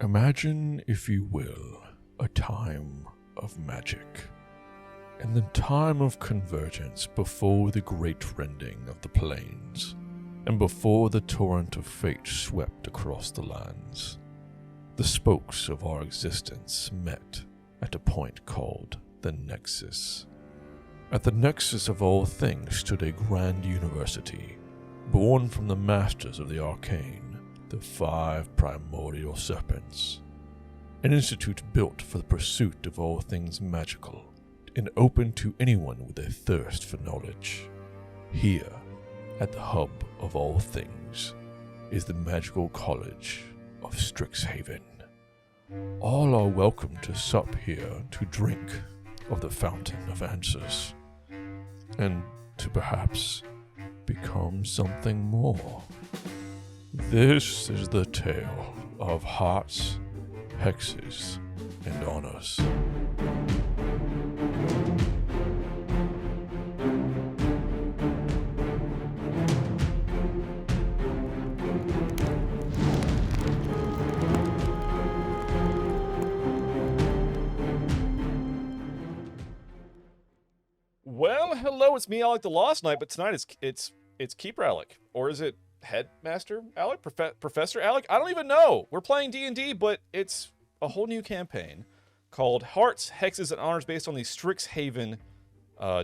Imagine, if you will, a time of magic. In the time of convergence before the great rending of the plains, and before the torrent of fate swept across the lands, the spokes of our existence met at a point called the Nexus. At the nexus of all things stood a grand university, born from the masters of the arcane, the 5 primordial serpents. An institute built for the pursuit of all things magical, and open to anyone with a thirst for knowledge. Here, at the hub of all things, is the magical college of Strixhaven. All are welcome to sup here to drink of the fountain of answers, and to perhaps become something more. This is the tale of hearts, hexes, and honors. Well, hello, it's me, Alek the Lost Knight, but tonight it's Keeper Alek, or is it Headmaster Alek, Professor Alek? I don't even know. We're playing D&D, but it's a whole new campaign called Hearts, Hexes, and Honors based on the Strixhaven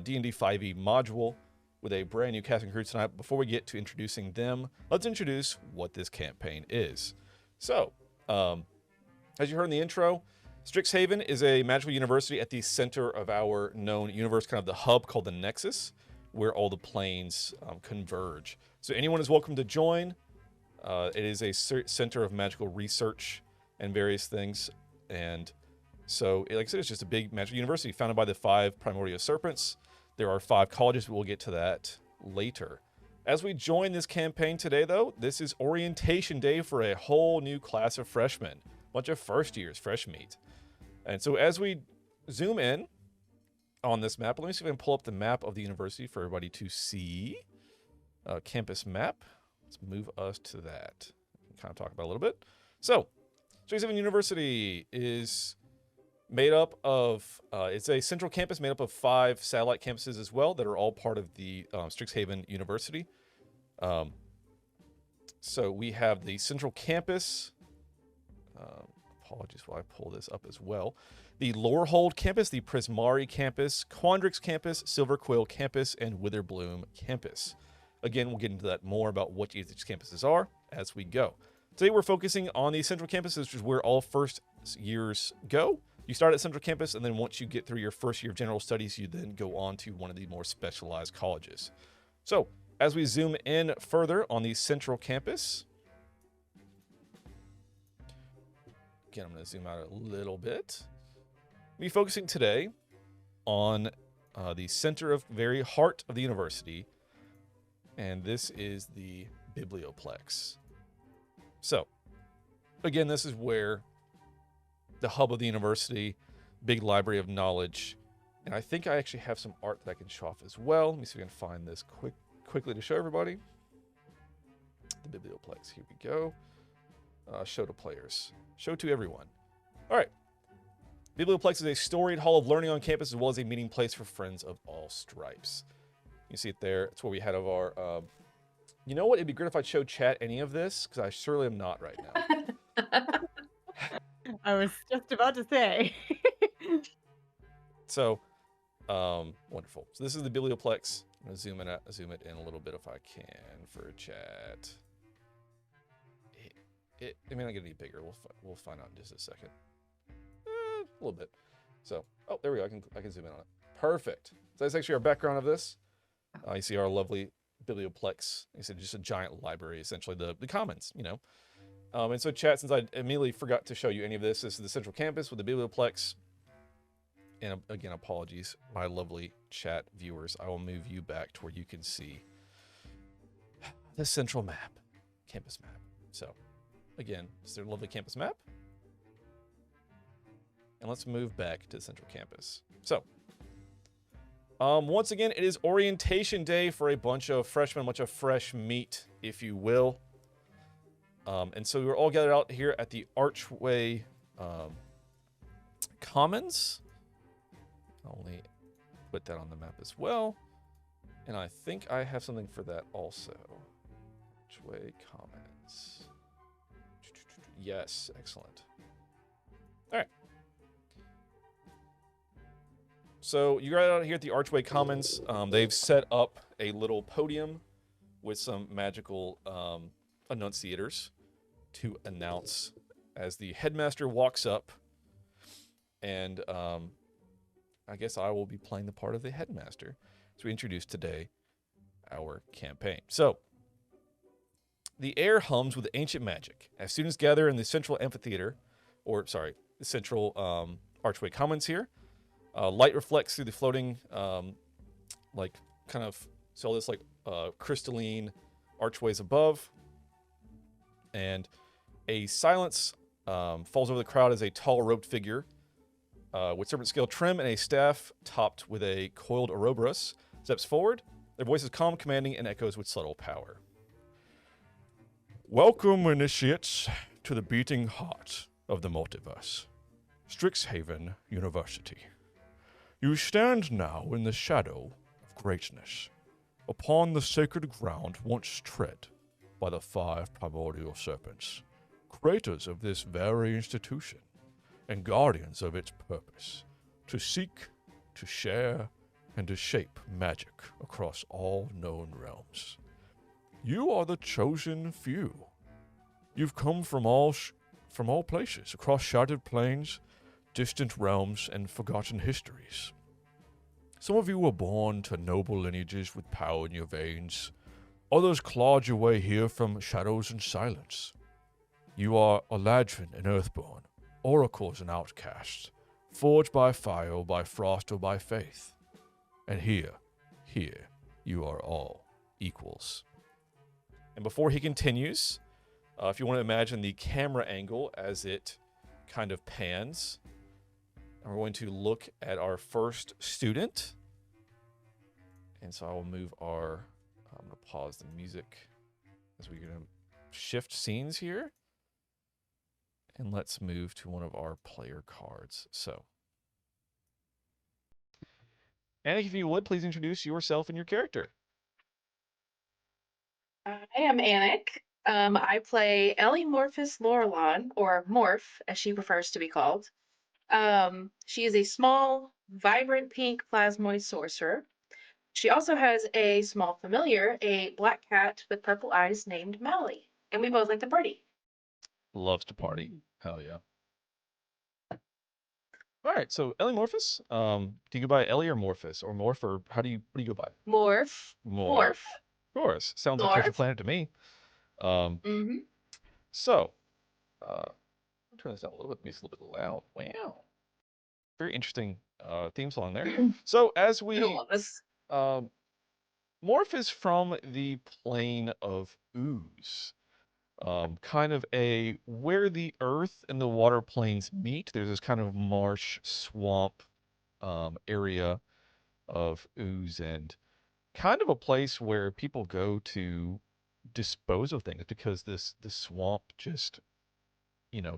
D&D 5e module with a brand new cast and crew tonight. Before we get to introducing them, let's introduce what this campaign is. So, as you heard in the intro, Strixhaven is a magical university at the center of our known universe, kind of the hub called the Nexus, where all the planes converge. So anyone is welcome to join. It is a center of magical research and various things. And so, like I said, it's just a big magical university founded by the 5 primordial serpents. There are 5 colleges, but we'll get to that later. As we join this campaign today, though, this is orientation day for a whole new class of freshmen. A bunch of first years, fresh meat. And so as we zoom in on this map, let me see if I can pull up the map of the university for everybody to see. Campus map. Let's move us to that. Kind of talk about it a little bit. So, Strixhaven University is made up of, it's a central campus made up of 5 satellite campuses as well that are all part of the Strixhaven University. So we have the central campus. Apologies while I pull this up as well. The Lorehold campus, the Prismari campus, Quandrix campus, Silver Quill campus, and Witherbloom campus. Again, we'll get into that more about what each of these campuses are as we go. Today we're focusing on the central campus, which is where all first years go. You start at central campus, and then once you get through your first year of general studies, you then go on to one of the more specialized colleges. So, as we zoom in further on the central campus, again, I'm going to zoom out a little bit. We'll be focusing today on the center of very heart of the university, and this is the Biblioplex. So, again, this is where the hub of the university, big library of knowledge, and I think I actually have some art that I can show off as well. Let me see if I can find this quickly to show everybody. The Biblioplex, here we go. Show to players. Show to everyone. All right. Biblioplex is a storied hall of learning on campus as well as a meeting place for friends of all stripes. You see it there. It's where we had of our... you know what? It'd be great if I'd show chat any of this, because I surely am not right now. I was just about to say. So, wonderful. So this is the Biblioplex. I'm going to zoom it in a little bit if I can for chat. It may not get any bigger. We'll find out in just a second. A little bit. So, oh, there we go. I can zoom in on it. Perfect. So that's actually our background of this. You see our lovely Biblioplex. You see just a giant library, essentially the commons, you know. And so chat, since I immediately forgot to show you any of this, this is the central campus with the Biblioplex. And again, apologies, my lovely chat viewers. I will move you back to where you can see the central map, campus map. So, again, it's their lovely campus map. And let's move back to the central campus. So, once again, it is orientation day for a bunch of freshmen, a bunch of fresh meat, if you will. And so we were all gathered out here at the Archway Commons. I'll only put that on the map as well. And I think I have something for that also. Archway Commons. Yes, excellent. All right. So you guys out here at the Archway Commons. They've set up a little podium with some magical enunciators to announce as the headmaster walks up. And I guess I will be playing the part of the headmaster as we introduce today our campaign. So, the air hums with ancient magic as students gather in the central amphitheater, the central Archway Commons here. Light reflects through the floating, crystalline archways above. And a silence falls over the crowd as a tall robed figure with serpent scale trim and a staff topped with a coiled Ouroboros steps forward. Their voice is calm, commanding, and echoes with subtle power. Welcome, initiates, to the beating heart of the multiverse, Strixhaven University. You stand now in the shadow of greatness, upon the sacred ground once tread by the 5 primordial serpents, creators of this very institution, and guardians of its purpose, to seek, to share, and to shape magic across all known realms. You are the chosen few. You've come from all places, across shattered plains, distant realms, and forgotten histories. Some of you were born to noble lineages with power in your veins. Others clawed your way here from shadows and silence. You are Eladrin and Earthborn, oracles and outcasts, forged by fire or by frost or by faith. And here, you are all equals. And before he continues, if you want to imagine the camera angle as it kind of pans, and we're going to look at our first student. And so I will move I'm going to pause the music as we're going to shift scenes here. And let's move to one of our player cards. So, Anic, if you would, please introduce yourself and your character. I am Anic. I play Ellie Morphus Lorelon, or Morph, as she prefers to be called. She is a small, vibrant pink plasmoid sorcerer. She also has a small familiar, a black cat with purple eyes named Mally, and we both like to party. Loves to party. Hell yeah. All right, so Ellie Morphus. Do you go by Ellie or Morphus, or Morph, or what do you go by? Morph. Morph. Of course, sounds like Treasure Planet to me. So, I'll turn this down a little bit. It's a little bit loud. Wow. Very interesting theme song there. So as we Morph is from the plane of ooze. Kind of where the earth and the water planes meet. There's this kind of marsh swamp area of ooze, and kind of a place where people go to dispose of things because this swamp just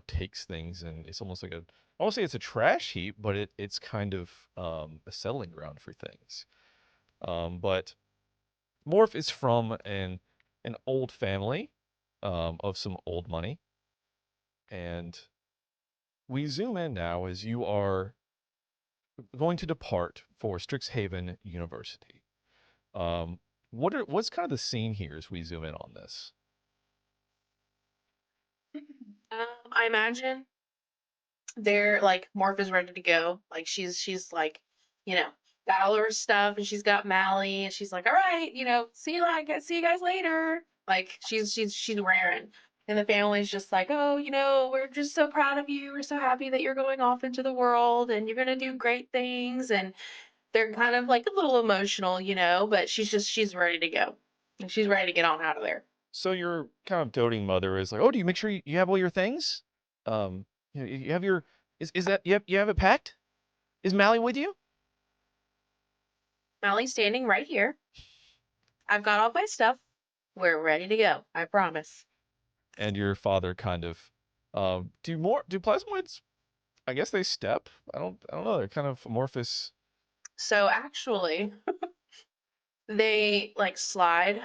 takes things, and it's almost like I won't say it's a trash heap, but it's kind of a settling ground for things. But Morph is from an old family of some old money, and we zoom in now as you are going to depart for Strixhaven University. What's kind of the scene here as we zoom in on this? I imagine they're like Morph is ready to go. Like she's like, got all her stuff, and she's got Mally, and she's like, all right, see you guys later. Like she's raring. And the family's just like, oh, we're just so proud of you. We're so happy that you're going off into the world and you're gonna do great things. And they're kind of like a little emotional, but she's ready to go. And she's ready to get on out of there. So your kind of doting mother is like, oh, do you make sure you have all your things? You have your is that you have it packed? Is Mally with you? Mally's standing right here. I've got all my stuff. We're ready to go. I promise. and your father kind of do plasmoids, I guess they step? I don't know. They're kind of amorphous. So actually, they like slide.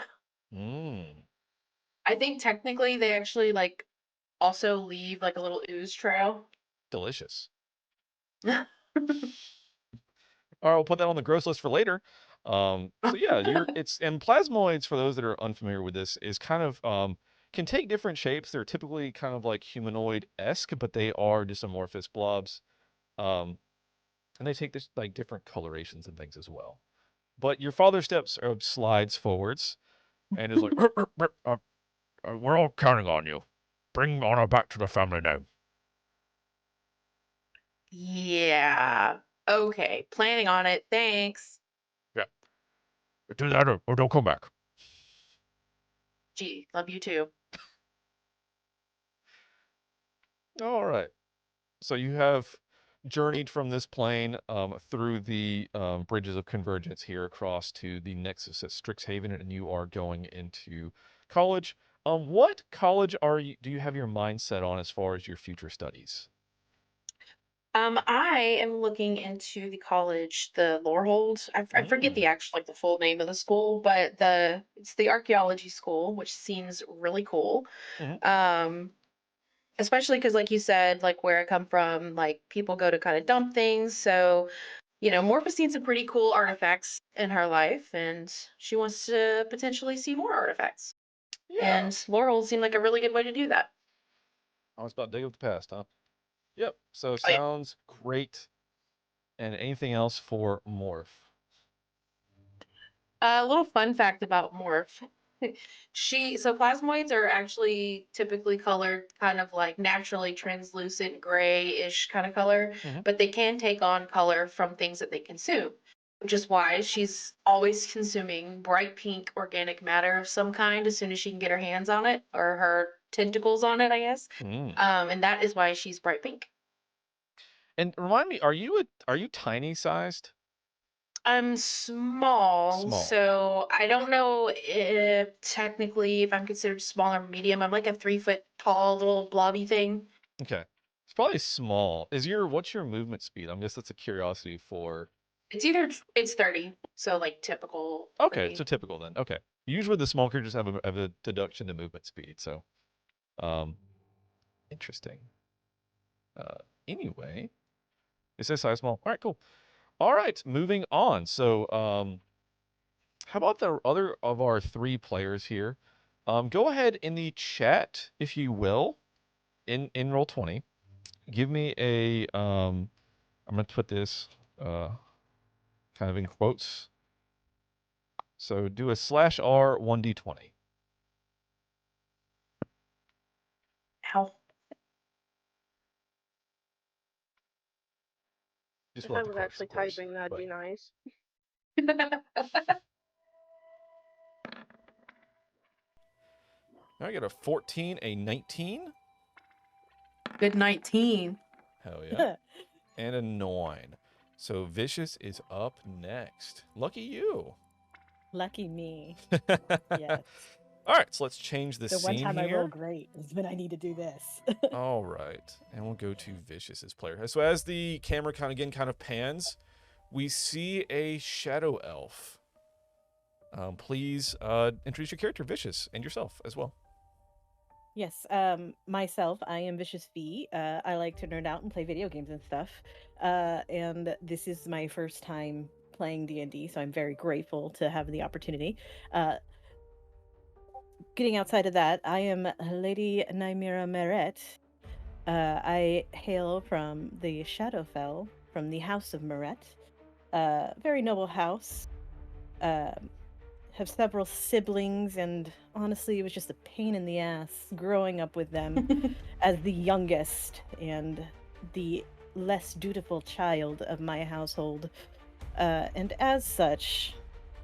Mm, I think technically they actually like also leave like a little ooze trail. delicious. All right, we'll put that on the gross list for later. So yeah, and plasmoids, for those that are unfamiliar with this, is kind of can take different shapes. They're typically kind of like humanoid-esque, but they are just amorphous blobs. Um, and they take this like different colorations and things as well. But your father slides forwards and is like, we're all counting on you. Bring honor back to the family name. Yeah. Okay. Planning on it. Thanks. Yeah, do that or don't come back. Gee, love you too. All right. So you have journeyed from this plane through the bridges of convergence here across to the Nexus at Strixhaven, and you are going into college. What college do you have your mind set on as far as your future studies? I am looking into the college, the Lorehold. I forget the actual like the full name of the school, but it's the archaeology school, which seems really cool. Mhm. Um, especially because like you said, like where I come from, like people go to kind of dump things. So, Morpha's seen some pretty cool artifacts in her life, and she wants to potentially see more artifacts. Yeah. And Laurel seemed like a really good way to do that. I was about to dig up the past, huh? Yep. So Oh yeah. sounds great. And anything else for Morph? A little fun fact about Morph. So plasmoids are actually typically colored kind of like naturally translucent grayish kind of color, Mhm. but they can take on color from things that they consume, which is why she's always consuming bright pink organic matter of some kind as soon as she can get her hands on it or her tentacles on it, I guess. Mm. And that is why she's bright pink. And remind me, are you tiny sized? I'm small, Small. so I don't know if technically if I'm considered small or medium. I'm like a 3 foot tall little blobby thing. Okay. It's probably small. What's your movement speed? I guess that's a curiosity for. It's 30, so like typical for Okay, so me. typical then. Okay. Usually the small creatures have a deduction to movement speed, so um interesting. Uh anyway, it says size small. All right, cool. All right, moving on. So how about the other of our three players here? Go ahead in the chat, if you will, in Roll20. Give me I'm gonna put this kind of in quotes. So do a /R 1d20. Ow. Just If without I the was quotes, actually of course. typing, that'd But be nice. I get a 14, a 19. Good 19. Hell yeah. And a 9. So Vicious is up next. Lucky you. Lucky me. Yes. All right, so let's change the The one scene time I here. roll great is when I need to do this. All right, and we'll go to Vicious's player. So as the camera kind of pans, we see a shadow elf. Please introduce your character, Vicious, and yourself as well. Yes, myself, I am ViciousV. I like to nerd out and play video games and stuff. And this is my first time playing D&D, so I'm very grateful to have the opportunity. Getting outside of that, I am Lady Nymira Meret. I hail from the Shadowfell, from the House of Meret. Very noble house. Have several siblings, and honestly, it was just a pain in the ass growing up with them as the youngest and the less dutiful child of my household. And as such,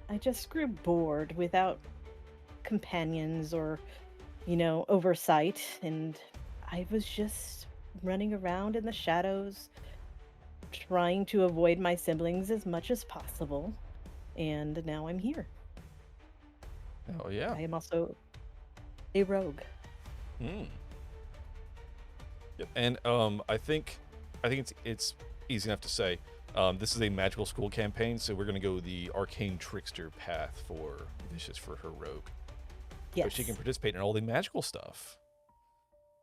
I just grew bored without companions or, oversight, and I was just running around in the shadows, trying to avoid my siblings as much as possible. And now I'm here. Oh yeah. I am also a rogue. Mm. Yep. And I think it's easy enough to say. This is a magical school campaign, so we're going to go the arcane trickster path for Vicious for her rogue. Yes. So she can participate in all the magical stuff.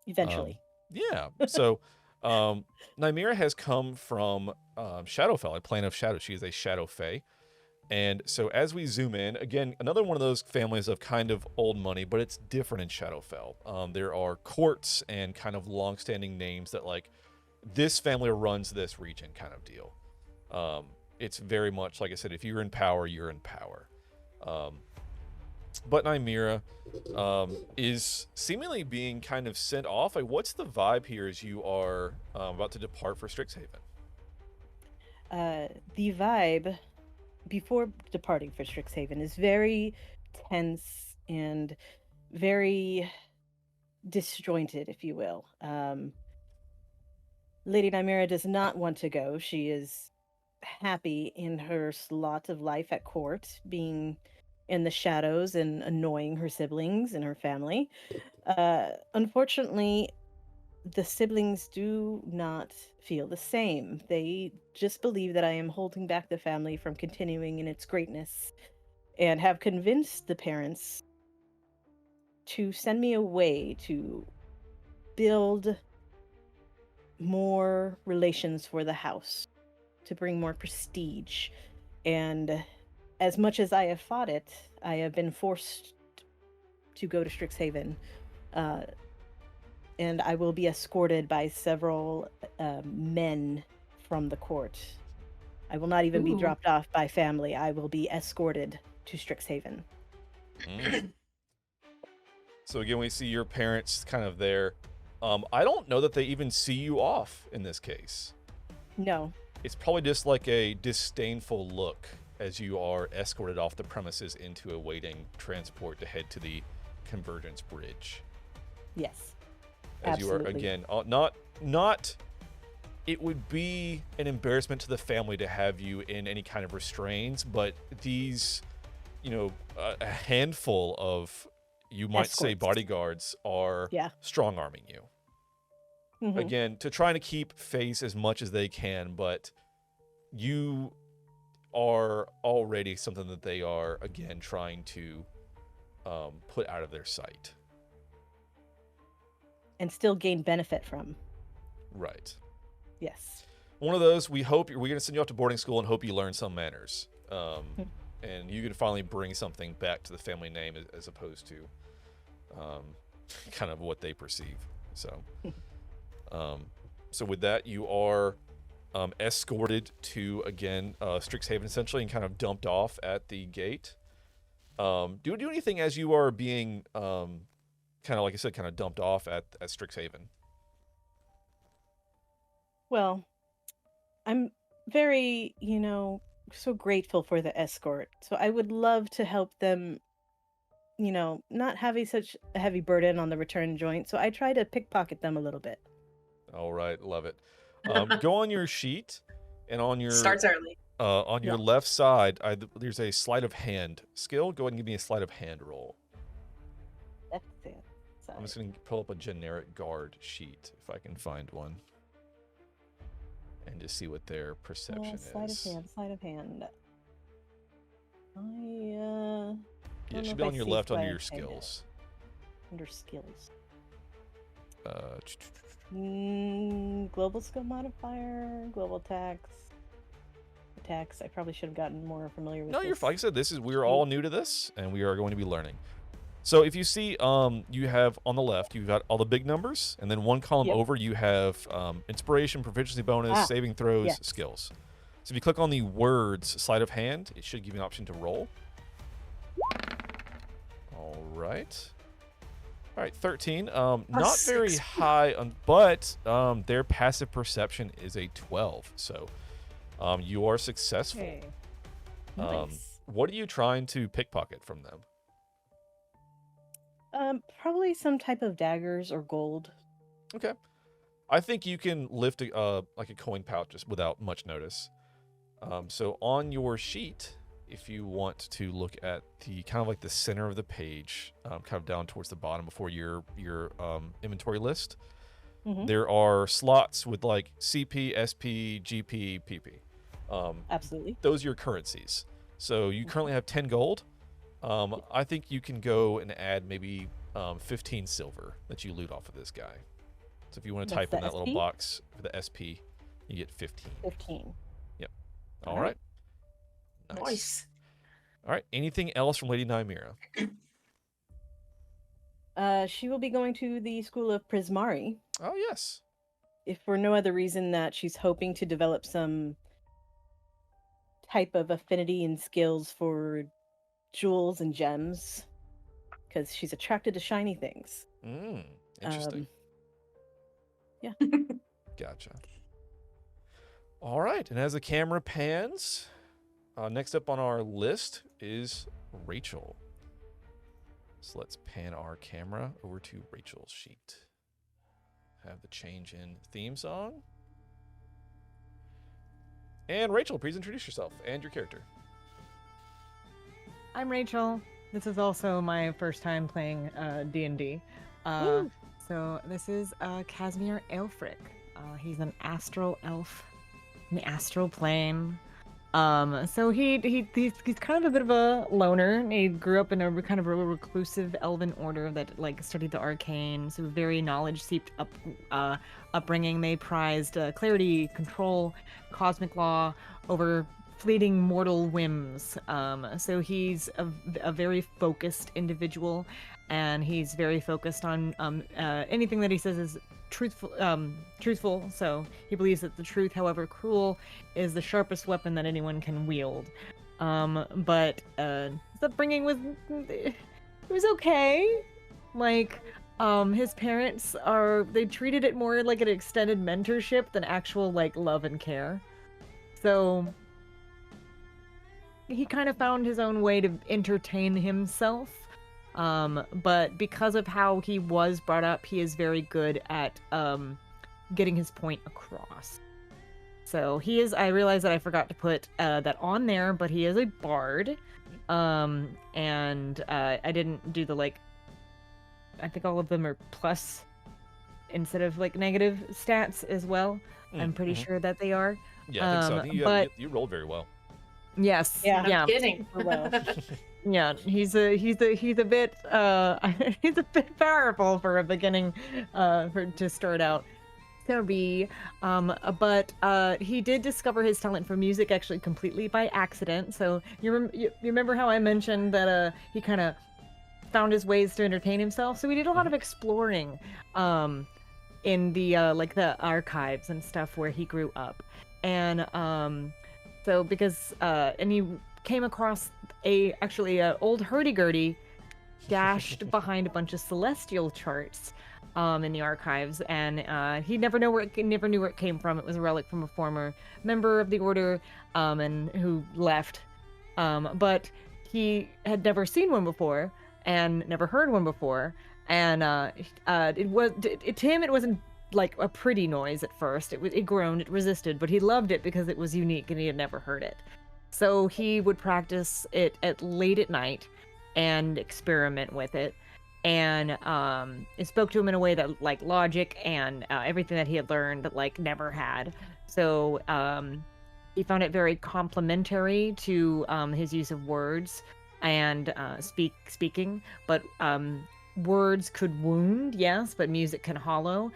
Eventually. Yeah. So Nymera has come from Shadowfell, a plane of shadow. She is a shadow fae. And so as we zoom in, again, another one of those families of kind of old money, but it's different in Shadowfell. There are courts and kind of long-standing names that, like, this family runs this region kind of deal. It's very much, like I said, if you're in power, you're in power. But Nymera is seemingly being kind of sent off. Like, what's the vibe here as you are about to depart for Strixhaven? The vibe before departing for Strixhaven is very tense and very disjointed, if you will. Lady Nymera does not want to go. She is happy in her slot of life at court, being in the shadows and annoying her siblings and her family. Unfortunately, the siblings do not feel the same. They just believe that I am holding back the family from continuing in its greatness and have convinced the parents to send me away to build more relations for the house, to bring more prestige. And as much as I have fought it, I have been forced to go to Strixhaven. And I will be escorted by several men from the court. I will not even be dropped off by family. I will be escorted to Strixhaven. So again, we see your parents kind of there. I don't know that they even see you off in this case. No. It's probably just like a disdainful look as you are escorted off the premises into a waiting transport to head to the Convergence Bridge. Yes. As Absolutely. you are, again, not, it would be an embarrassment to the family to have you in any kind of restraints, but these, a handful of, you might say, Escorts. bodyguards are strong-arming you. Mm-hmm. Again, to try to keep face as much as they can, but you are already something that they are, again, trying to put out of their sight. And still gain benefit from. Right. Yes. One of those, we're going to send you off to boarding school and hope you learn some manners. And you can finally bring something back to the family name as opposed to kind of what they perceive. So, so with that, you are escorted to, again, Strixhaven, essentially, and kind of dumped off at the gate. Do you do anything as you are being, kind of, like I said, kind of dumped off at Strixhaven? Well, I'm very, so grateful for the escort. So I would love to help them, not having such a heavy burden on the return joint. So I try to pickpocket them a little bit. All right, love it. Go on your sheet, and on your Starts early. on your left side, there's a sleight of hand skill. Go ahead and give me a sleight of hand roll. That's it. Sorry. I'm just going to pull up a generic guard sheet if I can find one, and just see what their perception Sleight is. of hand. Yeah, it should be on your left under your skills. Under skills. Uh, Global skill modifier, global attacks. I probably should have gotten more familiar with No, this. you're fine. Like I said, we're all new to this, and we are going to be learning. So if you see, you have on the left, you've got all the big numbers, and then one column over, you have inspiration, proficiency bonus, saving throws, skills. So if you click on the words sleight of hand, it should give you an option to roll. All right. All right, 13. Not very high, but their passive perception is a 12. So you are successful. Okay. Nice. What are you trying to pickpocket from them? Probably some type of daggers or gold. Okay. I think you can lift like a coin pouch just without much notice. So on your sheet, if you want to look at the kind of like the center of the page, kind of down towards the bottom before your inventory list, there are slots with like CP, SP, GP, PP. Absolutely. Those are your currencies. So you currently have 10 gold. I think you can go and add maybe 15 silver that you loot off of this guy. So if you want to That's type in the that little SP? box for the SP, you get 15. 15. Yep. All All right. Nice. All right. Anything else from Lady Nymira? She will be going to the School of Prismari, Oh, yes. if for no other reason that she's hoping to develop some type of affinity and skills for jewels and gems, because she's attracted to shiny things. Interesting. Yeah. Gotcha. All right. And as the camera pans, next up on our list is Rachel. So let's pan our camera over to Rachel's sheet. Have the change in theme song. And Rachel, please introduce yourself and your character. I'm Rachel. This is also my first time playing D&D. So this is Casimir Aelfric. He's an astral elf in the astral plane. So he's kind of a bit of a loner. He grew up in a kind of a reclusive elven order that like studied the arcane, so very knowledge seeped upbringing. They prized clarity, control, cosmic law over fleeting mortal whims. So he's a very focused individual, and he's very focused on anything that he says is truthful. So he believes that the truth, however cruel, is the sharpest weapon that anyone can wield. But his upbringing it was okay. Like his parents they treated it more like an extended mentorship than actual like love and care. So he kind of found his own way to entertain himself. But because of how he was brought up, he is very good at getting his point across. So he is, I realized that I forgot to put that on there, but he is a bard. And I didn't do the I think all of them are plus instead of negative stats as well. I'm pretty sure that they are. Yeah, I think so. I think you rolled very well. Yes. Yeah. No kidding. Yeah, he's a bit he's a bit powerful for a beginning to start out. But he did discover his talent for music actually completely by accident. So you remember how I mentioned that he kind of found his ways to entertain himself. So we did a lot of exploring in the the archives and stuff where he grew up, and so because and he came across a old hurdy-gurdy dashed behind a bunch of celestial charts in the archives, and he never knew where it came from. It was a relic from a former member of the order, and who left. But he had never seen one before and never heard one before, and to him it wasn't like a pretty noise at first. It groaned, it resisted, but he loved it because it was unique and he had never heard it. So he would practice it late at night and experiment with it. And it spoke to him in a way that logic and everything that he had learned never had. So he found it very complementary to his use of words and speaking. But words could wound, yes, but music can hollow.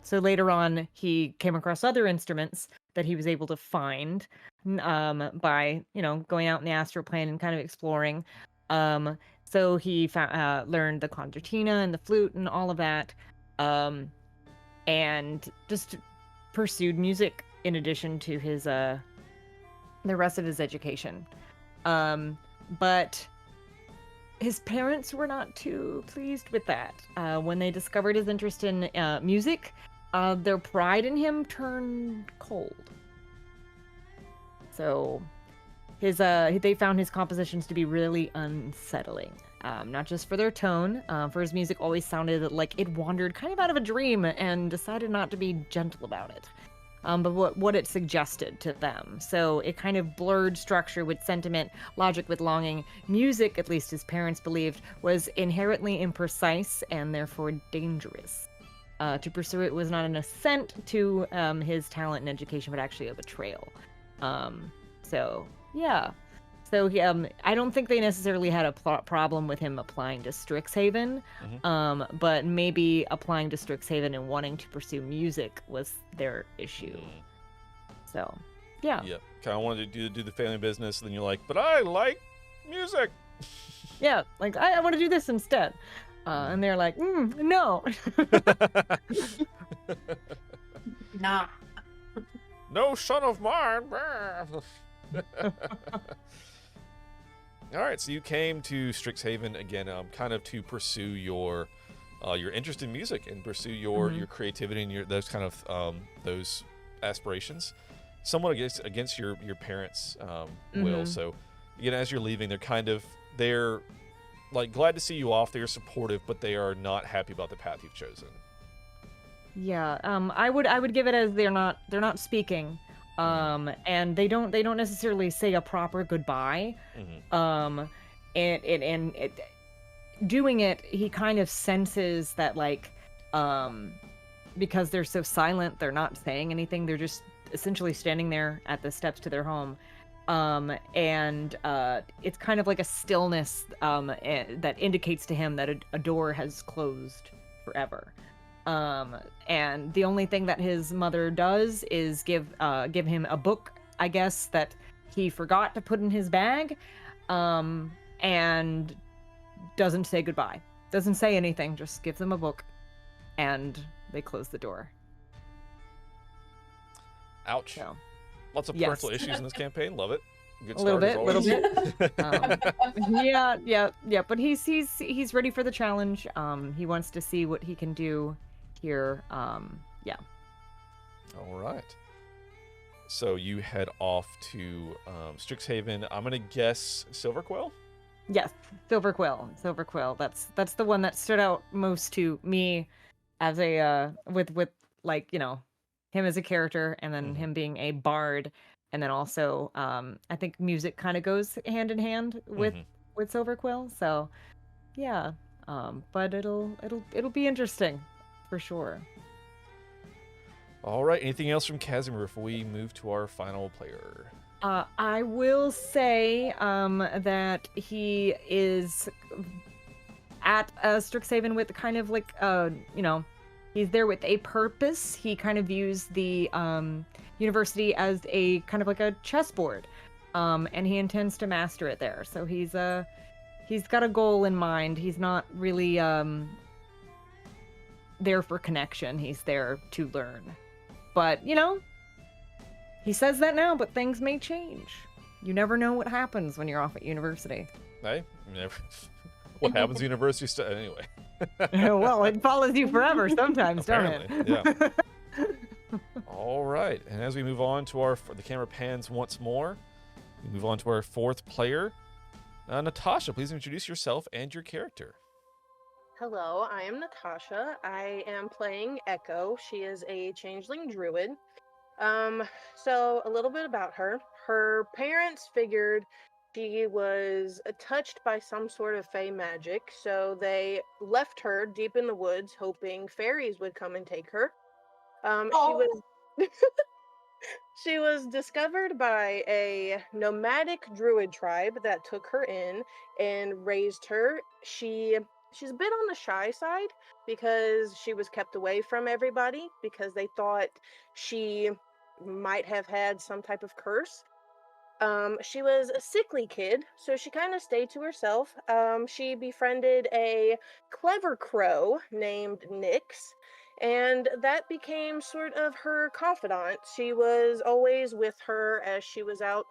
So later on, he came across other instruments that he was able to find by, going out in the astral plane and kind of exploring. So he learned the concertina and the flute and all of that, and just pursued music in addition to his the rest of his education. But his parents were not too pleased with that. When they discovered his interest in music, their pride in him turned cold. So they found his compositions to be really unsettling. Not just for their tone, for his music always sounded like it wandered kind of out of a dream and decided not to be gentle about it. but what it suggested to them. So it kind of blurred structure with sentiment, logic with longing. Music, at least his parents believed, was inherently imprecise and therefore dangerous. To pursue it was not an ascent to his talent and education, but actually a betrayal. So yeah. So he, I don't think they necessarily had a problem with him applying to Strixhaven, but maybe applying to Strixhaven and wanting to pursue music was their issue. So, yeah. Yep. Kind of wanted to do the family business, and then you're like, but I like music. Yeah, like, I want to do this instead. And they're like, no. Nah. No son of mine. All right, so you came to Strixhaven again, kind of to pursue your interest in music and pursue your creativity and those kind of those aspirations, somewhat against your parents' will. So, again, as you're leaving, they're like glad to see you off. They're supportive, but they are not happy about the path you've chosen. Yeah, I would give it as they're not speaking. And they don't necessarily say a proper goodbye. And doing it, he kind of senses that, like, because they're so silent, they're not saying anything. They're just essentially standing there at the steps to their home. And it's kind of like a stillness that indicates to him that a door has closed forever. And the only thing that his mother does is give him a book, I guess, that he forgot to put in his bag, and doesn't say goodbye. Doesn't say anything, just gives them a book, and they close the door. Ouch. So, lots of parental issues in this campaign. Love it. Good a little start, bit. Yeah. But he's ready for the challenge. He wants to see what he can do here. Yeah. All right. So you head off to Strixhaven. I'm gonna guess Silverquill. Yes, Silverquill. That's the one that stood out most to me as a with like, you know, him as a character, and then him being a bard, and then also I think music kind of goes hand in hand with Silverquill. So yeah, but it'll be interesting for sure. All right. Anything else from Casimir before we move to our final player? I will say that he is at Strixhaven with kind of like, you know, he's there with a purpose. He kind of views the university as a kind of like a chessboard, and he intends to master it there. So he's got a goal in mind. He's not really there for connection. He's there to learn. But, you know, he says that now, but things may change. You never know what happens when you're off at university. Hey, never. What happens at university anyway. Well, it follows you forever sometimes, don't it? Yeah. All right, and as we move on to the camera pans once more, we move on to our fourth player. Natasha, please introduce yourself and your character. Hello, I am Natasha. I am playing Echo. She is a changeling druid. So a little bit about her. Her parents figured she was touched by some sort of fey magic, so they left her deep in the woods, hoping fairies would come and take her. She was discovered by a nomadic druid tribe that took her in and raised her. She's a bit on the shy side because she was kept away from everybody because they thought she might have had some type of curse. She was a sickly kid, so she kind of stayed to herself. She befriended a clever crow named Nyx, and that became sort of her confidant. She was always with her as she was out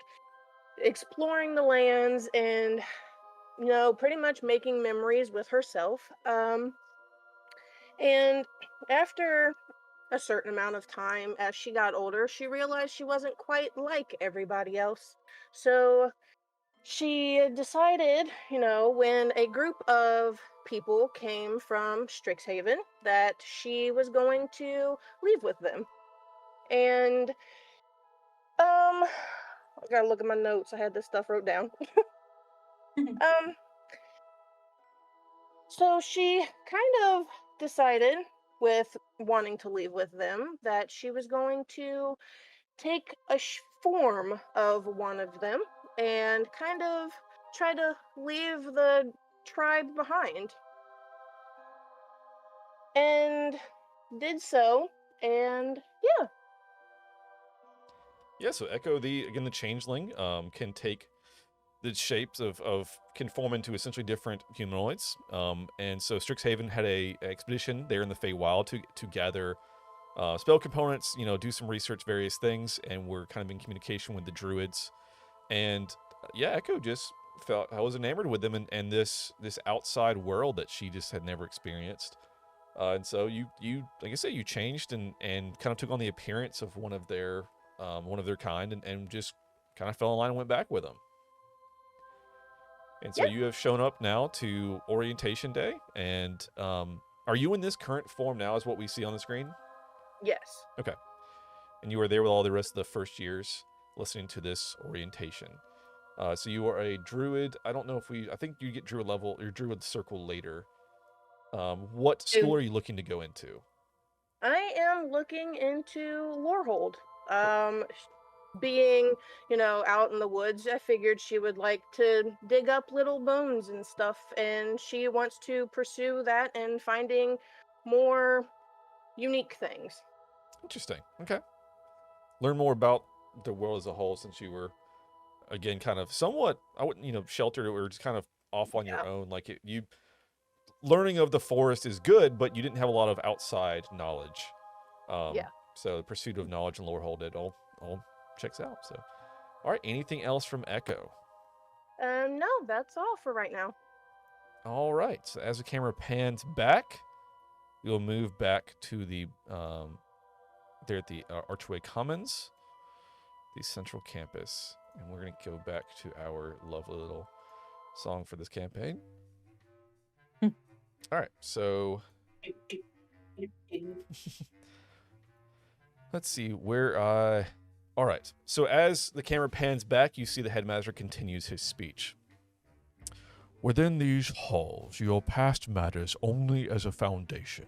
exploring the lands and, you know, pretty much making memories with herself. And after a certain amount of time, as she got older, she realized she wasn't quite like everybody else. So she decided, you know, when a group of people came from Strixhaven, that she was going to leave with them. And I gotta look at my notes. I had this stuff wrote down. um, so she kind of decided, with wanting to leave with them, that she was going to take a form of one of them and kind of try to leave the tribe behind. And did so, and yeah. Yeah, so Echo, the changeling, can take the shapes of can form into essentially different humanoids. And so Strixhaven had a expedition there in the Feywild to gather spell components, do some research, various things, and we're kind of in communication with the druids. And yeah, Echo just felt I was enamored with them and this outside world that she just had never experienced. And so you like I said, you changed and kind of took on the appearance of one of their kind and just kind of fell in line and went back with them. And so you have shown up now to orientation day, and are you in this current form now is what we see on the screen? Yes. Okay. And you were there with all the rest of the first years listening to this orientation. So you are a druid. I don't know if I think you get druid level, your druid circle later. What school are you looking to go into? I am looking into Lorehold. Being, out in the woods, I figured she would like to dig up little bones and stuff, and she wants to pursue that and finding more unique things. Interesting. Okay. Learn more about the world as a whole since you were, again, kind of somewhat, I wouldn't, sheltered or just kind of off on your own. Like you learning of the forest is good, but you didn't have a lot of outside knowledge. So the pursuit of knowledge and Lorehold, it all checks out. So, all right. Anything else from Echo? No, that's all for right now. All right. So as the camera pans back, we'll move back to the there at the Archway Commons, the central campus, and we're going to go back to our lovely little song for this campaign. All right. So let's see where all right. So as the camera pans back, you see the headmaster continues his speech. Within these halls, your past matters only as a foundation.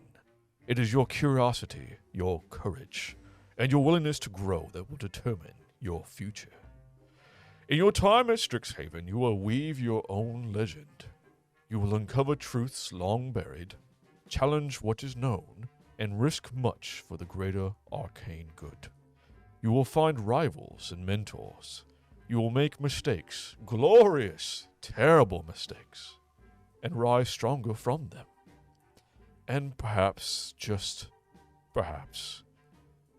It is your curiosity, your courage, and your willingness to grow that will determine your future. In your time at Strixhaven, you will weave your own legend. You will uncover truths long buried, challenge what is known, and risk much for the greater arcane good. You will find rivals and mentors. You will make mistakes, glorious, terrible mistakes, and rise stronger from them. And perhaps, just perhaps,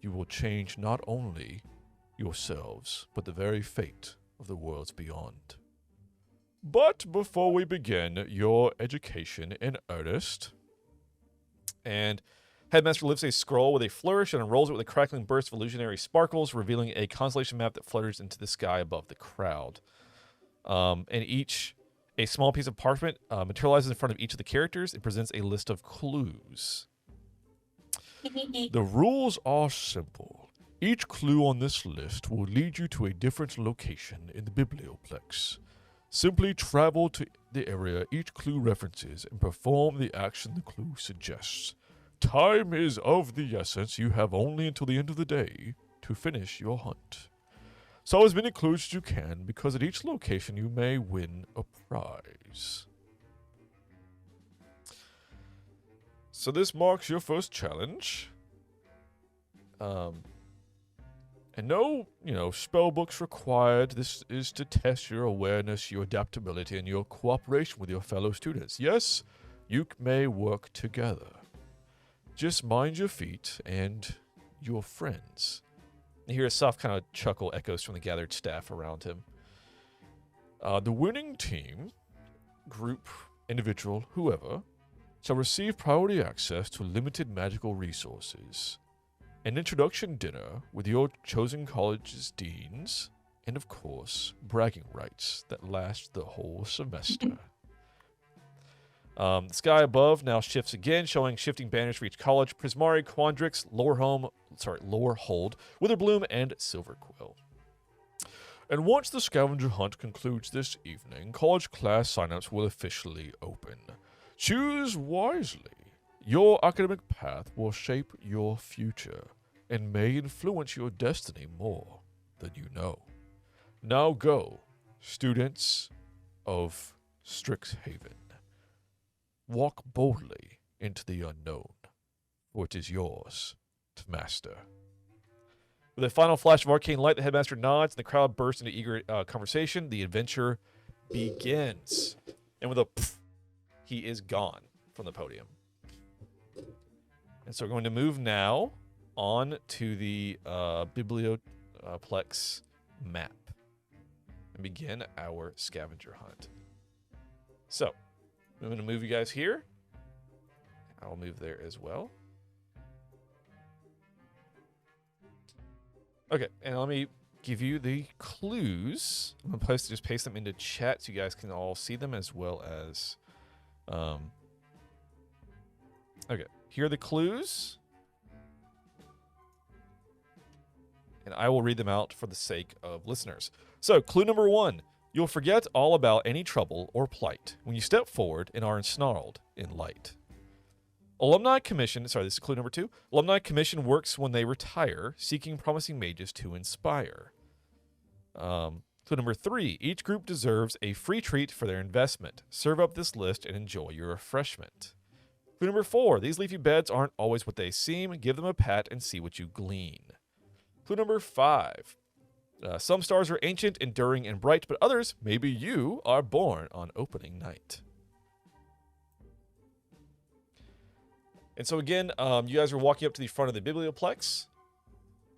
you will change not only yourselves, but the very fate of the worlds beyond. But before we begin your education in earnest, and Headmaster lifts a scroll with a flourish and unrolls it with a crackling burst of illusionary sparkles, revealing a constellation map that flutters into the sky above the crowd. And a small piece of parchment materializes in front of each of the characters and presents a list of clues. The rules are simple. Each clue on this list will lead you to a different location in the Biblioplex. Simply travel to the area each clue references and perform the action the clue suggests. Time is of the essence. You have only until the end of the day to finish your hunt. Solve as many clues as you can, because at each location you may win a prize. So this marks your first challenge. And no, spell books required. This is to test your awareness, your adaptability, and your cooperation with your fellow students. Yes, you may work together. Just mind your feet and your friends. You hear a soft kind of chuckle echoes from the gathered staff around him. The winning team, group, individual, whoever, shall receive priority access to limited magical resources, an introduction dinner with your chosen college's deans, and of course, bragging rights that last the whole semester. The sky above now shifts again, showing shifting banners for each college: Prismari, Quandrix, Lorehold, Witherbloom, and Silverquill. And once the scavenger hunt concludes this evening, college class signups will officially open. Choose wisely. Your academic path will shape your future and may influence your destiny more than you know. Now go, students of Strixhaven. Walk boldly into the unknown, for it is yours to master. With a final flash of arcane light, the headmaster nods, and the crowd bursts into eager conversation. The adventure begins. And with a pff, he is gone from the podium. And so we're going to move now on to the Biblioplex map and begin our scavenger hunt. So, I'm going to move you guys here. I'll move there as well. Okay, and let me give you the clues. I'm going to just paste them into chat so you guys can all see them, as well as... Okay, here are the clues. And I will read them out for the sake of listeners. So, clue number 1. You'll forget all about any trouble or plight when you step forward and are ensnarled in light. Alumni Commission, this is clue number 2. Alumni Commission works when they retire, seeking promising mages to inspire. Clue number 3. Each group deserves a free treat for their investment. Serve up this list and enjoy your refreshment. Clue number 4. These leafy beds aren't always what they seem. Give them a pat and see what you glean. Clue number 5. Some stars are ancient, enduring, and bright, but others, maybe you, are born on opening night. And so again, you guys are walking up to the front of the Biblioplex.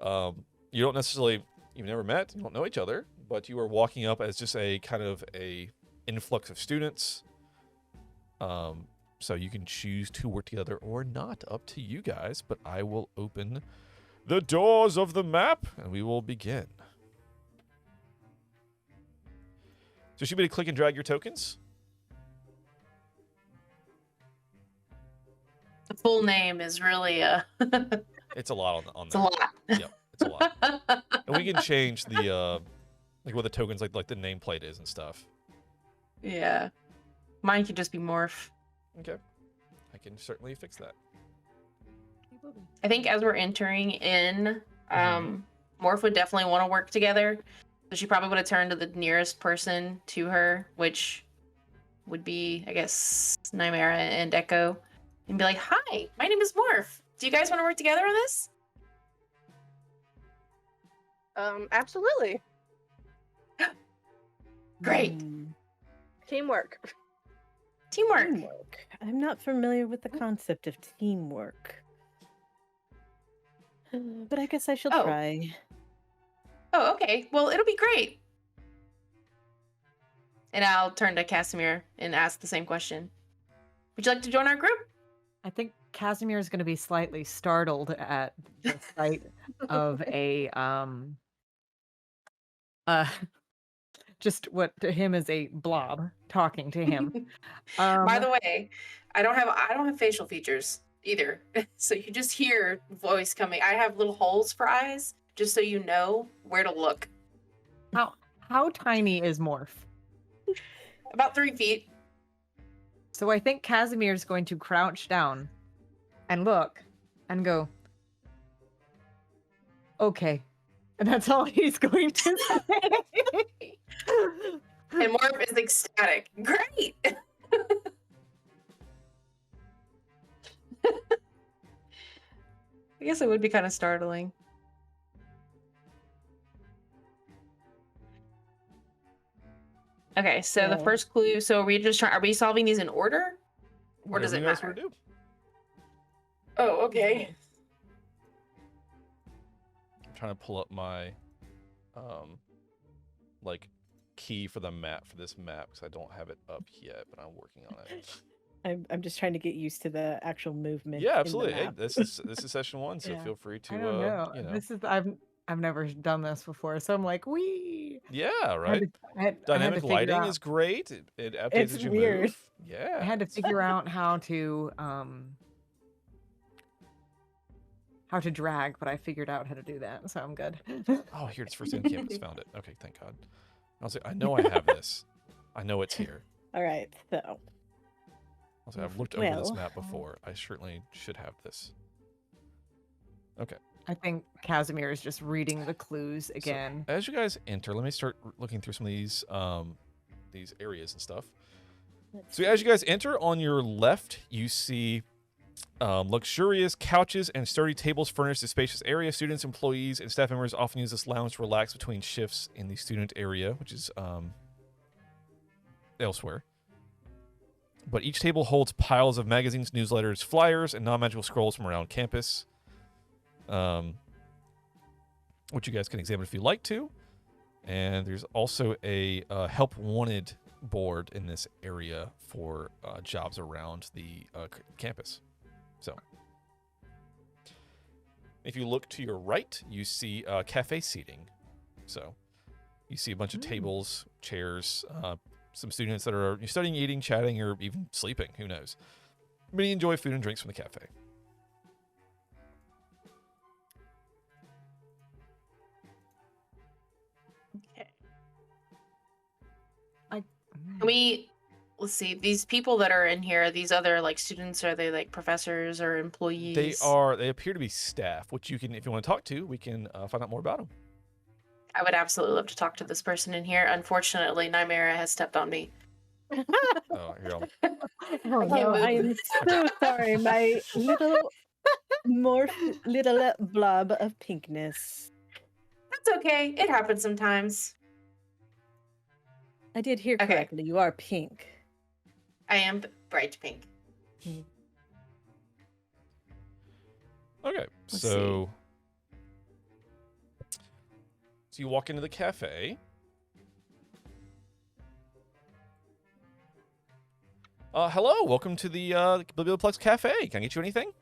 You don't necessarily, you've never met, you don't know each other, but you are walking up as just a kind of a influx of students. So you can choose to work together or not, up to you guys, but I will open the doors of the map and we will begin. So should we click and drag your tokens? The full name is really It's a lot on it's there. a lot. Yep, it's a lot. And we can change the like what the tokens like the nameplate is and stuff. Yeah. Mine could just be morph. Okay. I can certainly fix that. I think as we're entering in, Morph would definitely want to work together. So she probably would have turned to the nearest person to her, which would be, I guess, Nymera and Echo, and be like, "Hi, my name is Morph. Do you guys want to work together on this?" Absolutely. Great. Teamwork. Teamwork. Teamwork. I'm not familiar with the concept of teamwork. But I guess I shall Oh. try. Oh, okay. Well, it'll be great. And I'll turn to Casimir and ask the same question. Would you like to join our group? I think Casimir is going to be slightly startled at the sight of a just what to him is a blob talking to him. By the way, I don't have facial features either. So you just hear voice coming. I have little holes for eyes, just so you know where to look. How tiny is Morph? About 3 feet. So I think Casimir is going to crouch down and look and go, okay. And that's all he's going to say. And Morph is ecstatic. Great. I guess it would be kind of startling. Okay, so the Yeah. first clue. So are we solving these in order? Or does Whatever it you guys matter? wanna do. Oh, okay. I'm trying to pull up my like key for the map for this map because I don't have it up yet, but I'm working on it. I'm just trying to get used to the actual movement. Yeah, in the absolutely. Hey, map. this is session 1, so Yeah. feel free to I don't know. you know. This is I've never done this before, so I'm like, wee. Yeah, I had right. to, I had to Dynamic figure lighting out. is great. It updates It's as you weird. move. I Yeah. had to figure out how to drag, but I figured out how to do that, so I'm good. Oh, here it's first on campus. Found it. Okay, thank God. I was like, I know I have this. I know it's here. All right, so I was like, I've looked over this Well, map before. I certainly should have this. Okay. I think Casimir is just reading the clues again. So, as you guys enter, let me start looking through some of these areas and stuff. So as you guys enter, on your left, you see luxurious couches and sturdy tables furnish the spacious area. Students, employees, and staff members often use this lounge to relax between shifts in the student area, which is elsewhere. But each table holds piles of magazines, newsletters, flyers, and non-magical scrolls from around campus, which you guys can examine if you like to. And there's also a help wanted board in this area for jobs around the campus. So, if you look to your right, you see cafe seating. So, you see a bunch of tables, chairs, some students that are studying, eating, chatting, or even sleeping. Who knows? Many enjoy food and drinks from the cafe. Okay. I Let's see, these people that are in here, these other like students, are they like professors or employees? They appear to be staff, which you can, if you want to talk to, we can find out more about them. I would absolutely love to talk to this person in here. Unfortunately, Nymera has stepped on me. Oh, here I'll oh can't no, move. I am so sorry. My little little blob of pinkness. That's okay. It happens sometimes. I did hear Okay. correctly. You are pink. I am bright pink. Okay, Let's so you walk into the cafe. Hello, welcome to the Biblioplex Cafe. Can I get you anything?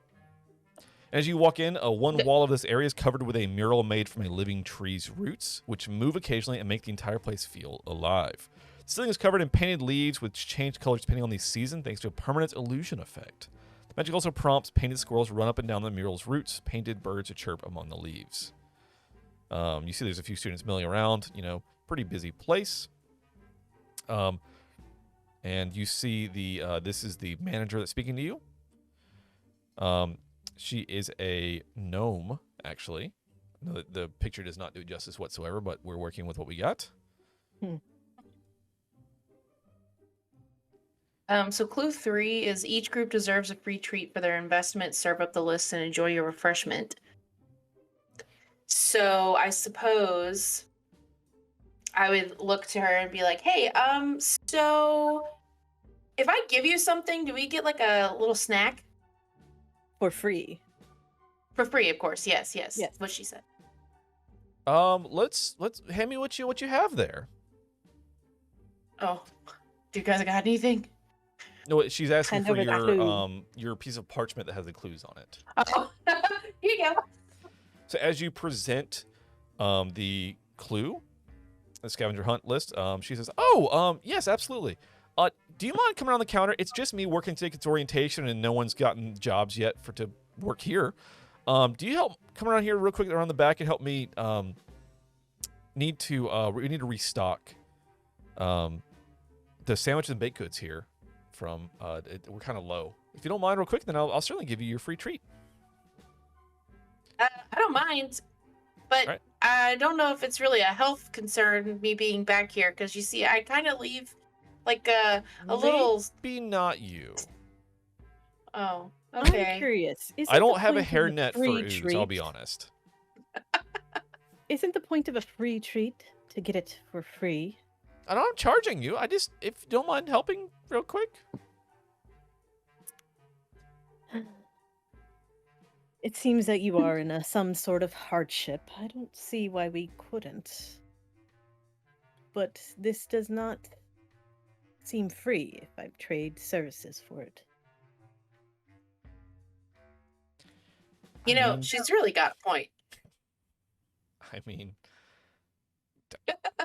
As you walk in, one wall of this area is covered with a mural made from a living tree's roots, which move occasionally and make the entire place feel alive. The ceiling is covered in painted leaves, which change colors depending on the season, thanks to a permanent illusion effect. The magic also prompts painted squirrels to run up and down the mural's roots, painted birds to chirp among the leaves. You see there's a few students milling around, pretty busy place. And you see this is the manager that's speaking to you. She is a gnome, actually. The picture does not do justice whatsoever, but we're working with what we got. So clue 3 is each group deserves a free treat for their investment. Serve up the list and enjoy your refreshment. So I suppose I would look to her and be like, hey, so if I give you something, do we get like a little snack? For free. For free, of course. Yes. Yes. What she said. Let's hand me what you have there. Oh, do you guys got anything? No, she's asking Hand for over the clue. your piece of parchment that has the clues on it. Oh, here you go. So as you present the clue, the Scavenger-Hunt list, she says, "Oh, yes, absolutely. Do you mind coming on the counter? It's just me working to take its orientation, and no one's gotten jobs yet to work here. Do you help come around here real quick around the back and help me? We need to restock the sandwiches and baked goods here. From we're kind of low. If you don't mind, real quick, then I'll certainly give you your free treat." I don't mind, but Right. I don't know if it's really a health concern, me being back here, because you see, I kind of leave like a little. Maybe not you. Oh, I'm okay. curious. I don't have a hairnet for ooze. I'll be honest. Isn't the point of a free treat to get it for free? I'm not charging you. I just, if you don't mind helping real quick. It seems that you are in some sort of hardship. I don't see why we couldn't. But this does not seem free if I trade services for it. You know, she's really got a point. I mean,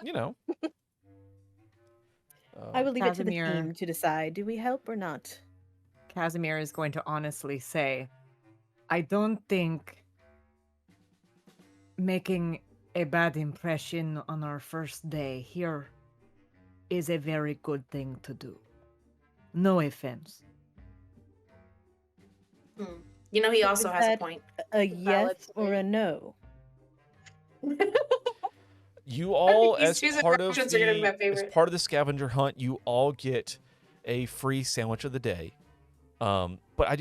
you know. I will leave it to the Casimir. team to decide. Do we help or not? Casimir is going to honestly say, I don't think making a bad impression on our first day here is a very good thing to do. No offense. You know, he So also is has a that point. A Valid yes or a no? You all, These as two part of options are gonna be my the favorite. scavenger hunt, you all get a free sandwich of the day. But I would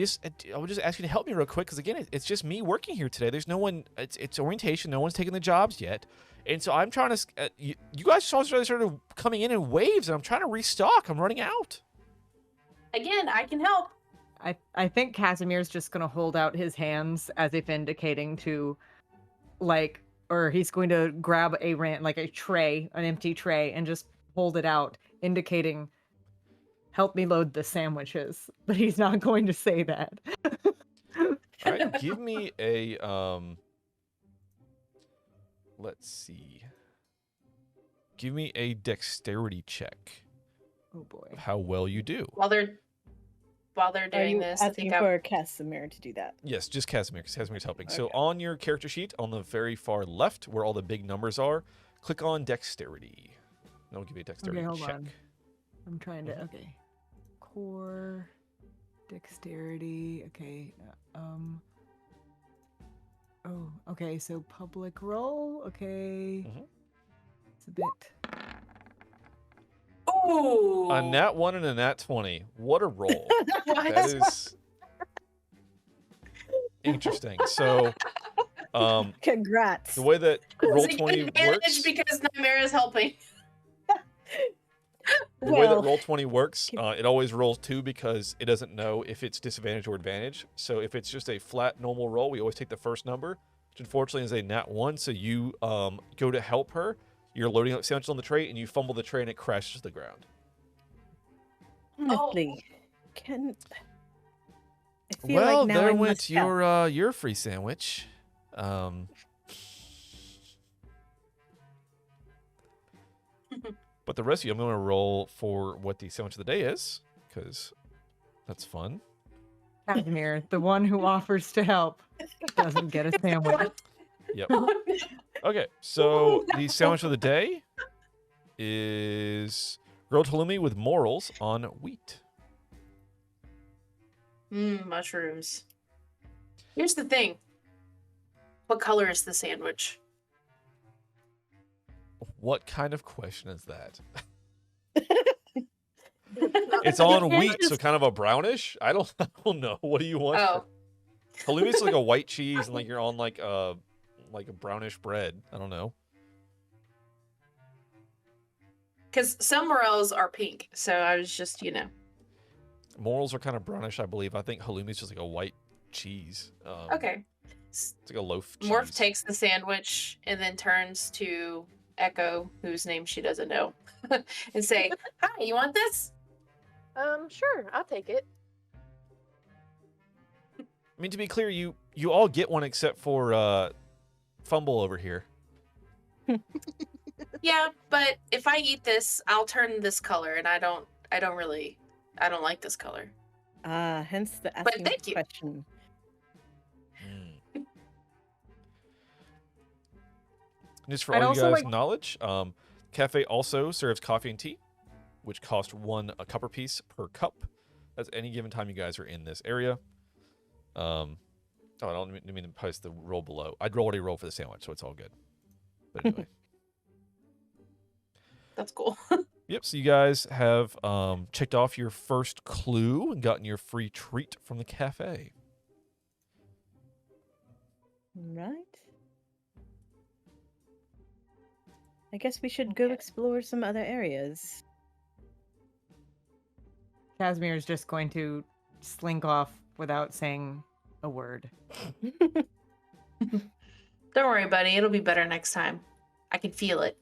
just ask you to help me real quick because again, it's just me working here today. There's no one. It's orientation. No one's taking the jobs yet, and so I'm trying to. You guys all started coming in waves, and I'm trying to restock. I'm running out. Again, I can help. I think Casimir's just going to hold out his hands as if indicating to, like, or he's going to grab a tray, an empty tray, and just hold it out, indicating, help me load the sandwiches. But he's not going to say that. All right, give me a let's see. Give me a dexterity check Oh boy. of how well you do. While they're Are doing you this, I asking think for Casimir to do that? Yes, just Casimir, because Casimir's helping. So Okay. on your character sheet, on the very far left, where all the big numbers are, click on dexterity. And I'll give you a dexterity hold check. on. I'm trying to, okay. Core, dexterity, okay. Oh, okay, so public roll, okay. Mhm. It's a bit. Ooh. A nat 1 and a nat 20. What a roll. That is interesting. So, Congrats. the way that roll It's an 20 advantage works, because Nightmare is helping. the way that Well, roll 20 works, it always rolls 2 because it doesn't know if it's disadvantage or advantage. So if it's just a flat normal roll, we always take the first number, which unfortunately is a nat 1. So you go to help her. You're loading up sandwiches on the tray, and you fumble the tray, and it crashes to the ground. honestly, I feel Well, like now there I went must help. your free sandwich. But the rest of you, I'm going to roll for what the sandwich of the day is, because that's fun. Casimir, the one who offers to help, doesn't get a sandwich. Yep. Okay, so the sandwich of the day is grilled halloumi with morels on wheat. Mushrooms. Here's the thing. What color is the sandwich? What kind of question is that? It's on wheat, so kind of a brownish. I don't know. What do you want? Oh. Halloumi is like a white cheese, and like you're on like a brownish bread. I don't know. Because some morels are pink, so I was just, Morels are kind of brownish, I believe. I think halloumi is just like a white cheese. Okay. It's like a loaf cheese. Morph takes the sandwich and then turns to Echo, whose name she doesn't know, and say, "Hi, you want this?" Sure, I'll take it. I mean, to be clear, you all get one except for Fumble over here. Yeah, but if I eat this, I'll turn this color, and I don't like this color. Hence the But asking thank you. question. Just for I'd all you also guys' knowledge, cafe also serves coffee and tea, which cost a copper piece per cup. That's any given time you guys are in this area. I don't mean to post the roll below. I'd already roll for the sandwich, so it's all good. But anyway. That's cool. Yep, so you guys have checked off your first clue and gotten your free treat from the cafe. Right. I guess we should go Okay. explore some other areas. Casimir is just going to slink off without saying a word. Don't worry, buddy. It'll be better next time. I can feel it.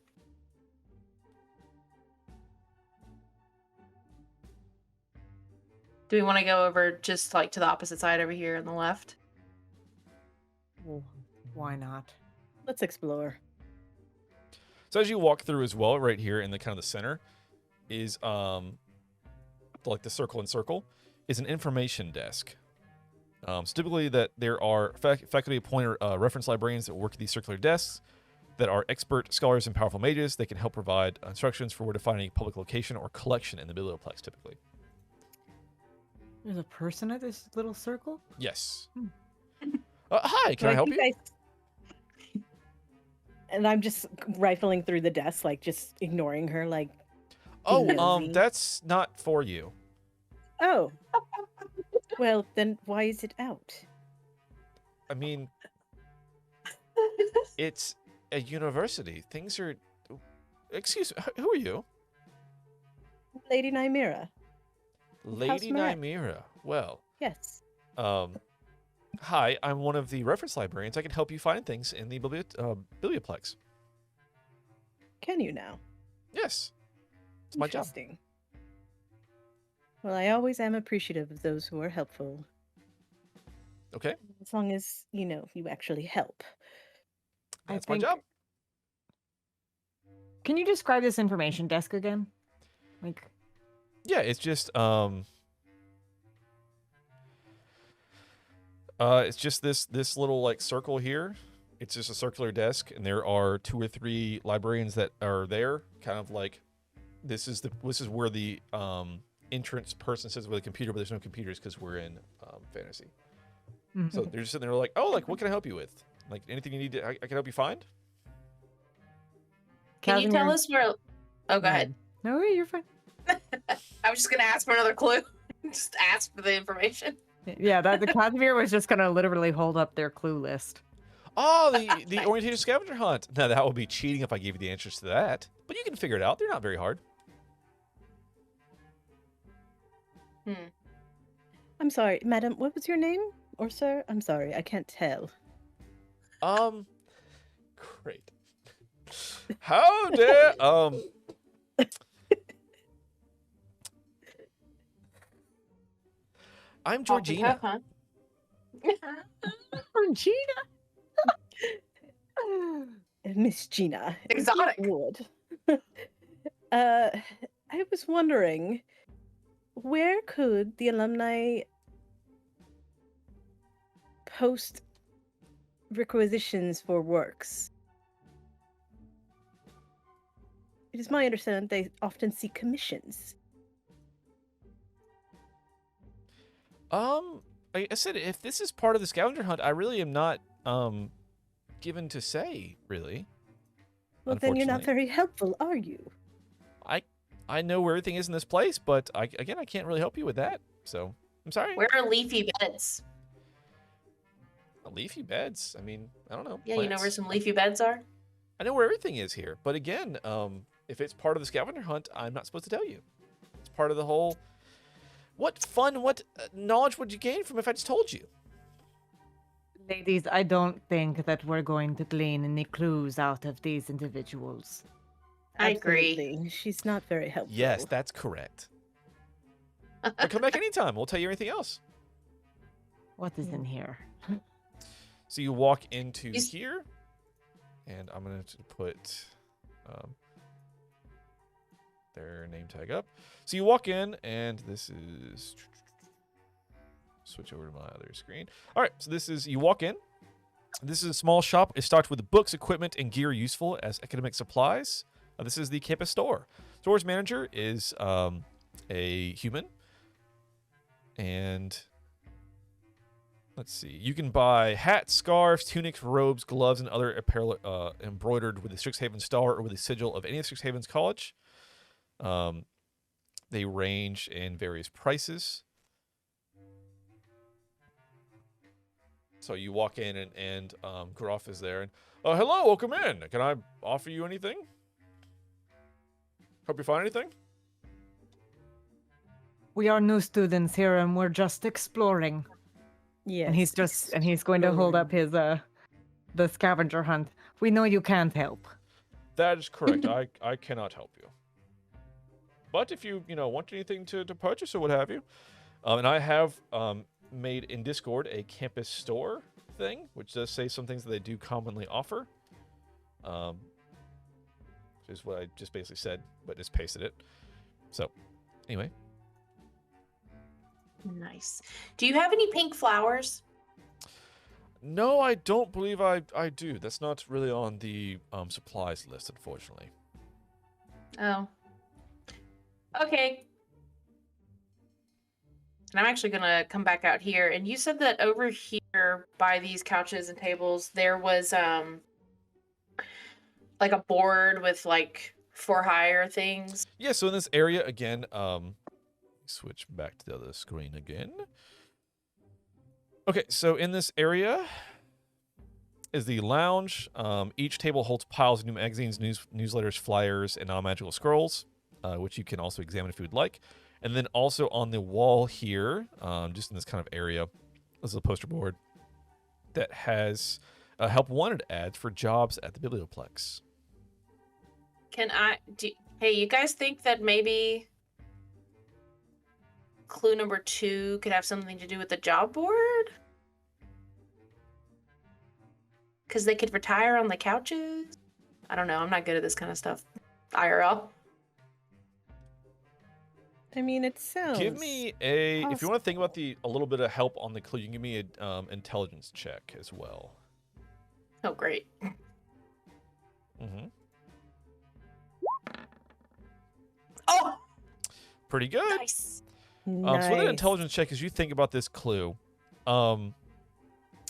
Do we want to go over just like to the opposite side over here on the left? Well, why not? Let's explore. So as you walk through as well, right here in the kind of the center is like the circle and circle is an information desk. So typically that there are faculty-appointed reference librarians that work at these circular desks that are expert scholars and powerful mages. They can help provide instructions for where to find any public location or collection in the biblioplex, typically. There's a person at this little circle? Yes. Hi, can I help you? And I'm just rifling through the desk, like just ignoring her, like. Oh, nosy. that's not for you. Oh. Well, then why is it out? I mean, it's a university. Things are... Excuse me, who are you? Lady Nymira. Lady Maret. Nymira. Well, Yes. hi, I'm one of the reference librarians. I can help you find things in the biblioplex. Can you now? Yes. It's my job. Interesting. Well, I always am appreciative of those who are helpful. Okay. As long as, you actually help. That's my job. Can you describe this information desk again? Like, Yeah, it's just this little like circle here. It's just a circular desk, and there are 2 or 3 librarians that are there, kind of like this is where the entrance person sits with a computer, but there's no computers because we're in fantasy. mhm. So they're just sitting there like, oh, like what can I help you with? Like anything you need I can help you find? Can you tell Casimir- us where? Oh, go ahead. No, you're fine. I was just gonna ask for another clue. Just ask for the information. Yeah, the Casimir was just gonna literally hold up their clue list. Oh, the orientation scavenger hunt. Now that would be cheating if I gave you the answers to that. But you can figure it out. They're not very hard. I'm sorry, madam, what was your name? Or sir? I'm sorry, I can't tell. Great. How dare I'm Georgina. Huh? Gina. Miss Gina. Exotic. Wood. I was wondering, where could the alumni post requisitions for works? It is my understanding they often seek commissions. I said if this is part of the scavenger hunt, I really am not given to say, really. Well, then you're not Unfortunately. very helpful, are you? I know where everything is in this place, but I can't really help you with that. So I'm sorry. Where are leafy beds? Leafy beds. I mean, I don't know. Yeah, you know where plants. some leafy beds are? I know where everything is here, but again, if it's part of the scavenger hunt, I'm not supposed to tell you. It's part of the whole. What fun, what knowledge would you gain from if I just told you? Ladies, I don't think that we're going to glean any clues out of these individuals. I agree. Absolutely. She's not very helpful. Yes, that's correct. But come back anytime. We'll tell you anything else. What is in here? So you walk into Is- here, and I'm going to put their name tag up. So you walk in, and this is... Switch over to my other screen. All right, so this is... You walk in. This is a small shop. It's stocked with books, equipment, and gear useful as academic supplies. This is the campus store. Store's manager is a human. And... Let's see. You can buy hats, scarves, tunics, robes, gloves, and other apparel embroidered with the Strixhaven star or with the sigil of any of Strixhaven's college. They range in various prices. So you walk in and Groff is there. And hello, welcome in. Can I offer you anything? Hope you find anything. We are new students here, and we're just exploring. Yes. And he's going to hold up his the scavenger hunt. We know you can't help. That is correct. I cannot help you. But if you want anything to purchase or what have you, and I have made in Discord a campus store thing, which does say some things that they do commonly offer. is what I just basically said, but just pasted it. So, anyway. Nice. Do you have any pink flowers? No, I don't believe I do. That's not really on the supplies list, unfortunately. Oh. Okay. And I'm actually gonna come back out here. And you said that over here by these couches and tables, there was like a board with like for hire things. Yeah, so in this area again, switch back to the other screen again. Okay, so in this area is the lounge. Each table holds piles of new magazines, newsletters, flyers, and non-magical scrolls, which you can also examine if you would like. And then also on the wall here, just in this kind of area, this is a poster board that has help wanted ads for jobs at the Biblioplex. Hey, you guys think that maybe clue number 2 could have something to do with the job board? Because they could retire on the couches? I don't know. I'm not good at this kind of stuff. IRL. I mean, it sounds. Give me a, if you want to think about a little bit of help on the clue, you can give me an intelligence check as well. Oh, great. Mm-hmm. Oh! Pretty good. Nice. So with an intelligence check, as you think about this clue, and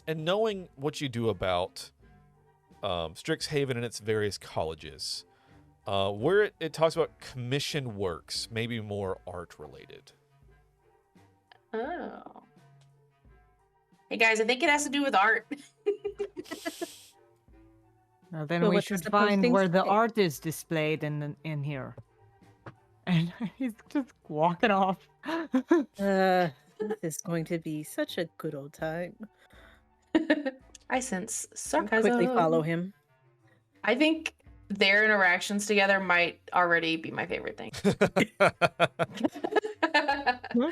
knowing what you do about Strixhaven and its various colleges, where it talks about commission works, maybe more art related. Oh. Hey guys, I think it has to do with art. Well, then Well, we what does should the find posting where the say? art is displayed in here. And he's just walking off. This is going to be such a good old time. I sense I'll sarcasm. quickly follow him. I think their interactions together might already be my favorite thing.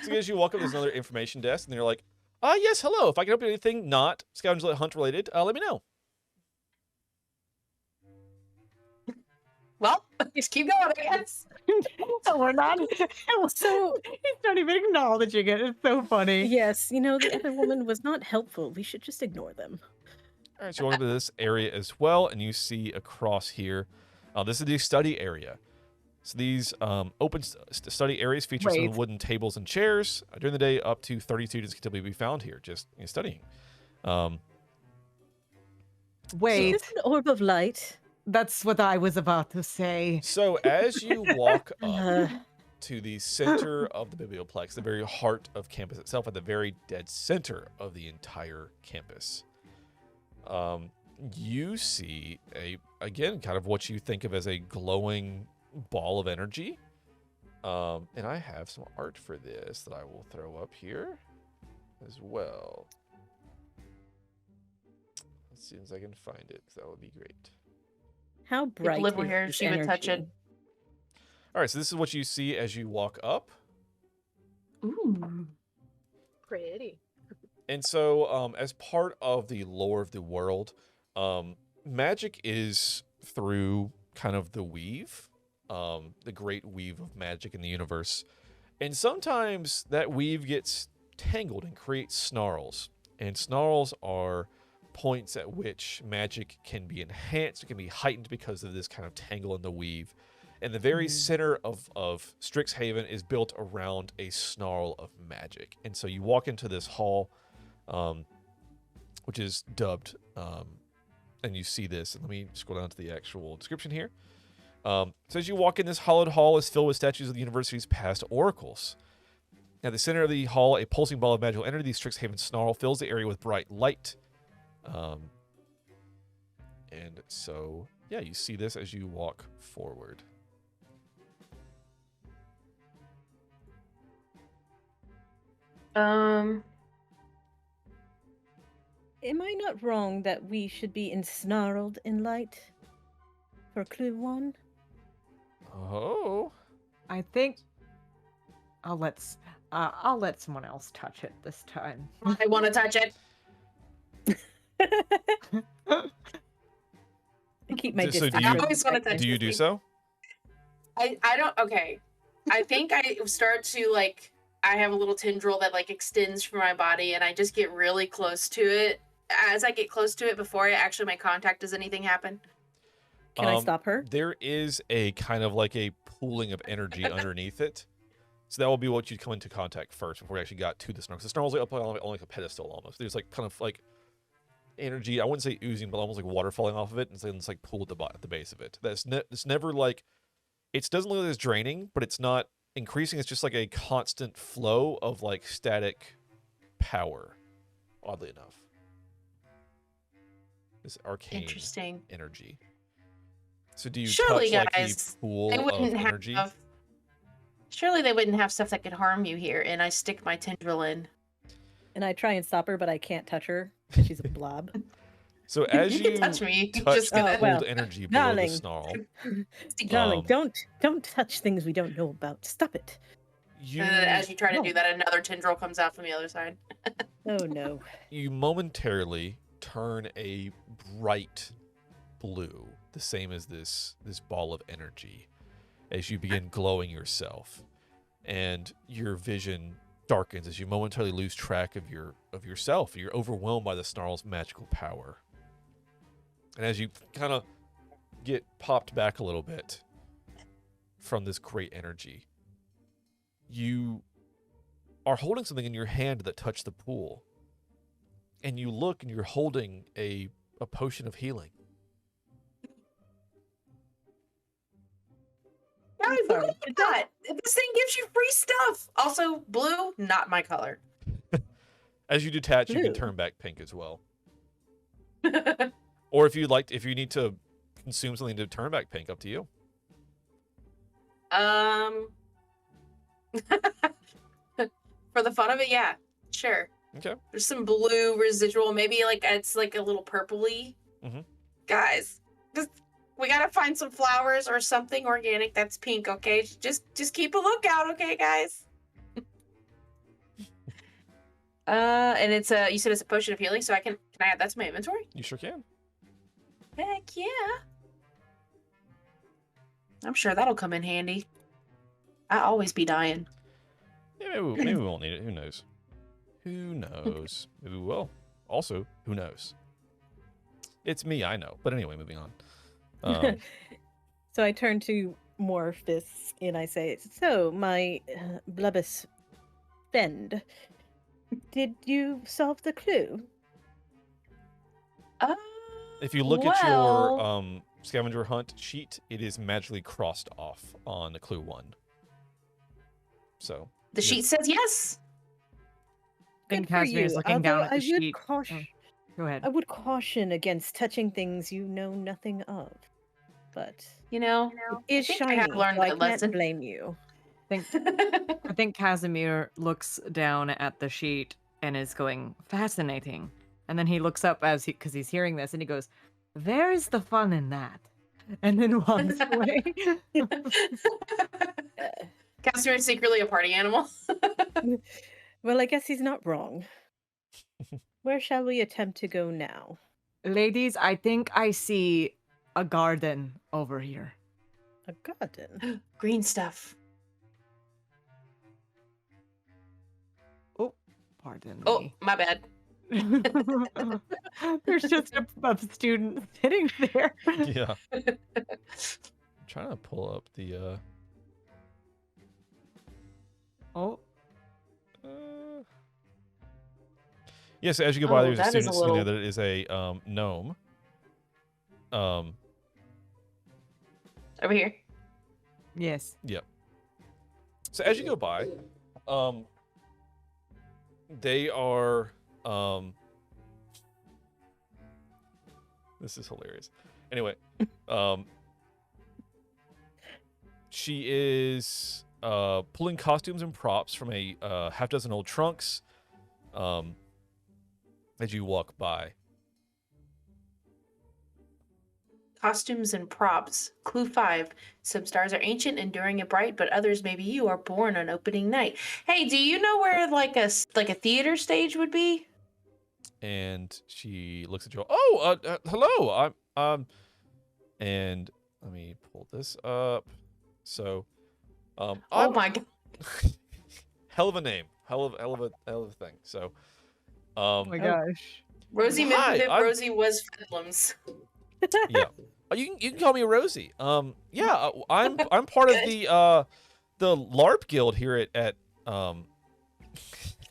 So as you walk up, there's another information desk, and they're like, yes, hello. If I can help you with anything not Scavenger-Hunt related, let me know. Well, just keep going, I guess. We're not. So he's not even acknowledging it. It's so funny. Yes, you know, the other woman was not helpful. We should just ignore them. All right, so you walk into this area as well, and you see across here, this is the study area. So these open study areas feature some wooden tables and chairs. During the day, up to 30 students can typically be found here, just studying. Wait, Is this an orb of light? that's what I was about to say. So as you walk up to the center of the Biblioplex, the very heart of campus itself, at the very dead center of the entire campus, you see again, kind of what you think of as a glowing ball of energy. And I have some art for this that I will throw up here as well. As soon as I can find it, because that would be great. How bright Liv were is here, this she would touch it. energy? All right, so this is what you see as you walk up. Ooh. Pretty. And so, as part of the lore of the world, magic is through kind of the weave, the great weave of magic in the universe. And sometimes that weave gets tangled and creates snarls. And snarls are points at which magic can be enhanced, it can be heightened because of this kind of tangle in the weave. And the very center of Strixhaven is built around a snarl of magic. And so you walk into this hall, which is dubbed, and you see this. And let me scroll down to the actual description here. So as you walk in, this hollowed hall is filled with statues of the university's past oracles. At the center of the hall, a pulsing ball of magical energy, the Strixhaven snarl, fills the area with bright light. And so, yeah, you see this as you walk forward. Am I not wrong that we should be ensnarled in light for clue 1? Oh. I think I'll let someone else touch it this time. I want to touch it. I keep my So distance. do you- from I always wanna that touch Do you do entity. so? I don't. Okay, I think I start to like. I have a little tendril that like extends from my body, and I just get really close to it. As I get close to it, before I actually make contact, does anything happen? Can I stop her? There is a kind of like a pooling of energy underneath it. So that will be what you'd come into contact first before we actually got to the snarl. Because the snarl's like up on like a pedestal almost. There's like kind of like energy. I wouldn't say oozing, but almost like water falling off of it, and then it's like pooled at the base of it. It's never like it doesn't look like it's draining, but it's not increasing. It's just like a constant flow of like static power. Oddly enough, this arcane Interesting. energy. So do you Surely, touch guys, like the pool they of wouldn't energy? have. Surely they wouldn't have stuff that could harm you here, and I stick my tendril in. And I try and stop her, but I can't touch her because she's a blob. So as You can touch me. touch Just the gonna- Oh, well, pooled energy below the darling. snarl, Darling, Um, don't touch things we don't know about. Stop it. you And then as you try to No. do that, another tendril comes out from the other side. Oh no. you momentarily turn a bright blue, the same as this ball of energy, as you begin glowing yourself, and your vision darkens as you momentarily lose track of yourself. You're overwhelmed by the snarl's magical power, and as you kind of get popped back a little bit from this great energy, you are holding something in your hand that touched the pool, and you look and you're holding a potion of healing. Guys, look sorry. at that! This thing gives you free stuff. Also, blue, not my color. As you detach, you can Blue. turn back pink as well. Or if you need to consume something to turn back pink, up to you. For the fun of it, yeah, sure. Okay. There's some blue residual, maybe like it's like a little purpley. Mhm. Guys, we gotta find some flowers or something organic that's pink. Okay, just keep a lookout. Okay, guys. And it's you said it's a potion of healing, so can I add that to my inventory? You sure can. Heck yeah. I'm sure that'll come in handy. I always be dying. Yeah, maybe we won't need it. Who knows? Who knows? Maybe we will. Also, who knows? It's me, I know. But anyway, moving on. So I turn to Morphis and I say, "So, my blubbus friend, did you solve the clue?" If you look at Well- your Scavenger-Hunt sheet, it is magically crossed off on the clue 1. So The sheet says yes. And Good for Casimir's you, looking down although at the I would sheet. caution, Go ahead. I would caution against touching things you know nothing of. But You know, it is think I shiny, have learned so I that can't lesson. blame you. I think Casimir looks down at the sheet and is going, fascinating. And then he looks up because he's hearing this and he goes, "There's the fun in that." And then walks away. Casimir is secretly a party animal. Well, I guess he's not wrong. Where shall we attempt to go now? Ladies, I think I see a garden over here. A garden. Green stuff. Oh, pardon Oh, me. my bad. There's just a student sitting there. yeah. I'm trying to pull up the Oh, yes, as you go by, Oh, there's a that is student a sitting there little- that is a gnome. Over here. yes. So as you go by, they are this is hilarious. Anyway, she is pulling costumes and props from a half dozen old trunks as you walk by. Costumes and props. Clue 5. Some stars are ancient, enduring and bright, but others, maybe you, are born on opening night. Hey, do you know where like a theater stage would be? And she looks at you. Oh, hello. I'm and let me pull this up. So, Oh I'm my god. hell of a name, hell of a thing. So, Oh my gosh. Rosie meant Hi, that I'm- Rosie was Bedlam's. yeah. You can call me Rosie. Yeah, I'm part of the LARP guild here at at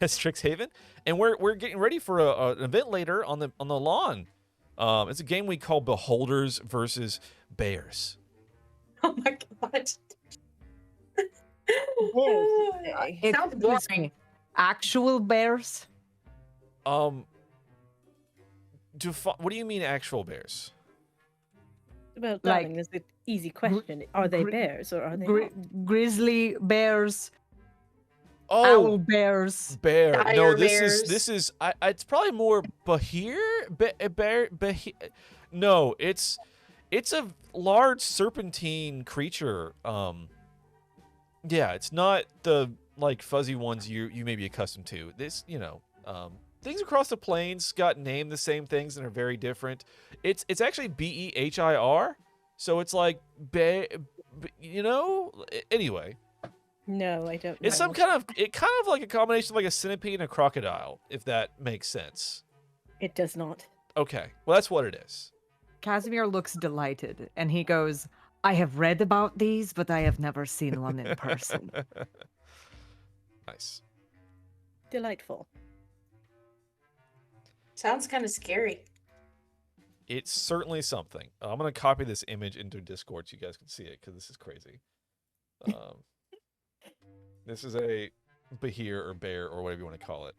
Strixhaven, and we're getting ready for an event later on the lawn. It's a game we call Beholders versus Bears. Oh my god. Bears, Sounds boring. Actual bears? What do you mean actual bears? Well, Like, darling, that's an easy question. Are they gri- bears or are they Gri- not? grizzly bears, Oh, owl bears. bear. No, Dire this bears. is it's probably more Bahir bear. No, it's a large serpentine creature. Yeah, it's not the like fuzzy ones you may be accustomed to. This, things across the plains got named the same things and are very different. It's actually Behir, so it's like anyway. No, I don't know. It's kind of like a combination of like a centipede and a crocodile, if that makes sense. It does not. Okay, well that's what it is. Casimir looks delighted and he goes, I have read about these, but I have never seen one in person. Nice. Delightful. Sounds kind of scary. It's certainly something. I'm gonna copy this image into Discord so you guys can see it because this is crazy. This is a Behir or bear or whatever you want to call it.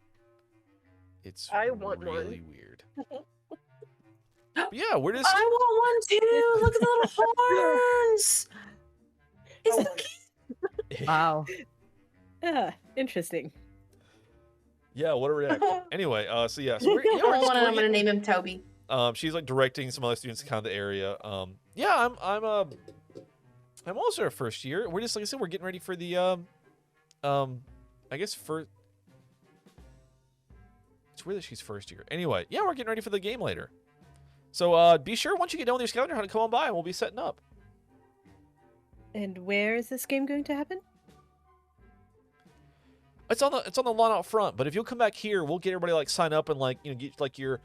It's I want one. really weird. But yeah, we're just I want one too. Look at the little horns. He's so cute. Wow. Ah, interesting. yeah, what a reaction. Anyway, so yeah, so we're, yeah, I we're want just one, and I'm going gonna in. name him Toby. She's like directing some other students to kind of the area. Yeah, I'm also a first year. We're just like I said, we're getting ready for the I guess for it's weird that she's first year. Anyway, yeah, we're getting ready for the game later. So be sure once you get done with your Scavenger-Hunt to come on by and we'll be setting up. And where is this game going to happen? It's on the lawn out front, but if you'll come back here, we'll get everybody like sign up and like get like your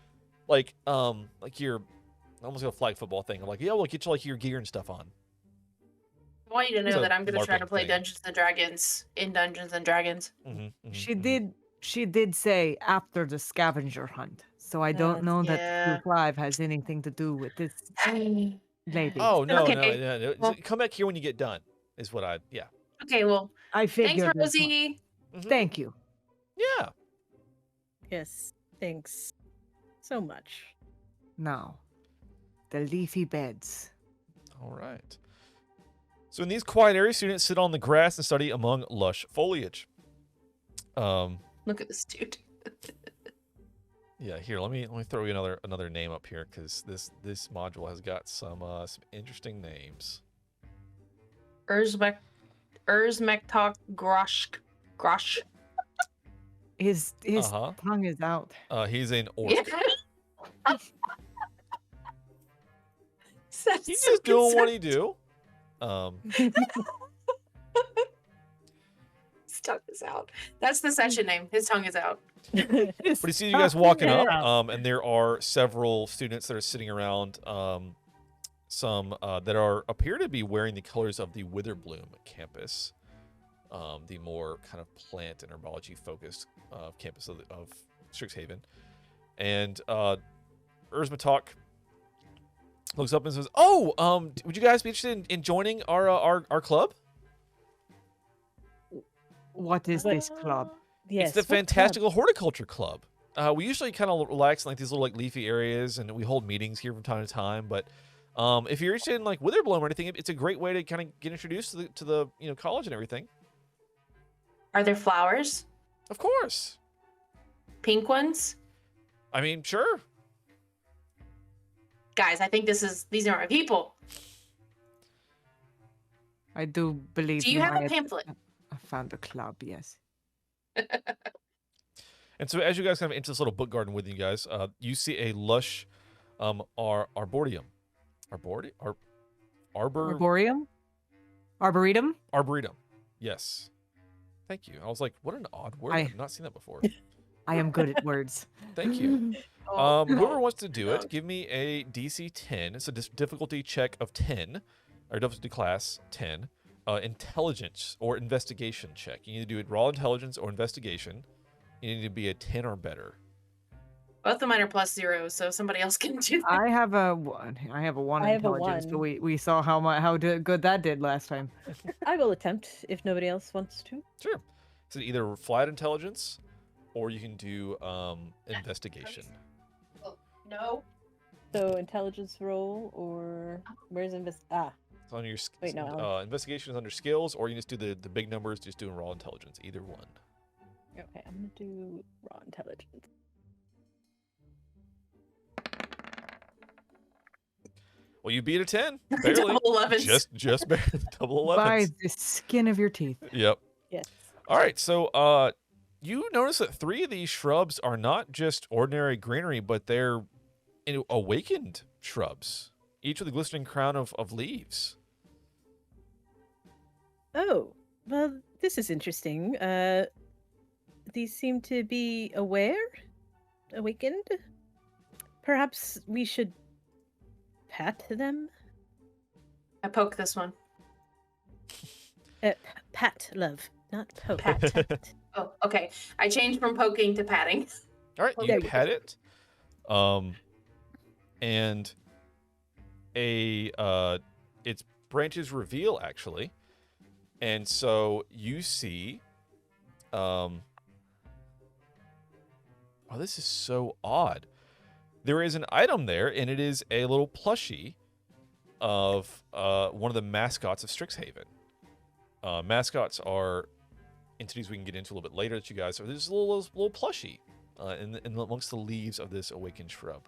almost like a flag football thing. Like yeah, we'll get you like your gear and stuff on. I want you to It's know a that I'm gonna try to LARPing play thing. Dungeons and Dragons in Dungeons and Dragons. She did say after the scavenger hunt. So I don't know that Yeah. Group Live has anything to do with this lady. Oh no, Okay, no. well- Come back here when you get done. Is what yeah. Okay, well, I thanks, figured as much. Rosie. Mhm. Thank you. Yeah. Yes, thanks so much. Now, the leafy beds. All right. So in these quiet areas, students sit on the grass and study among lush foliage. Look at this dude. Yeah, here, let me throw you another name up here because this module has got some interesting names. Urzmektok Grosh. His Uh-huh. tongue is out. He's an orc. Yeah. He's just doing what he do. His tongue is out. That's the session name. His tongue is out. But you see you guys walking up, and there are several students that are sitting around. Some that appear to be wearing the colors of the Witherbloom campus, the more kind of plant and herbology focused campus of Strixhaven. And Urzmatok looks up and says, "Oh, would you guys be interested in joining our club? What is this club? Yes. It's the what club? Fantastical Horticulture Club. We usually kind of relax in like these little like leafy areas, and we hold meetings here from time to time. But if you're interested in like Witherbloom or anything, it's a great way to kind of get introduced to the college and everything. Are there flowers? Of course. Pink ones? I mean, sure. Guys, I think these are my people. I do believe Do you have might a pamphlet? have found a club, yes. And so as you guys kind of enter this little book garden with you guys, you see a lush arboretum. Arbor? Arbor? Arboreum? Arboretum? Arboretum. Yes. Thank you. I was like, what an odd word. I've not seen that before. I am good at words. Thank you. Oh, Whoever wants to do it, no. give me a DC 10. It's a difficulty check of 10, or difficulty class 10. Intelligence or investigation check. You need to do it raw intelligence or investigation. You need to be a 10 or better. Both of mine are +0, so somebody else can do that. I have a 1. I have a 1 I have a intelligence, but 1. we saw how good that did last time. I will attempt if nobody else wants to. Sure. So either flat intelligence or you can do investigation. Oh, no. So intelligence roll or where's Ah, It's on your Wait, no, investigation is under skills, or you just do the big numbers, just doing raw intelligence. Either one. okay. I'm gonna do raw intelligence. Well, you beat a 10. Barely. Double 11s. Just barely. Double 11s. By the skin of your teeth. Yep. Yes. All right. So you notice that 3 of these shrubs are not just ordinary greenery, but they're awakened shrubs, each with a glistening crown of leaves. Oh, well, this is interesting. These seem to be awakened. Perhaps we should pat them? I poke this one. Pat, love, not poke. Pat. Oh, okay. I changed from poking to patting. All right, There you you pet it, and its branches reveal actually, and so you see, oh, this is so odd. There is an item there, and it is a little plushie of one of the mascots of Strixhaven. Mascots are entities we can get into a little bit later that you guys. So there's a little plushie in amongst the leaves of this awakened shrub.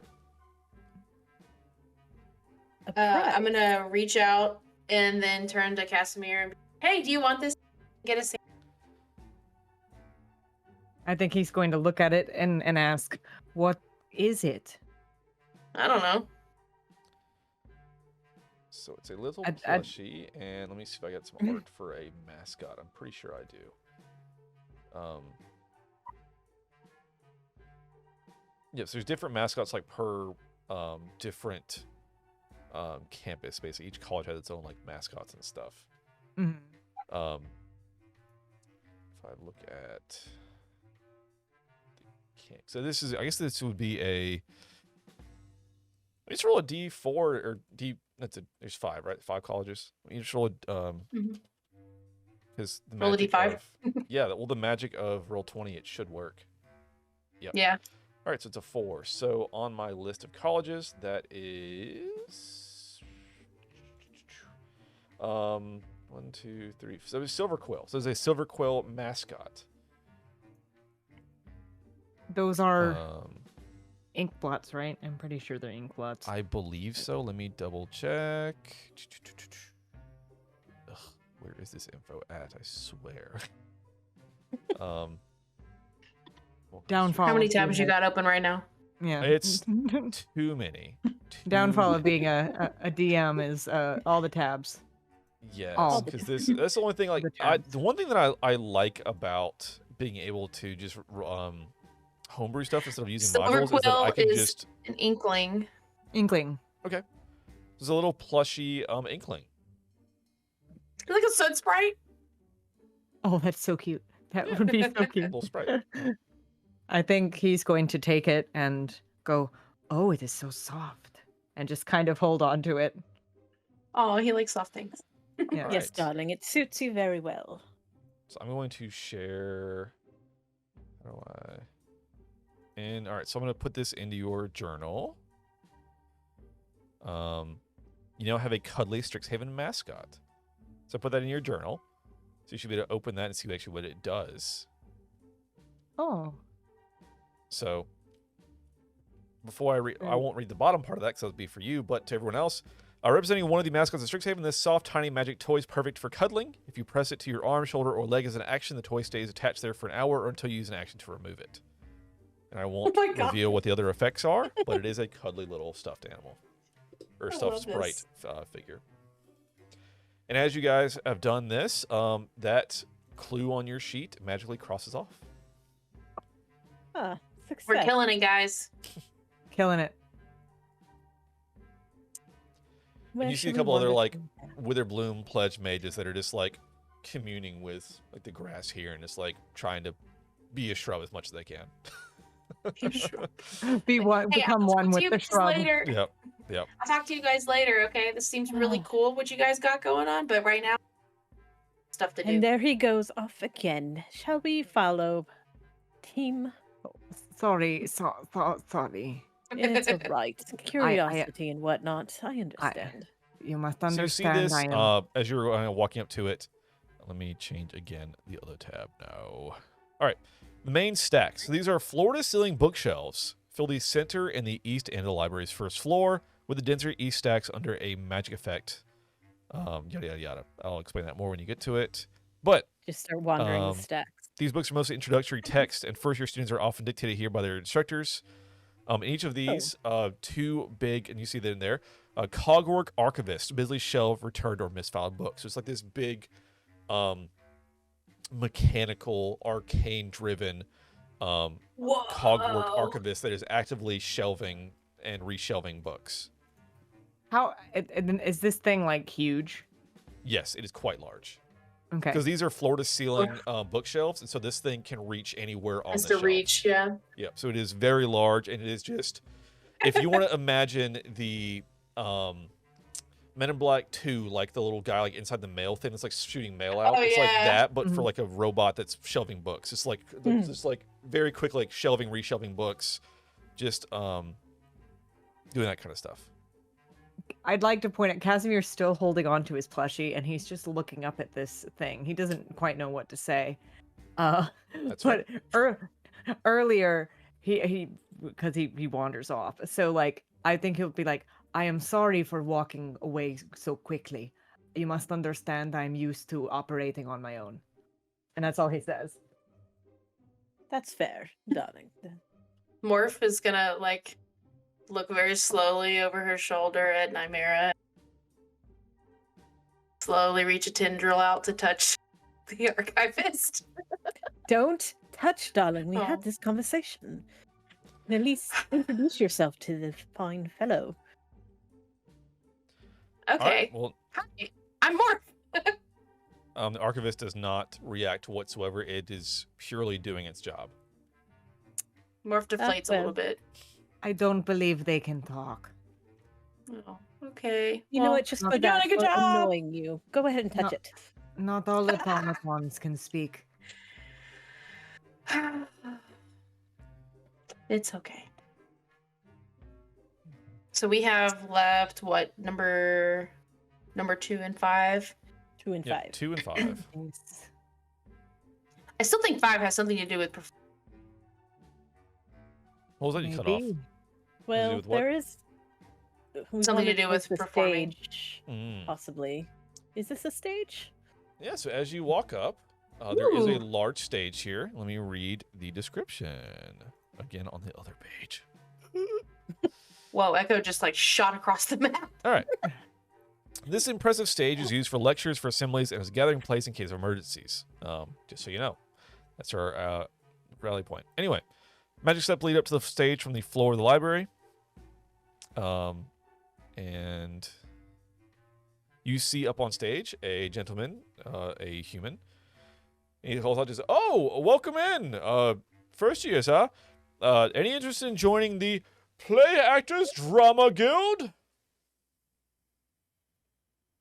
I'm gonna reach out and then turn to Casimir and be, hey, do you want this? Get a I think he's going to look at it and ask, what is it? I don't know. So it's a little I- plushie, and let me see if I got some art for a mascot. I'm pretty sure I do. Yes, there's different mascots like per different campus. Basically, each college has its own like mascots and stuff. Mhm. If I look at so this is, I guess this would be a, let's roll a D4 or D. There's 5, right? 5 colleges. You just roll a because the Roll a magic D5? of, yeah, well, the magic of roll 20, it should work. Yep. Yeah. All right, so it's a 4. So on my list of colleges, that is 1, 2, 3. So it's Silver Quill. So there's a Silver Quill mascot. Those are ink blots, right? I'm pretty sure they're ink blots. I believe so. Let me double check. Ugh, where is this info at? I swear. Downfall. How many of being tabs you got open right now? Yeah. It's too many. Downfall of being a DM is all the tabs. Yes, all because that's the only thing. Like, the tabs. the one thing that I like about being able to just homebrew stuff instead of using Silver modules is that I Quill can is just. an inkling. Inkling. There's a little plushy inkling. Like a Sun Sprite. Oh, that's so cute. That would be so cute. Little sprite. I think he's going to take it and go, oh, it is so soft. And just kind of hold on to it. Oh, he likes soft things. Yeah. Yes, Right. darling, it suits you very well. So I'm going to share. How do I? And all right, so I'm going to put this into your journal. You now have a cuddly Strixhaven mascot. So put that in your journal. So you should be able to open that and see actually what it does. Oh. So before I won't read the bottom part of that because that'll be for you, but to everyone else, representing one of the mascots of Strixhaven, this soft, tiny magic toy is perfect for cuddling. If you press it to your arm, shoulder, or leg as an action, the toy stays attached there for an hour or until you use an action to remove it. And I won't my God. reveal what the other effects are, but it is a cuddly little stuffed animal or I stuffed love sprite this. figure. And as you guys have done this, that clue on your sheet magically crosses off. Ah, success. We're killing it, guys. Killing it. Where And you see a should we couple other wander like from now? Witherbloom pledge mages that are just like communing with like the grass here and just like trying to be a shrub as much as they can. Be one, Hey, become I'll one talk to with you the guys shrub. later. Yep. Yep. I'll talk to you guys later, okay? This seems really Oh. cool what you guys got going on, but right now, stuff to do. And there he goes off again. Shall we follow, team? Sorry. It's all right. Curiosity and whatnot. I understand. You must So you see understand. this I am. as you're walking up to it. Let me change again the other tab now. All right. The main stack. So these are floor-to-ceiling bookshelves. Fill the center and the east end of the library's first floor with the denser east stacks under a magic effect. Yada, yada, yada. I'll explain that more when you get to it. But Just start wandering the stacks. these books are mostly introductory text, and first-year students are often dictated here by their instructors. In each of these, two big, and you see that in there, Cogwork Archivist, busily shelved, returned, or misfiled books. So it's like this big mechanical, arcane-driven Cogwork Archivist that is actively shelving and reshelving books. How is this thing like huge? Yes, it is quite large. Okay. Because these are floor-to-ceiling bookshelves, and so this thing can reach anywhere on Has the to shelf. reach, yeah. Yep. So it is very large, and it is just, if you want to imagine the Men in Black 2, like the little guy like inside the mail thing that's like shooting mail out. Oh, It's like yeah. that, but for like a robot that's shelving books. It's like just like very quick, like shelving, reshelving books, just doing that kind of stuff. I'd like to point out Casimir's still holding on to his plushie, and he's just looking up at this thing. He doesn't quite know what to say. That's But earlier he because he wanders off. So like I think he'll be like, I am sorry for walking away so quickly. You must understand I'm used to operating on my own. And that's all he says. That's fair, darling. Morph is gonna like look very slowly over her shoulder at Nymera. Slowly reach a tendril out to touch the archivist. Don't touch, darling. We Oh. had this conversation. At least introduce yourself to the fine fellow. All Okay. right, well, Hi, I'm Morph. the archivist does not react whatsoever. It is purely doing its job. Morph deflates a well. little bit. I don't believe they can talk. Oh, okay. You know Well, what? Just you're for doing that, a good for job. annoying you. Go ahead and touch No. it. Not all automatons can speak. It's okay. So we have left what number 2 and 5. 2 and Yeah, 5. 2 and 5. Yes. I still think 5 has something to do with What was that you cut off? Maybe. Well, with what? there is we Something to wanted do with the performing. stage, Mm. possibly. Is this a stage? Yeah, so as you walk up, there is a Ooh. large stage here. Let me read the description again on the other page. Whoa, Echo just like shot across the map. All right. This impressive stage is used for lectures, for assemblies, and as a gathering place in case of emergencies. Just so you know. That's our rally point. Anyway, magic steps lead up to the stage from the floor of the library. And you see up on stage a gentleman, a human. And he calls out just, "Oh, welcome in. First years, huh? Any interest in joining the Play Actors Drama Guild?"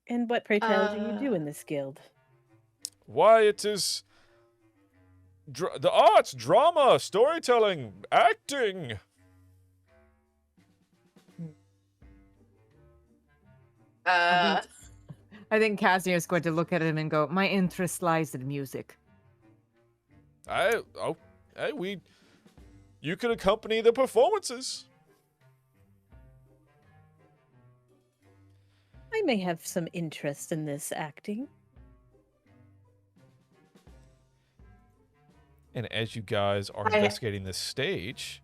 And what, pray tell, do you do in this guild? Why, it is the arts, drama, storytelling, acting. I think Casimir is going to look at him and go, my interest lies in music. You could accompany the performances. I may have some interest in this acting. And as you guys are investigating this stage,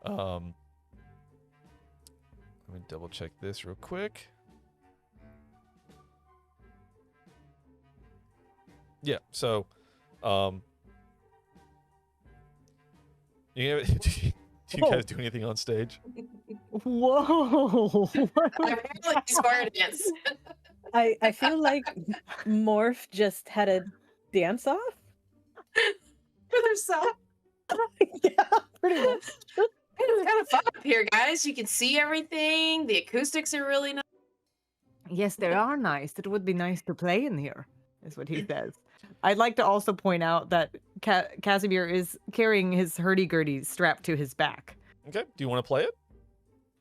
let me double check this real quick. Yeah. So, do you guys do anything on stage? Whoa! Apparently, square dance. I feel like Morph just had a dance off. For themselves. Yeah, pretty much. It's kind of fun up here, guys. You can see everything. The acoustics are really nice. Yes, they are nice. It would be nice to play in here, is what he says. I'd like to also point out that Casimir is carrying his hurdy-gurdy strapped to his back. Okay. Do you want to play it?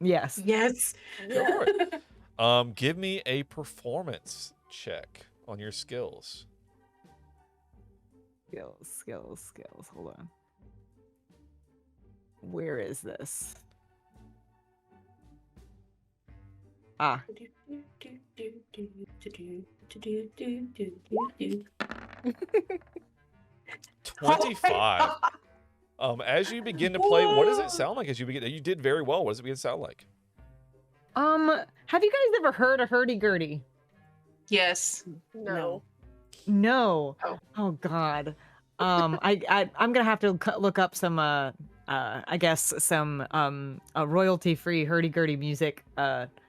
Yes. Yes. Go for it. Give me a performance check on your skills. Skills. Hold on. Where is this? Ah. 25. As you begin to play, what does it sound like as you begin? You did very well. What does it begin to sound like? Have you guys ever heard of hurdy-gurdy? Yes. No. No. Oh. Oh God. I'm gonna have to look up some I guess some royalty-free hurdy-gurdy music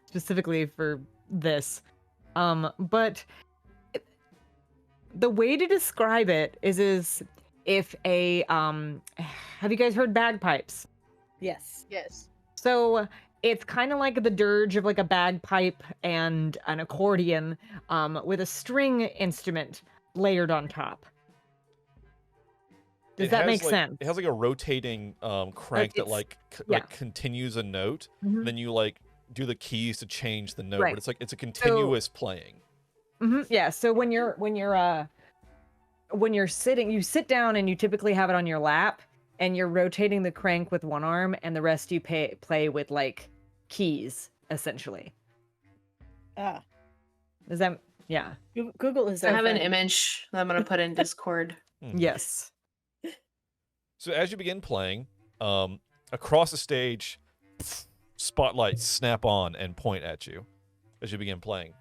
specifically for this. But the way to describe it is if a have you guys heard bagpipes? Yes. Yes. So it's kind of like the dirge of like a bagpipe and an accordion with a string instrument layered on top. Does that make sense? It has like a rotating crank that yeah. continues a note. Mhm. Then you like do the keys to change the note, Right. but it's a continuous playing. Yeah. So when you're sitting, you sit down and you typically have it on your lap, and you're rotating the crank with one arm, and the rest you play with like keys, essentially. Ah, Does that? Yeah. Google is. I our have an friend. image that I'm going to put in Discord. Yes. So as you begin playing, across the stage, spotlights snap on and point at you as you begin playing.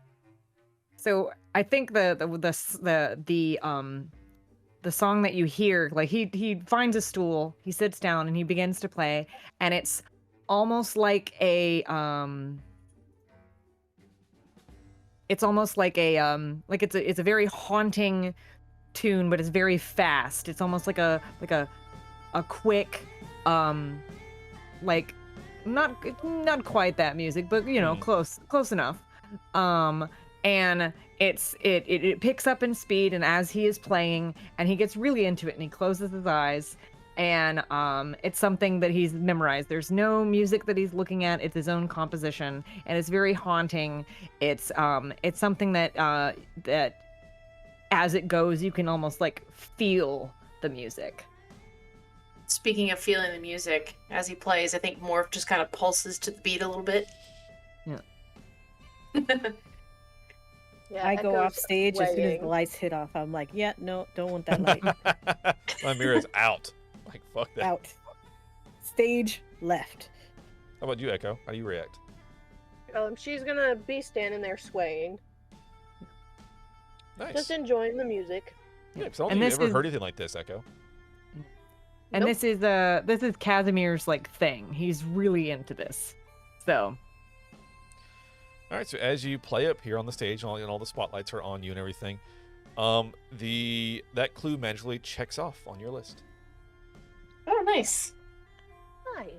So I think the song that you hear, like he finds a stool, he sits down and he begins to play, and it's almost like a it's a very haunting tune, but it's very fast. It's almost like a quick like not quite that music, but you know, close enough. And it picks up in speed, and as he is playing, and he gets really into it, and he closes his eyes, and it's something that he's memorized. There's no music that he's looking at. It's his own composition, and it's very haunting. It's something that that as it goes, you can almost like feel the music. Speaking of feeling the music, as he plays, I think Morph just kind of pulses to the beat a little bit. Yeah. Yeah, I go Echo's off stage as soon as the swaying. lights hit off. I'm like, yeah, no, don't want that light. My mirror is out. Like, fuck that. Out. Stage left. How about you, Echo? How do you react? She's gonna be standing there swaying, Nice. just enjoying the music. Yeah, because I don't And think this you've ever is- heard anything like this, Echo. And Nope. this is Casimir's like thing. He's really into this. So All right, so as you play up here on the stage, and all the spotlights are on you and everything, that clue magically checks off on your list. Oh, nice. Nice.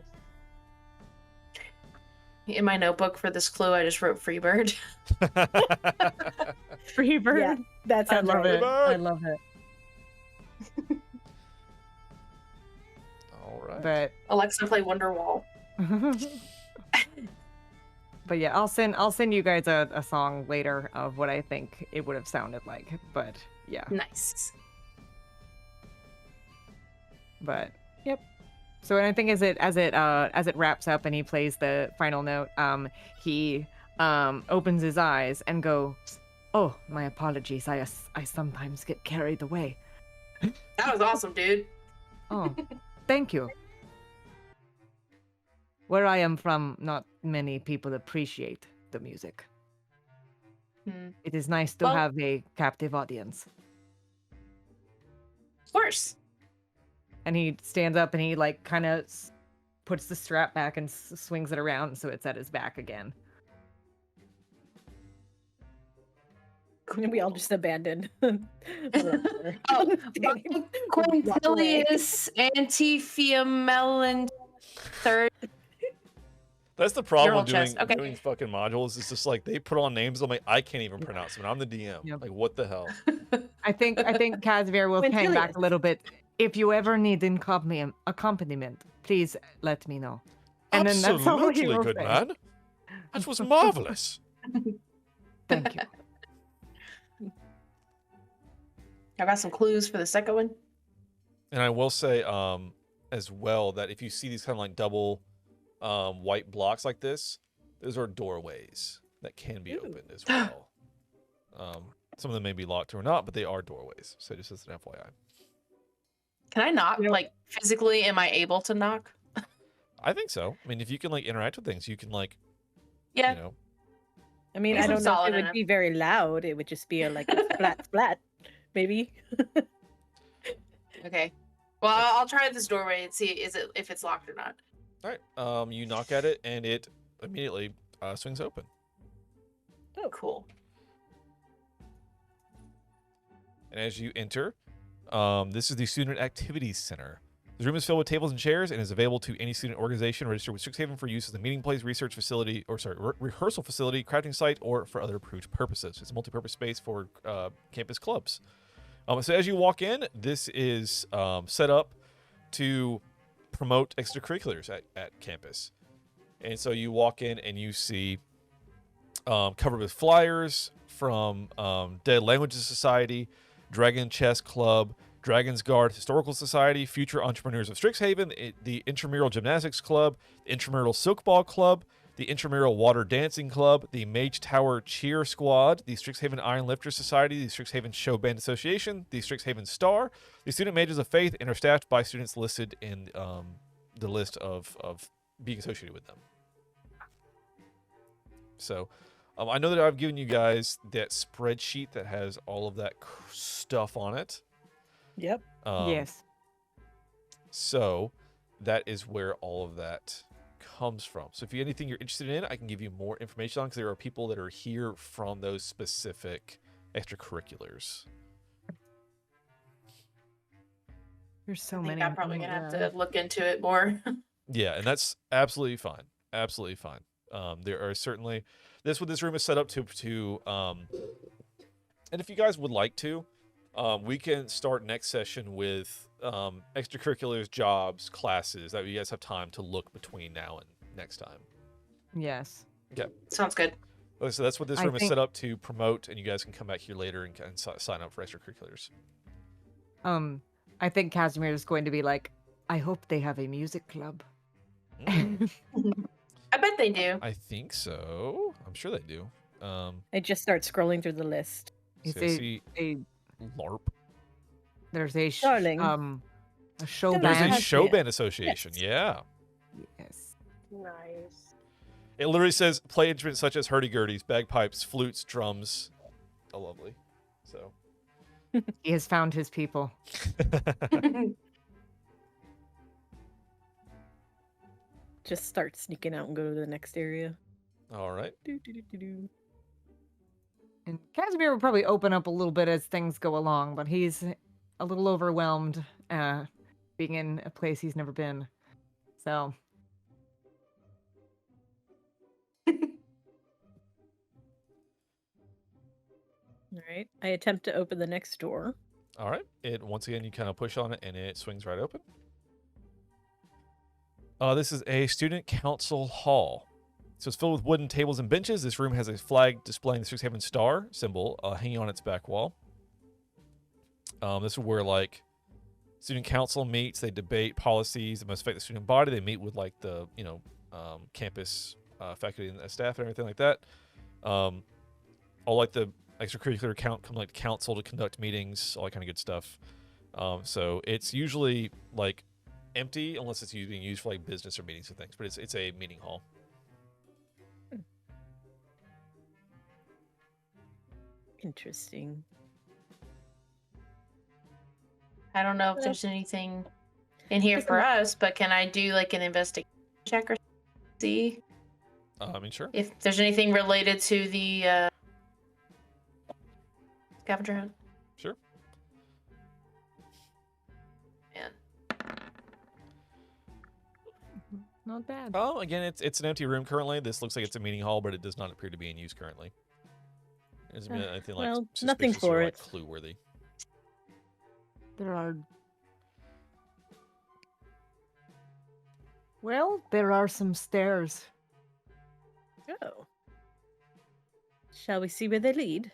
In my notebook for this clue, I just wrote Freebird. Freebird. Yeah, that I sounds love right. it. I love it. All right. But Alexa, play Wonderwall. but yeah, I'll send you guys a song later of what I think it would have sounded like. But yeah. Nice. But yep. So and I think as it wraps up and he plays the final note, he opens his eyes and goes, "Oh, my apologies. I sometimes get carried away." That was awesome, dude. Oh, thank you. Where I am from, not many people appreciate the music. Hmm. It is nice to Well- have a captive audience. Of course. And he stands up and he like kind of puts the strap back and swings it around so it's at his back again. We all just abandoned. Oh, Quintilius Antiphiamelin third. That's the problem Your with whole chest. Okay. doing fucking modules. It's just like they put on names. I'm like, I can't even pronounce them. And I'm the DM. Yep. Like, what the hell? I think Casimir will hang back a little bit. If you ever need accompaniment, please let me know. And then that's all he Absolutely, will good say. man. That was marvelous. Thank you. I got some clues for the second one. And I will say, as well, that if you see these kind of like double white blocks like this, those are doorways that can be opened as well. Some of them may be locked or not, but they are doorways. So just as an FYI. Can I knock? Like physically, am I able to knock? I think so. I mean, if you can like interact with things, you can like, Yeah. you know. I mean, Guess I I'm don't know if solid it would enough. be very loud. It would just be like a splat, maybe. Okay. Well, I'll try this doorway and see if it's locked or not. All right. You knock at it, and it immediately swings open. Oh, cool. And as you enter, this is the Student Activities Center. The room is filled with tables and chairs and is available to any student organization registered with Strixhaven for use as a meeting place, research facility, rehearsal facility, crafting site, or for other approved purposes. It's a multi-purpose space for campus clubs. So as you walk in, this is set up to promote extracurriculars at campus. And so you walk in and you see covered with flyers from Dead Languages Society, Dragon Chess Club, Dragon's Guard Historical Society, Future Entrepreneurs of Strixhaven, the Intramural Gymnastics Club, the Intramural Silkball Club, the Intramural Water Dancing Club, the Mage Tower Cheer Squad, the Strixhaven Iron Lifter Society, the Strixhaven Show Band Association, the Strixhaven Star, the Student Mages of Faith, and are staffed by students listed in the list of being associated with them. So I know that I've given you guys that spreadsheet that has all of that stuff on it. Yep. Yes. So that is where all of that comes from. So if you anything you're interested in, I can give you more information on because there are people that are here from those specific extracurriculars. There's so I think many. I'm probably gonna have to look into it more. Yeah, and that's absolutely fine. Absolutely fine. There are certainly this room is set up to and if you guys would like to, we can start next session with extracurriculars, jobs, classes that you guys have time to look between now and next time. Yes. Yeah. Sounds good. Okay, so that's what this I room is think- set up to promote, and you guys can come back here later and sign up for extracurriculars. I think Casimir is going to be like, I hope they have a music club. Mm, I bet they do. I think so. I'm sure they do. I just start scrolling through the list. It's So I see a LARP. there's a Darling. a show Darling. There's band. a has show band. band association. Yes. Yeah. Yes. Nice. It literally says play instruments such as hurdy-gurdies, bagpipes, flutes, drums. Oh, lovely. So. He has found his people. Just start sneaking out and go to the next area. All right. Do. And Casimir will probably open up a little bit as things go along, but he's a little overwhelmed being in a place he's never been. So All right. I attempt to open the next door. All right. It once again you kind of push on it and it swings right open. This is a student council hall. So it's filled with wooden tables and benches. This room has a flag displaying the Strixhaven star symbol hanging on its back wall. This is where like student council meets. They debate policies that must affect the student body. They meet with like the campus faculty and staff and everything like that. All like the extracurricular come like council to conduct meetings, all that kind of good stuff. So it's usually like empty unless it's being used for like business or meetings and things. But it's a meeting hall. Interesting. I don't know if there's anything in here for us, but can I do like an investigation check or see I mean, sure. if there's anything related to the Scavenger-Hunt? Sure. Man. Not bad. Oh, again, it's an empty room currently. This looks like it's a meeting hall, but it does not appear to be in use currently. There's anything like well, nothing suspicious for or it. like clue worthy. There are. Well, there are some stairs. Oh. Shall we see where they lead?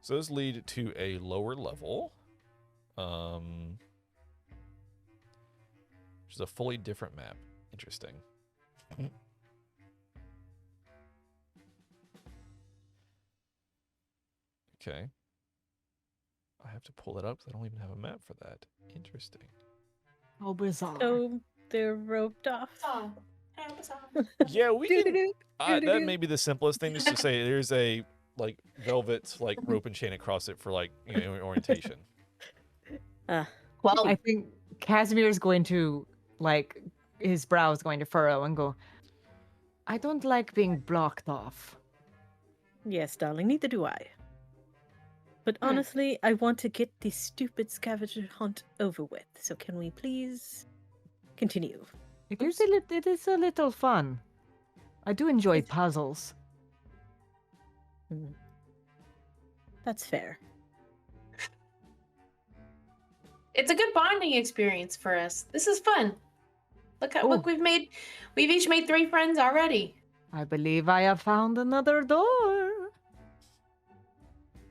So those lead to a lower level, which is a fully different map. Interesting. Okay. I have to pull that up because I don't even have a map for that. Interesting. How bizarre. So they're roped off. Yeah, we can. Doo-doo-doo, That doo-doo-doo. may be the simplest thing, just to say there's a like velvet like rope and chain across it for like orientation. Well, I think Casimir's going to, like, his brow is going to furrow and go, I don't like being blocked off. Yes, darling, neither do I. But honestly, I want to get this stupid scavenger hunt over with. So can we please continue? It is a little fun. I do enjoy puzzles. That's fair. it's a good bonding experience for us. This is fun. Look, we've each made 3 friends already. I believe I have found another door.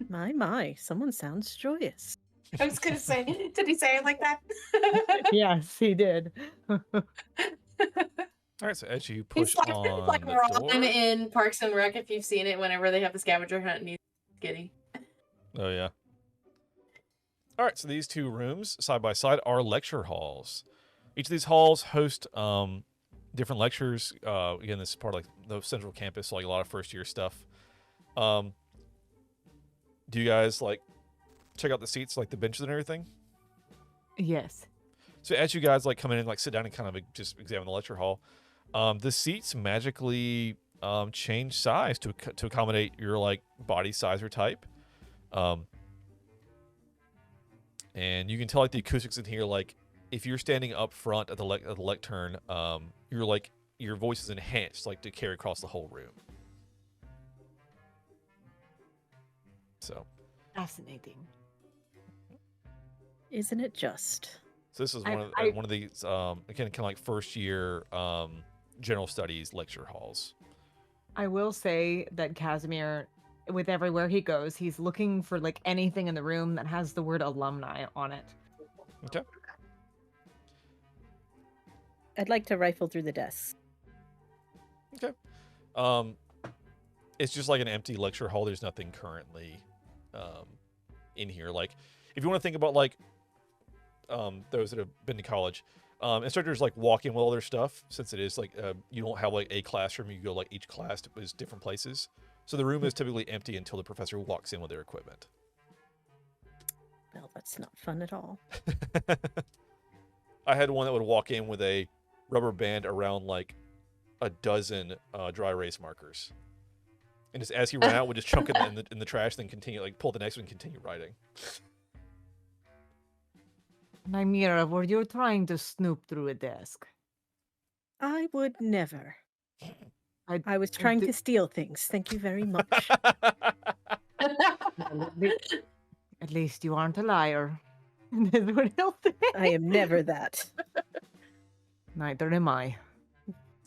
My, someone sounds joyous. I was gonna say, did he say it like that? Yes, he did. All right, so as you He's push like, on like the Ron door. in Parks and Rec, if you've seen it, whenever they have the scavenger hunt and he's giddy. Oh yeah. All right, so these two rooms side by side are lecture halls. Each of these halls host different lectures. Again, this is part of like the central campus, so like a lot of first year stuff. Do you guys like check out the seats, like the benches and everything? Yes. So as you guys like come in and like sit down and kind of just examine the lecture hall, the seats magically change size to accommodate your like body size or type. And you can tell like the acoustics in here, like if you're standing up front at the lectern, you're like your voice is enhanced like to carry across the whole room. So Fascinating. Isn't it just? So this is I- one of these again kind of like first year general studies lecture halls. I will say that Casimir, with everywhere he goes, he's looking for like anything in the room that has the word alumni on it. Okay. I'd like to rifle through the desks. Okay. It's just like an empty lecture hall. There's nothing currently in here. Like if you want to think about like those that have been to college, instructors like walk in with all their stuff, since it is like you don't have like a classroom. You go like each class is different places. So the room is typically empty until the professor walks in with their equipment. Well, that's not fun at all. I had one that would walk in with a rubber band around like a dozen dry erase markers. And just as he ran out, would just chunk it in the trash, then continue, like pull the next one and continue writing. Nymira, were you trying to snoop through a desk? I would never. I was trying to steal things. Thank you very much. At least you aren't a liar. What else? I am never that. Neither am I.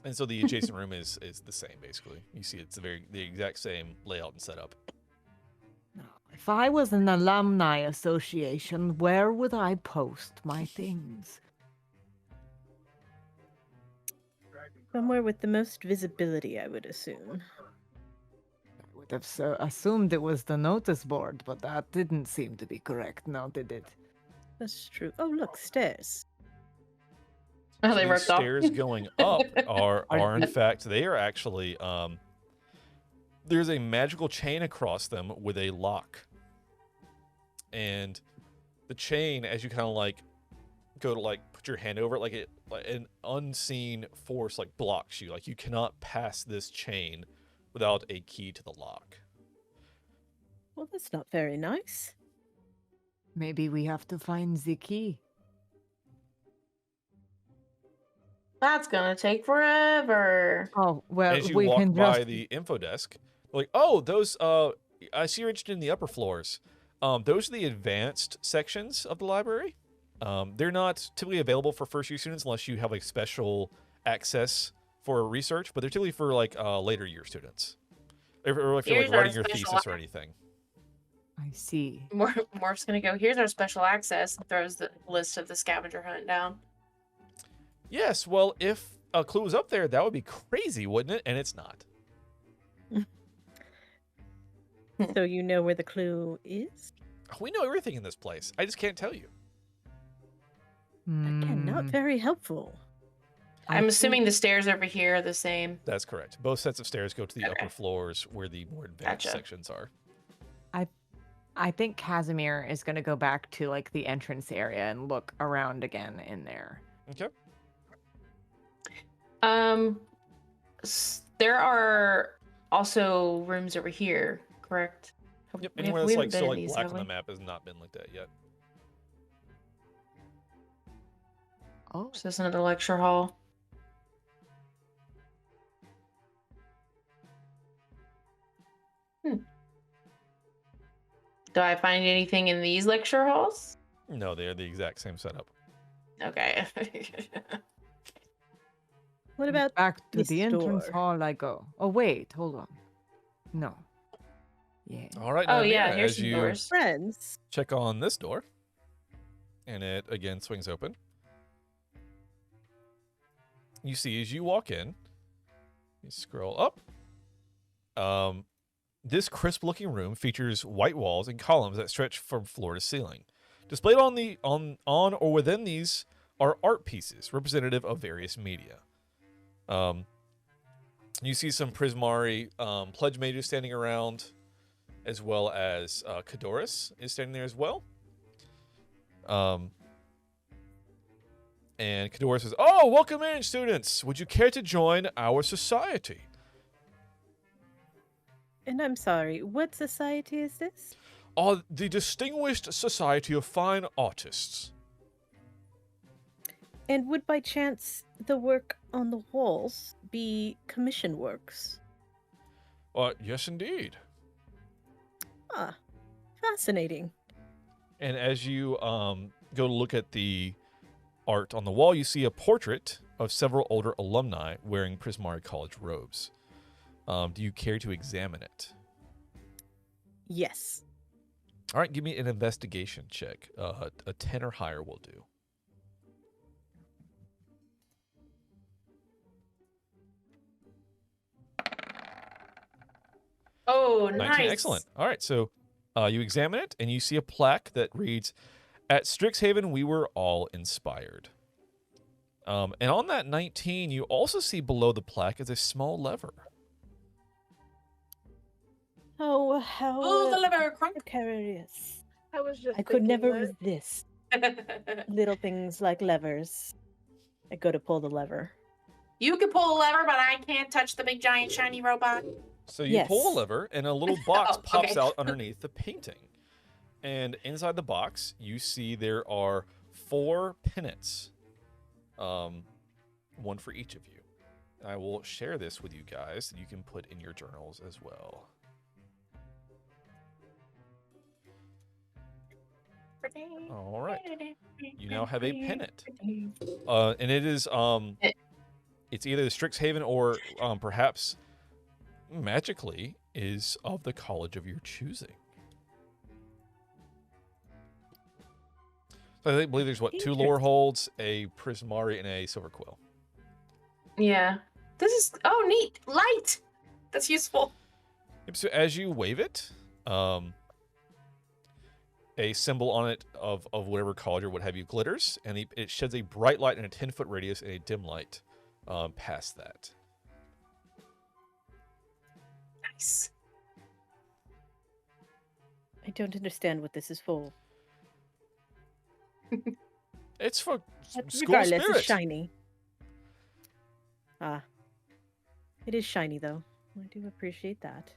And so the adjacent room is the same, basically. You see it's the exact same layout and setup. If I was an alumni association, where would I post my things? Somewhere with the most visibility, I would assume. I would have assumed it was the notice board, but that didn't seem to be correct, now did it? That's true. Oh, look, stairs. Oh, they These ripped off. stairs going up are in fact, they are actually there's a magical chain across them with a lock. And the chain, as you kind of like go to like put your hand over it, like an unseen force like blocks you. Like you cannot pass this chain without a key to the lock. Well, that's not very nice. Maybe we have to find the key. That's gonna take forever. Oh, well, As you we walk can by just... the info desk, like, oh, those I see you're interested in the upper floors. Those are the advanced sections of the library. They're not typically available for first year students unless you have like special access for research, but they're typically for like later year students. Or if you're like Here's our writing your special thesis or anything. I see. Morph's gonna go, here's our special access, and throws the list of the scavenger hunt down. Yes, well, if a clue was up there, that would be crazy, wouldn't it? And it's not. So you know where the clue is? We know everything in this place. I just can't tell you. Again, not Hmm. very helpful. I I'm think- assuming the stairs over here are the same. That's correct. Both sets of stairs go to the Okay. upper floors where the more advanced Gotcha. sections are. I think Casimir is going to go back to like the entrance area and look around again in there. Okay. There are also rooms over here, correct? Yep. We Anywhere have- that's we like haven't still been like in these, black have on the we? map has not been looked at yet. Oh, So this is another lecture hall. Do I find anything in these lecture halls? No, they're the exact same setup. Okay. What about back to this the entrance door? hall I go. Oh, wait, hold on. No. Yeah. All right. Oh now, yeah, Mira, here's as some you doors. friends? check on this door, and it again swings open. You see, as you walk in, you scroll up. This crisp-looking room features white walls and columns that stretch from floor to ceiling. Displayed on or within these are art pieces representative of various media. You see some Prismari pledge mages standing around, as well as Kadoris is standing there as well. And Kadoris says, "Oh, welcome in, students. Would you care to join our society?" And I'm sorry, what society is this? The Distinguished Society of Fine Artists. And would by chance the work on the walls be commission works? Yes, indeed. Ah, fascinating. And as you go to look at the art on the wall, you see a portrait of several older alumni wearing Prismari College robes. Do you care to examine it? Yes. All right, give me an investigation check. A 10 or higher will do. Oh, 19, nice. excellent. All right, so you examine it, and you see a plaque that reads, "At Strixhaven, we were all inspired." And on that 19, you also see below the plaque is a small lever. Oh, how Oh, the lever crunk. precarious. I was just I could thinking never that. resist little things like levers. I go to pull the lever. You can pull a lever, but I can't touch the big giant shiny robot. So you pull Yes. the lever, and a little box Oh, pops okay. out underneath the painting. And inside the box, you see there are 4 pennants. One for each of you. I will share this with you guys that you can put in your journals as well. All right. You now have a pennant. And it is it's either the Strixhaven or perhaps magically is of the college of your choosing. So I believe there's what, 2 lore holds, a Prismari, and a Silver Quill. Yeah. This is neat. Light. That's useful. Yep, so as you wave it, a symbol on it of whatever college or what have you glitters, and it sheds a bright light in a 10-foot radius and a dim light past that. Nice. I don't understand what this is for. It's for But school regardless, spirit. it's shiny. Ah. It is shiny, though. I do appreciate that.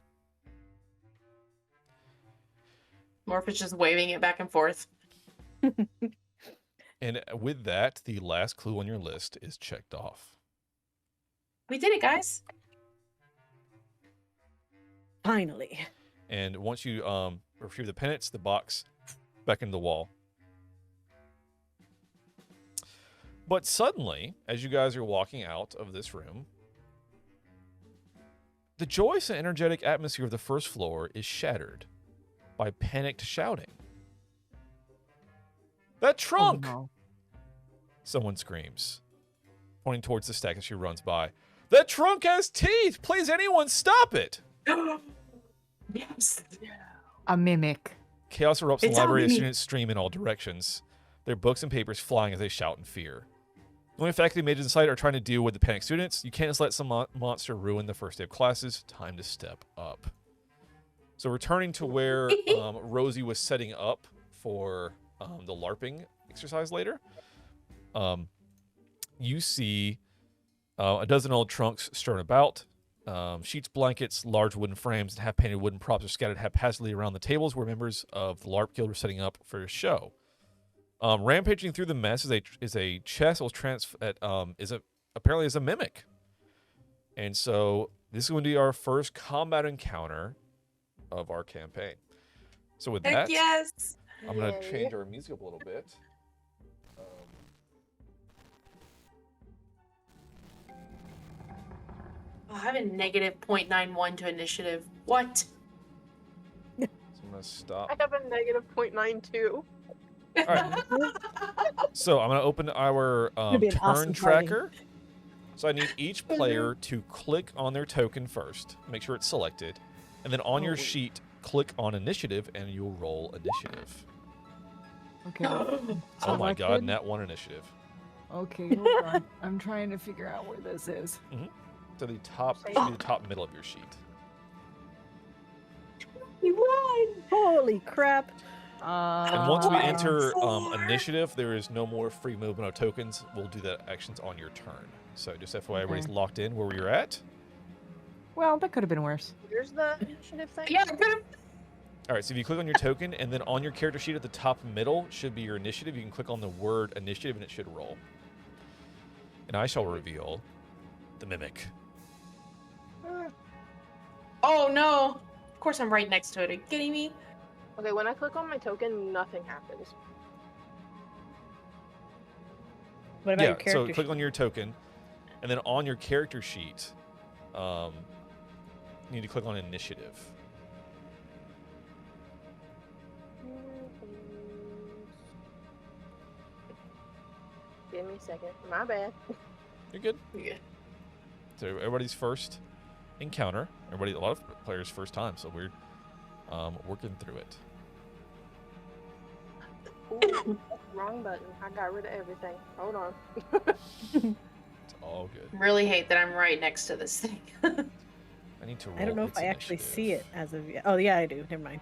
Morph is just waving it back and forth. And with that, the last clue on your list is checked off. We did it, guys. Finally. And once you retrieve the pennants, the box back into the wall. But suddenly, as you guys are walking out of this room, the joyous and energetic atmosphere of the first floor is shattered by panicked shouting. That trunk! Oh, no. Someone screams, pointing towards the stack as she runs by. That trunk has teeth! Please, anyone, stop it! Yes. A mimic. Chaos erupts in the It's library as happening. students stream in all directions, their books and papers flying as they shout in fear. The only faculty mages inside are trying to deal with the panicked students. You can't just let some monster ruin the first day of classes. Time to step up. So returning to where Rosie was setting up for the LARPing exercise later, you see a dozen old trunks strewn about. Sheets, blankets, large wooden frames, and half-painted wooden props are scattered haphazardly around the tables where members of the LARP guild were setting up for a show. Rampaging through the mess is a chest that apparently is a mimic. And so this is going to be our first combat encounter of our campaign. So with Heck that, yes. I'm going to Yay. change our music up a little bit. Oh, I have a negative 0.91 to initiative. What? So I'm going to stop. I have a negative 0.92. All right. So I'm going to open our It'd be an turn awesome party. tracker. So I need each player to click on their token first, make sure it's selected, and then on your sheet, click on initiative, and you'll roll initiative. Okay. Oh my god, Selected? nat 1 initiative. Okay, hold on. I'm trying to figure out where this is. To the top, should be the top middle of your sheet. You won. Holy crap. And once we Uh, enter 4. initiative, there is no more free movement of tokens. We'll do that actions on your turn. So just FYI, everybody's Okay. locked in where you're at. Well, that could have been worse. Here's the initiative thing. Yeah, good. All right, so if you click on your token, and then on your character sheet at the top middle should be your initiative. You can click on the word initiative, and it should roll. And I shall reveal the mimic. Oh no. Of course I'm right next to it. Are you kidding me? Okay, when I click on my token, nothing happens. What about Yeah, your character? so click sheet? on your token, and then on your character sheet, you need to click on initiative. Give me a second. My bad. You're good. Yeah. So everybody's first encounter. A lot of players' first time, so we're working through it. Ooh, wrong button. I got rid of everything. Hold on. It's all good. Really hate that I'm right next to this thing. I need to roll I don't know if its I actually see it initiative. as of yet. Oh, yeah, I do. Never mind.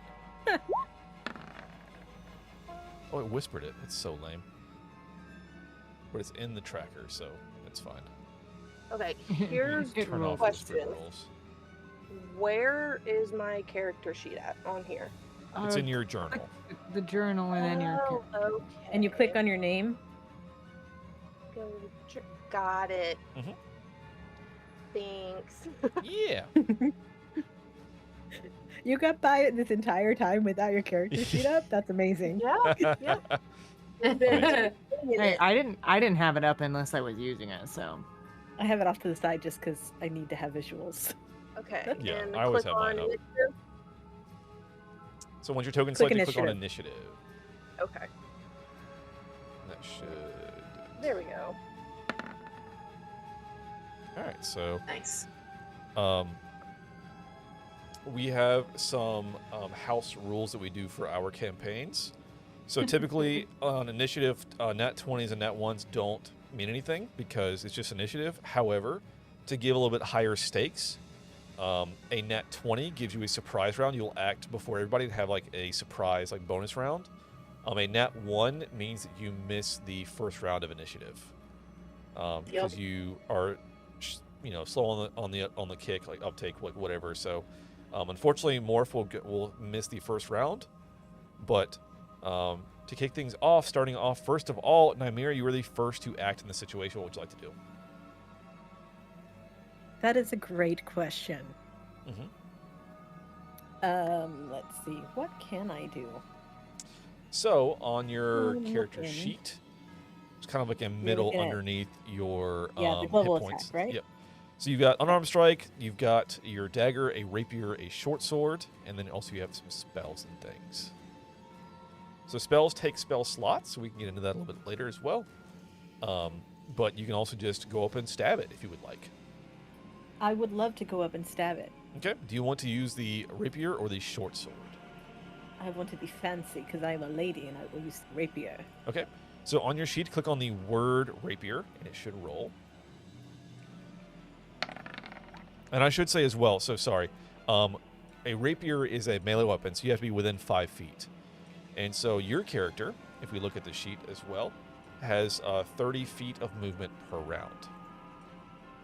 Oh, it whispered it. It's so lame. But it's in the tracker, so it's fine. Okay, here's It Turn rolls. off whispered Question. rolls. where is my character sheet at on here? It's in your journal. The journal and then your. Oh, okay. And you click on your name. Go to got it. Mhm. Thanks. Yeah. You got by it this entire time without your character sheet up? That's amazing. Yeah. Yeah. Hey, I didn't have it up unless I was using it, so. I have it off to the side just because I need to have visuals. Okay. Yeah, and I always click have mine on up. initiative. So once your token's Click selected, click on initiative. Okay. That should. There we go. All right. So Nice. we have some house rules that we do for our campaigns. So typically on initiative, nat 20s and nat 1s don't mean anything because it's just initiative. However, to give a little bit higher stakes, a nat 20 gives you a surprise round. You'll act before everybody to have like a surprise like bonus round. A nat 1 means that you miss the first round of initiative. Because you are, slow on the kick, like uptake, like whatever. So, unfortunately, Morph will miss the first round. But to kick things off, starting off first of all, Nymira, you were the first to act in the situation. What would you like to do? That is a great question. Mm-hmm. Let's see. What can I do? So on your I'm character looking. sheet, it's kind of like a You're middle looking at- underneath your the hit global points. attack, right? Yep. So you've got unarmed strike, you've got your dagger, a rapier, a short sword, and then also you have some spells and things. So spells take spell slots, so we can get into that a little bit later as well. But you can also just go up and stab it if you would like. I would love to go up and stab it. Okay. Do you want to use the rapier or the short sword? I want to be fancy because I'm a lady and I will use the rapier. Okay. So on your sheet, click on the word rapier, and it should roll. And I should say as well, so sorry, a rapier is a melee weapon, so you have to be within 5 feet. And so your character, if we look at the sheet as well, has 30 feet of movement per round.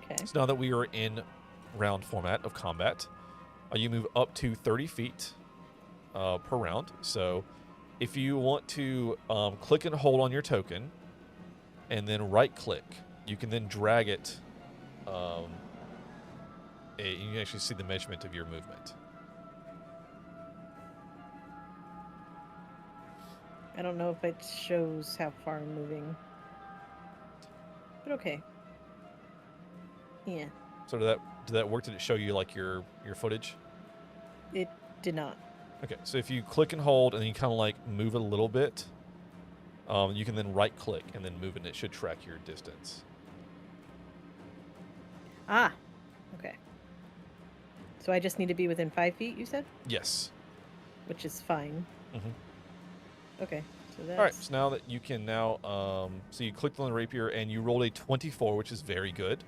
Okay. So now that we are in round format of combat, you move up to 30 feet per round. So if you want to click and hold on your token and then right click, you can then drag it. You can actually see the measurement of your movement. I don't know if it shows how far I'm moving. But okay. Yeah, So did that work? Did it show you like your footage? it did not. Okay, so if you click and hold and then you kind of like move it a little bit, you can then right click and then move it and it should track your distance. Ah, okay. So I just need to be within 5 feet, you said? Yes. Which is fine. Mm-hmm. Okay, so that's... All right, so now that you can now, so you clicked on the rapier and you rolled a 24, which is very good.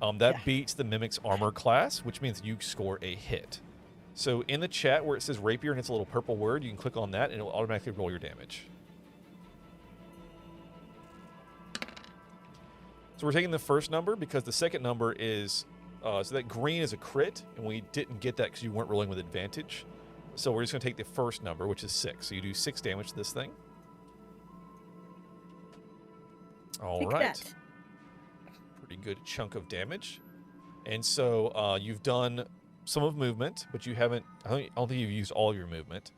That Yeah. beats the Mimic's armor class, which means you score a hit. So in the chat where it says rapier and it's a little purple word, you can click on that and it will automatically roll your damage. So we're taking the first number because the second number is, so that green is a crit, and we didn't get that because you weren't rolling with advantage. So we're just going to take the first number, which is 6. So you do 6 damage to this thing. All Take right. that. Pretty good chunk of damage. And so you've done some of movement, but you haven't, I don't think you've used all of your movement.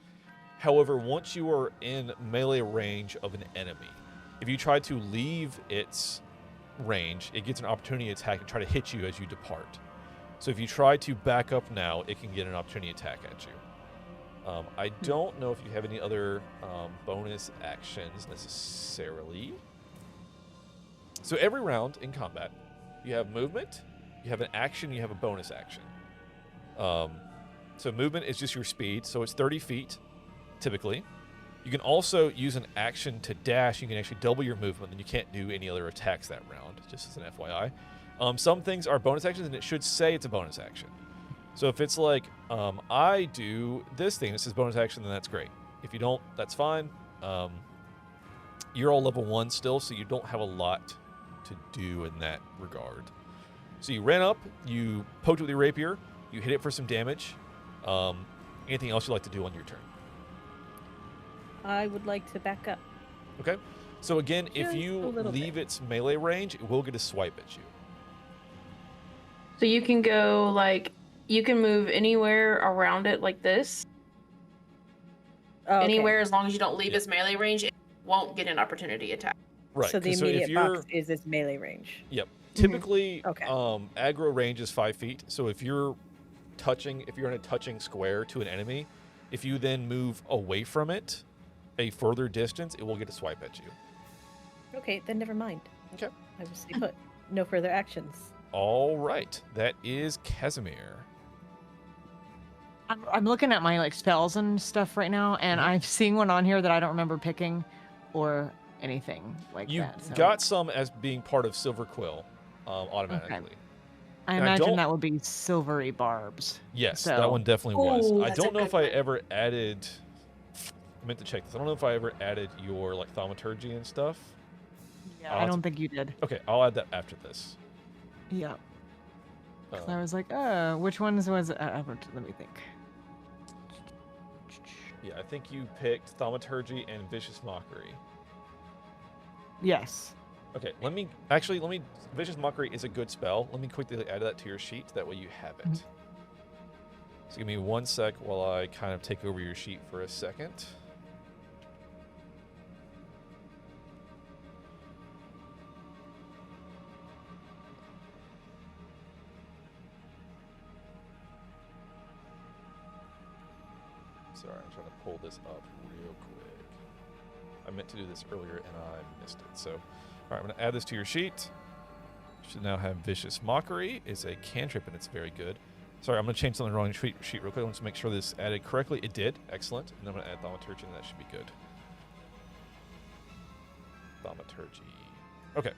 However, once you are in melee range of an enemy, if you try to leave its range, it gets an opportunity attack and try to hit you as you depart. So if you try to back up now, it can get an opportunity attack at you. I don't know if you have any other bonus actions necessarily. So every round in combat, you have movement, you have an action, you have a bonus action. So movement is just your speed, so it's 30 feet, typically. You can also use an action to dash. You can actually double your movement, and you can't do any other attacks that round, just as an FYI. Some things are bonus actions, and it should say it's a bonus action. So if it's like, I do this thing, this is bonus action, then that's great. If you don't, that's fine. You're all level 1 still, so you don't have a lot to do in that regard. So you ran up, you poked with your rapier, you hit it for some damage. Anything else you'd like to do on your turn? I would like to back up. Okay. So again, if Just you a little leave bit. its melee range, it will get a swipe at you. So you can go like you can move anywhere around it like this. Oh, okay. Anywhere as long as you don't leave Yeah. its melee range, it won't get an opportunity attack. Right. So the 'cause immediate if you're, box is its melee range. Yep. Typically, Okay. aggro range is 5 feet. So if you're in a touching square to an enemy, if you then move away from it a further distance, it will get a swipe at you. Okay, then never mind. Okay. I will stay put. No further actions. All right. That is Casimir. I'm looking at my like spells and stuff right now, and I'm seeing one on here that I don't remember picking or anything like You that. So got some as being part of Silver Quill automatically. I and I imagine don't- that would be silvery barbs. Yes, So- that one definitely was. Ooh, I that's a don't know good if I one. ever added. I meant to check this. I don't know if I ever added your like thaumaturgy and stuff. Yeah, I'll I have don't to- think you did. Okay, I'll add that after this. Yeah. 'Cause I Um, was like, which ones was it? Let me think. yeah, I think you picked thaumaturgy and vicious mockery. Yes. Okay, vicious mockery is a good spell. Let me quickly add that to your sheet. That way you have it. So give me 1 sec while I kind of take over your sheet for a second. Sorry, I'm trying to pull this up real quick. I meant to do this earlier and I missed it. So, all right, I'm going to add this to your sheet. You should now have Vicious Mockery. It's a cantrip and it's very good. Sorry, I'm going to change something wrong in your sheet real quick. I want to make sure this added correctly. It did. Excellent. And then I'm going to add Thaumaturgy and that should be good. Thaumaturgy. Okay.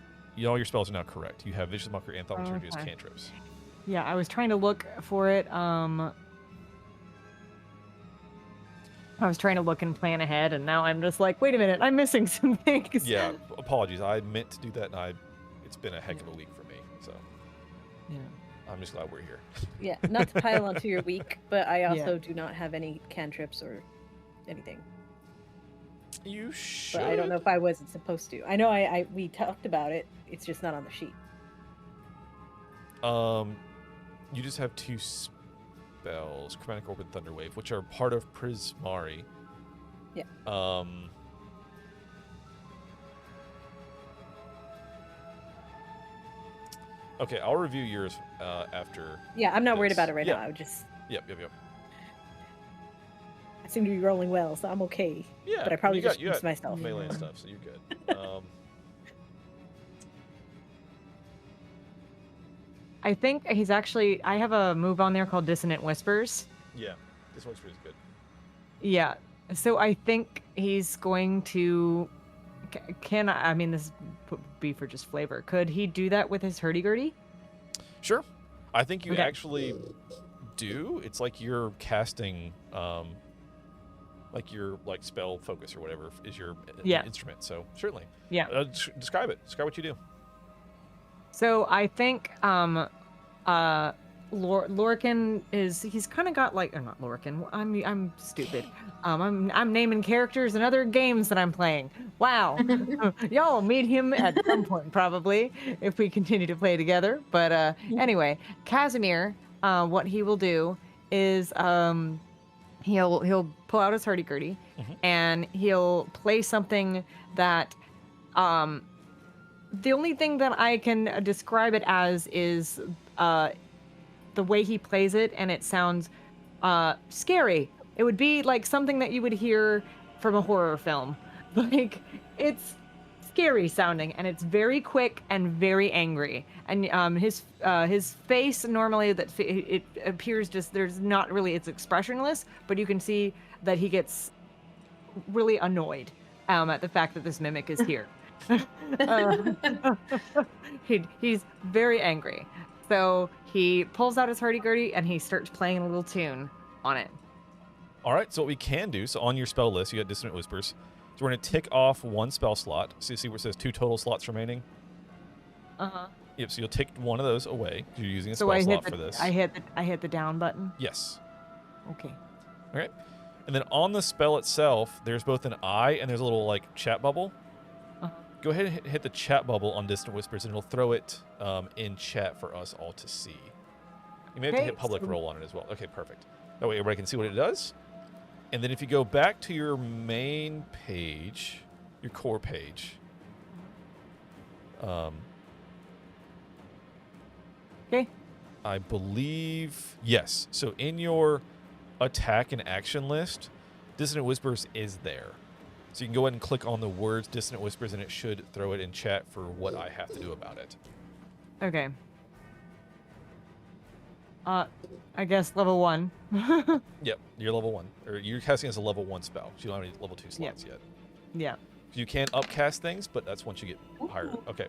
All your spells are now correct. You have Vicious Mockery and Thaumaturgy as Okay. cantrips. Yeah, I was trying to look for it. I was trying to look and plan ahead, and now I'm just like, wait a minute, I'm missing some things. Yeah, apologies. I meant to do that, and it's been a heck of a week for me. So Yeah. I'm just glad we're here. Yeah, not to pile onto your week, but I also Yeah. do not have any cantrips or anything. You should. But I don't know if I wasn't supposed to. I know we talked about it. It's just not on the sheet. You just have 2 spells, Chromatic Orb and Thunderwave, which are part of Prismari. Yeah. Okay, I'll review yours after. Yeah, I'm not worried about it right Yeah. now. I just Yep. I seem to be rolling well, so I'm okay. Yeah. But I probably you got, just you jinxed got myself. melee and Yeah. stuff, so you're good. I think he's actually. I have a move on there called Dissonant Whispers. Yeah, this one's pretty good. Yeah. So I think he's going to. I mean, this would be for just flavor. Could he do that with his hurdy-gurdy? Sure. I think you Okay. actually do. It's like you're casting, like your spell focus or whatever is your Yeah. instrument. So certainly. Yeah. Describe it. Describe what you do. So I think Lorcan he's kind of got like, or not Lorcan. I'm stupid. I'm naming characters in other games that I'm playing. Wow. Y'all will meet him at some point probably if we continue to play together. But anyway, Casimir, what he will do is he'll pull out his hurdy-gurdy and he'll play something that the only thing that I can describe it as is the way he plays it, and it sounds scary. It would be like something that you would hear from a horror film. Like, it's scary sounding, and it's very quick and very angry. And his face normally it appears just there's not really, it's expressionless, but you can see that he gets really annoyed at the fact that this mimic is here. He's very angry. So he pulls out his hurdy-gurdy and he starts playing a little tune on it. All right. So what we can do. So on your spell list, you got Dissonant Whispers. So we're going to tick off 1 spell slot. So you see where it says 2 total slots remaining? Uh-huh. Yep. So you'll take one of those away. You're using a So spell slot for this. I hit the down button. Yes. Okay. All right. And then on the spell itself, there's both an eye and there's a little chat bubble. Uh-huh. Go ahead and hit the chat bubble on Distant Whispers, and it'll throw it in chat for us all to see. You may have to Okay, hit public so- roll on it as well. Okay, perfect. That way everybody can see what it does. And then if you go back to your main page, your core page, Okay. I believe, yes. So in your attack and action list, Dissonant Whispers is there. So you can go ahead and click on the words Dissonant Whispers, and it should throw it in chat for what I have to do about it. Okay. I guess level 1. Yep, you're level 1. Or you're casting as a level 1 spell. You don't have any level 2 slots yet. Yeah. You can upcast things, but that's once you get higher. Okay.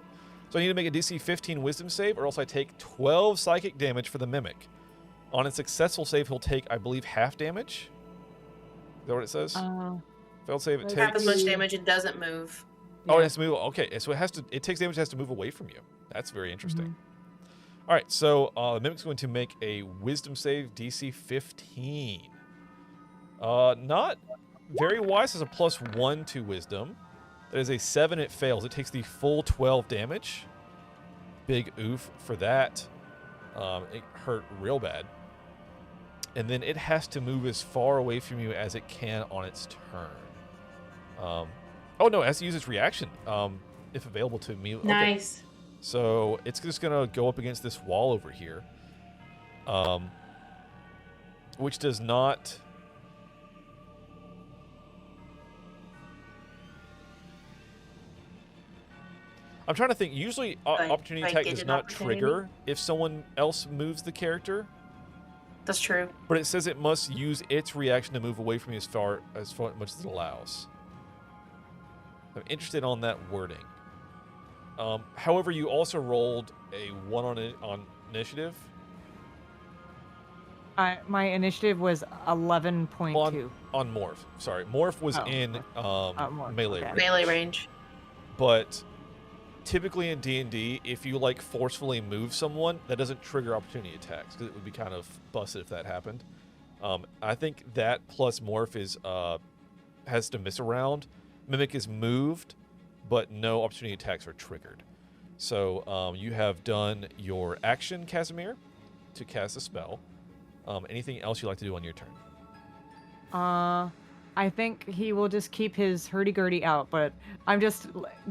So I need to make a DC 15 Wisdom save, or else I take 12 psychic damage for the Mimic. On a successful save, he'll take, I believe, half damage. Is that what it says? Failed save. It Like, takes. Half as much damage. It doesn't move. Oh, it has to move. Okay, so it takes damage. It has to move away from you. That's very interesting. All right, so the Mimic's going to make a Wisdom save, DC 15. Not very wise. Has a +1 to Wisdom. That is a 7. It fails. It takes the full 12 damage. Big oof for that. It hurt real bad. And then it has to move as far away from you as it can on its turn. Oh no, it has to use its reaction if available to me. Okay. Nice. So it's just gonna go up against this wall over here, which does not. I'm trying to think. Usually, opportunity like attack get does an not opportunity? trigger if someone else moves the character, That's true. but it says it must use its reaction to move away from you as far much as it allows. I'm interested on that wording. However, you also rolled a 1 on initiative. My initiative was 11.2. On Morph. Sorry, Morph was Oh, in Morph, melee okay. range. Melee range. But typically in D&D, if you like forcefully move someone, that doesn't trigger opportunity attacks because it would be kind of busted if that happened. I think that plus Morph is has to miss a round. Mimic is moved, but no opportunity attacks are triggered. So you have done your action, Casimir, to cast a spell. Anything else you'd like to do on your turn? I think he will just keep his hurdy-gurdy out, but I'm just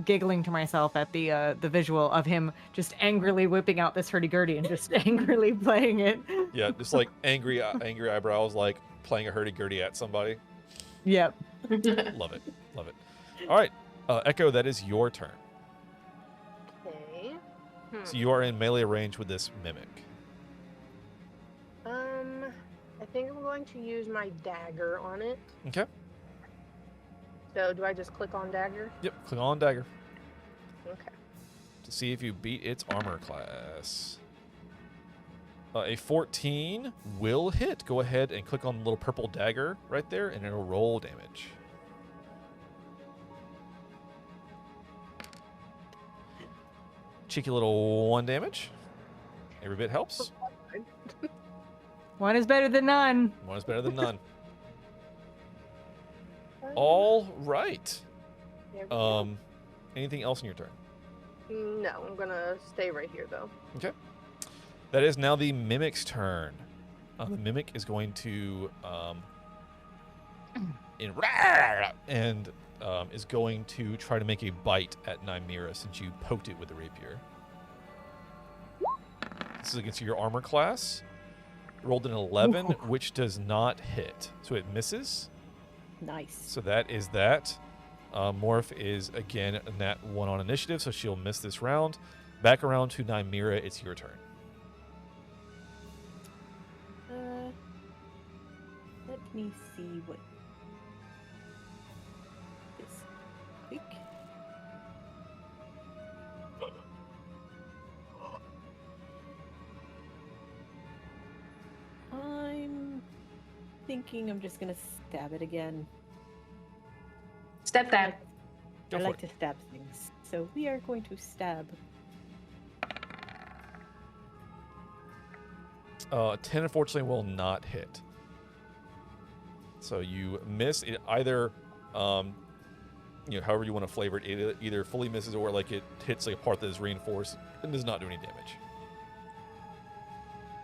giggling to myself at the visual of him just angrily whipping out this hurdy-gurdy and just angrily playing it. Yeah, just like angry eyebrows, like playing a hurdy-gurdy at somebody. Yep. Love it. Love it. All right, Echo, that is your turn. Okay. So you are in melee range with this Mimic. I think I'm going to use my dagger on it. Okay. So do I just click on dagger? Yep, click on dagger Okay. to see if you beat its armor class. A 14 will hit. Go ahead and click on the little purple dagger right there, and it'll roll damage. Cheeky little 1 damage. Every bit helps. One is better than none. 1 is better than none. All right. There we go. Anything else in your turn? No, I'm gonna stay right here though. Okay. That is now the Mimic's turn. The Mimic is going to and is going to try to make a bite at Nymera since you poked it with the rapier. This is against your armor class. Rolled an 11, which does not hit, so it misses. Nice. So that is that. Morph is again a nat 1 on initiative, so she'll miss this round. Back around to Nymera, it's your turn. Let me see what this quick. I'm thinking I'm just gonna stab it again. Step that. Go I for like to stab things, so we are going to stab. 10 unfortunately will not hit. So you miss it either, however you want to flavor it. It either fully misses or like it hits like a part that is reinforced and does not do any damage.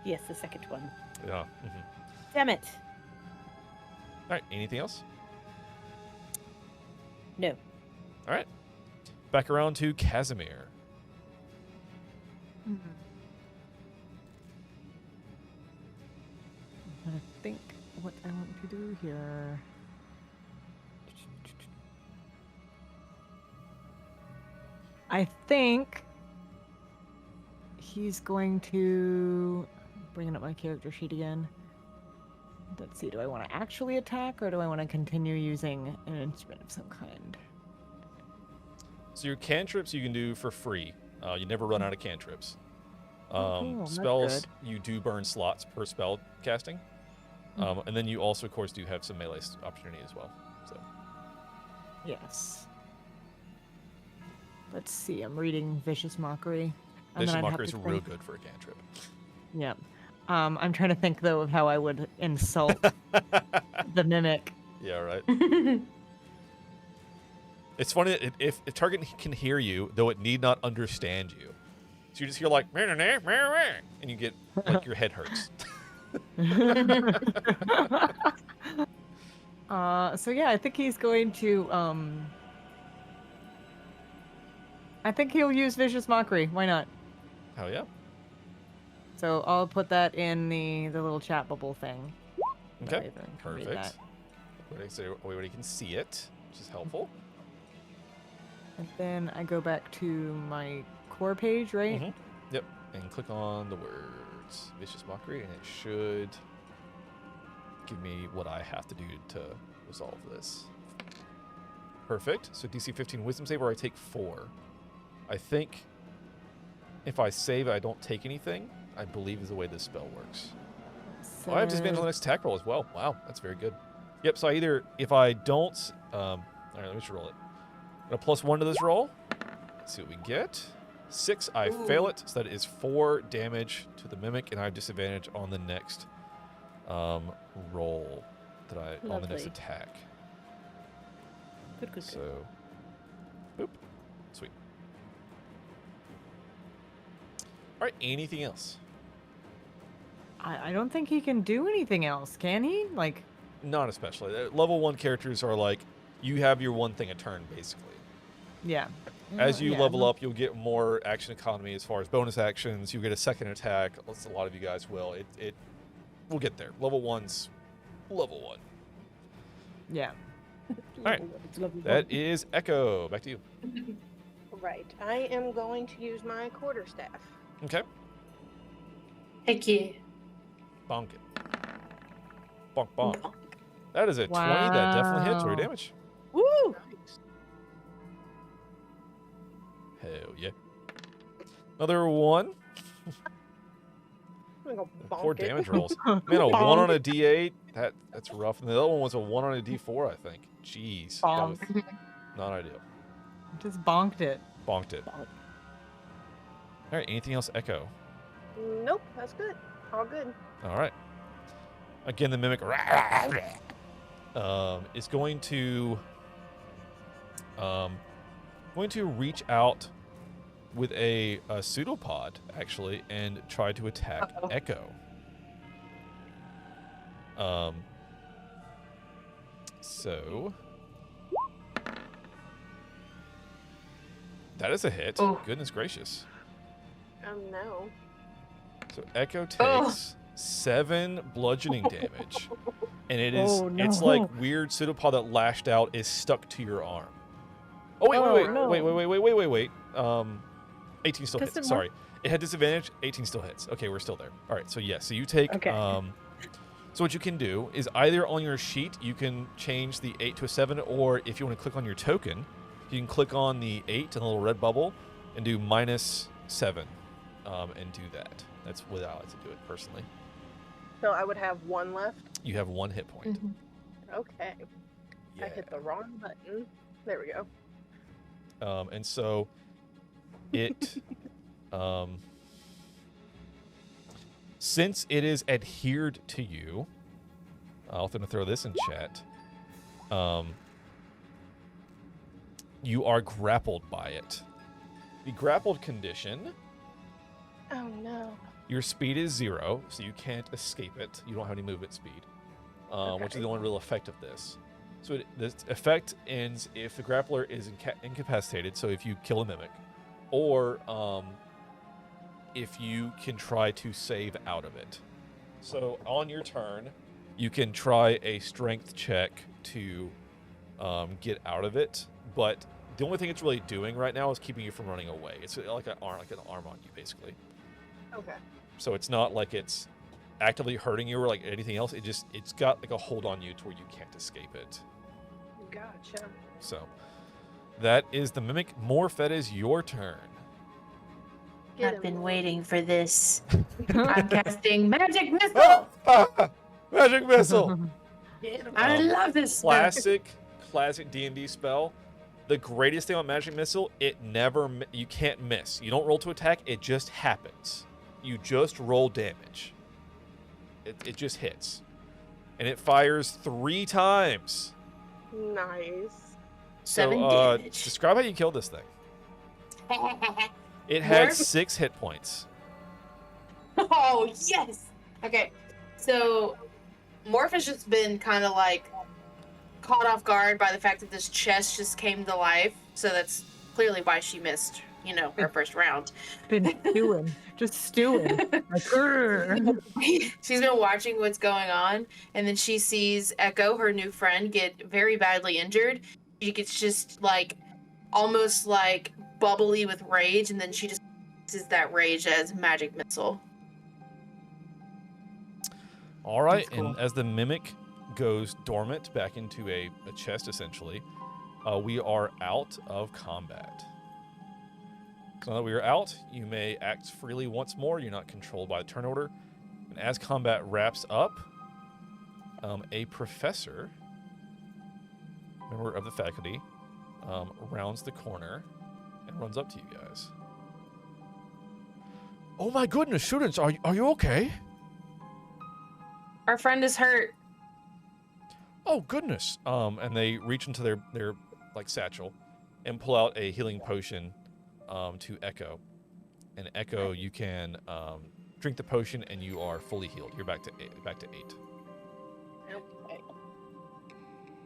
Yes, the second one. Yeah. Damn it! All right. Anything else? No. All right. Back around to Casimir. I think what I want to do here. I think he's going to bringing up my character sheet again. Let's see, do I want to actually attack or do I want to continue using an instrument of some kind? So your cantrips you can do for free. You never run out of cantrips. cool, that's Spells, good. you do burn slots per spell casting. And then you also, of course, do have some melee opportunity as well. So Yes. Let's see. I'm reading Vicious Mockery. and Vicious then I'd have Mockery is to real think- good for a cantrip. Yeah. I'm trying to think though of how I would insult the mimic. Yeah, right. It's funny that if a target can hear you, though it need not understand you. So you just hear like, "Meh, meh, meh, meh," and you get like your head hurts. So yeah, I think he's going to I think he'll use Vicious Mockery. Why not? Hell yeah. So I'll put that in the little chat bubble thing. Okay. I'll even read Perfect. that. So everybody can see it, which is helpful. And then I go back to my core page, right? Mhm. Yep. And click on the words Vicious Mockery, and it should give me what I have to do to resolve this. Perfect. So DC 15 Wisdom save, where I take 4. I think if I save, I don't take anything. I believe is the way this spell works. So, Oh, I have disadvantage on the next attack roll as well. Wow, that's very good. Yep. So I either if I don't, all right, let me just roll it. A +1 to this roll. Let's see what we get. 6, I fail it, so that is 4 damage to the mimic, and I have disadvantage on the next roll that on the next Lovely. attack. Good. So, boop, sweet. All right, anything else? I don't think he can do anything else, can he? Like, Not especially. Level 1 characters are like you have your one thing a turn basically. yeah. As you Yeah, level no- up, you'll get more action economy as far as bonus actions. You get a second attack. A lot of you guys will. We'll get there. Level 1's level 1. Yeah. right. That is Echo. Back to you. Right. I am going to use my quarterstaff. Okay. Heck yeah. Bonk it. Bonk, bonk. That is a 20. That definitely hits. Roll your Wow. damage. Woo! Hell yeah. Another 1. I'm gonna go bonk 4 it. damage rolls. Man, a 1 on a D8. That's rough. And the other one was a 1 on a D4, I think. Jeez. That was Bonk. not ideal. Just bonked it. Bonked it. Bonk. All right. Anything else, Echo? Nope, that's good. All good. All right. Again, the mimic is going to reach out with a pseudopod actually and try to attack Uh-oh. Echo. So that is a hit. Oh. Goodness gracious. No. So Echo Oh. takes 7 bludgeoning damage, and it's Oh, like no. weird pseudopod that lashed out is stuck to your arm. Oh wait, Oh, wait, no. wait. 18 still Does hits. it Sorry, it had disadvantage. 18 still hits. Okay, we're still there. All right, so yes, so you take. Okay. So what you can do is either on your sheet you can change the 8 to a 7, or if you want to click on your token, you can click on the 8 and the little red bubble and do -7, and do that. That's what I like to do it personally. So I would have 1 left. You have 1 hit point. Okay. I hit the wrong button. There we go. And so it, since it is adhered to you, I'll throw this in chat. You are grappled by it. The grappled condition, Oh no. your speed is 0, so you can't escape it. You don't have any movement speed, which is Okay. the only real effect of this. So this effect ends if the grappler is incapacitated, so if you kill a mimic, or if you can try to save out of it. So on your turn, you can try a strength check to get out of it, but the only thing it's really doing right now is keeping you from running away. It's like an arm on you, basically. Okay. So it's not like it's actively hurting you or like anything else. It's got like a hold on you to where you can't escape it. Gotcha. So that is the mimic. Morph, that is your turn. Get I've been him. waiting for this. I'm casting Magic Missile. Magic missile. Get him. I love this. spell. Classic classic D&D spell, the greatest thing on Magic Missile, you can't miss. You don't roll to attack, it just happens. You just roll damage. It just hits. And it fires 3 times. Nice. 7 So, damage. describe how you killed this thing. It had 6 hit points. Oh, yes! Okay, so Morph has just been kind of like caught off guard by the fact that this chest just came to life. So that's clearly why she missed, her first round. Been stewing, just stewing. Like, "Grr." She's been watching what's going on, and then she sees Echo, her new friend, get very badly injured. She gets just like almost like bubbly with rage, and then she just uses that rage as magic missile. All right, That's cool. and as the mimic goes dormant back into a chest, essentially, we are out of combat. So now that we are out, you may act freely once more. You're not controlled by the turn order. And as combat wraps up, a professor, member of the faculty, rounds the corner and runs up to you guys. Oh my goodness, students, are you okay? Our friend is hurt. Oh goodness. And they reach into their like satchel and pull out a healing potion to Echo. And Echo, you can drink the potion and you are fully healed. You're back to 8. Okay.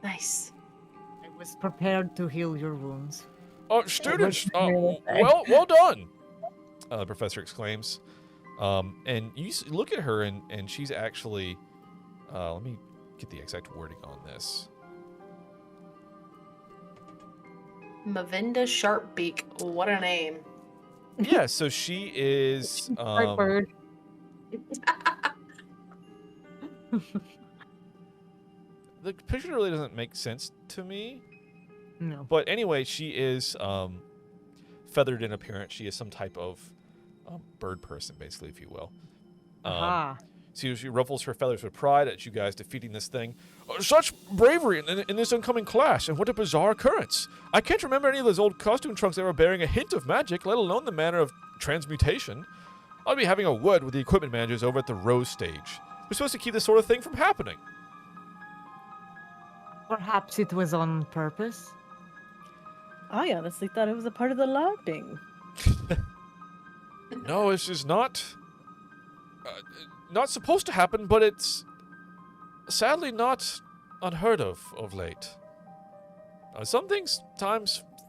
Nice. I was prepared to heal your wounds. Students, really well done, the professor exclaims. And you look at her and she's actually, let me get the exact wording on this. Mavinda Sharpbeak. What a name. Yeah, so she is, Right word. the picture really doesn't make sense to me. No. But anyway, she is feathered in appearance. She is some type of bird person, basically, if you will. Aha. So she ruffles her feathers with pride at you guys defeating this thing. Such bravery in this oncoming clash, and what a bizarre occurrence. I can't remember any of those old costume trunks ever bearing a hint of magic, let alone the manner of transmutation. I'll be having a word with the equipment managers over at the Rose stage. We're supposed to keep this sort of thing from happening. Perhaps it was on purpose. I honestly thought it was a part of the logging. No, this is not supposed to happen, but it's sadly not unheard of late. Sometimes